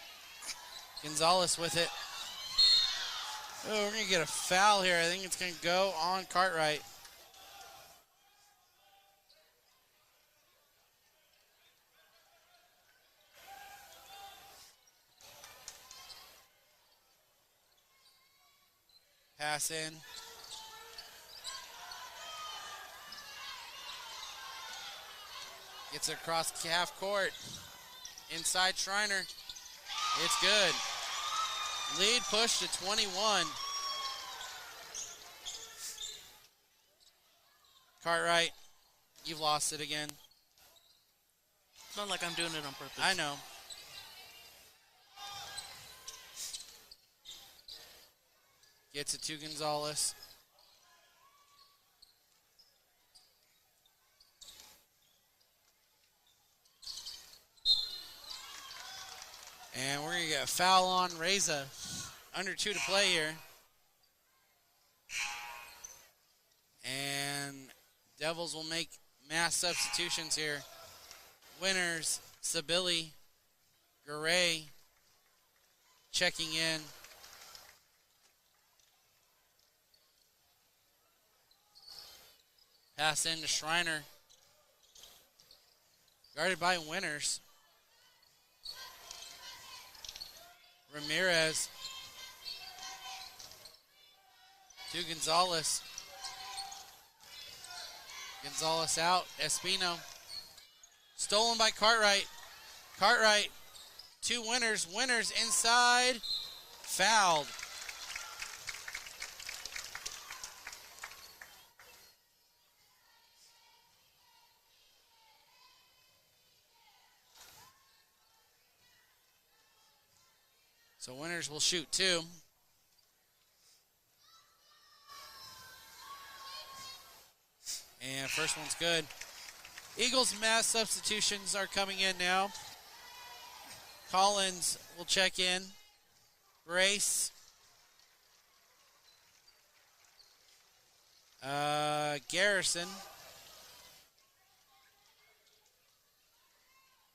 Gonzalez with it. Oh, we're going to get a foul here. I think it's going to go on Cartwright. Pass in. Gets it across half court. Inside Schreiner. It's good. Lead push to 21. Cartwright, you've lost it again. It's not like I'm doing it on purpose. I know. Gets it to Gonzalez. And we're going to get a foul on Reza. Under 2 to play here. And Devils will make mass substitutions here. Winners, Sabili, Garay checking in. Pass in to Schreiner. Guarded by Winners. Ramirez. To Gonzalez. Gonzalez out. Espino. Stolen by Cartwright. Cartwright. 2 Winners. Winners inside. Fouled. So Winners will shoot 2. And first one's good. Eagles mass substitutions are coming in now. Collins will check in. Grace. Garrison.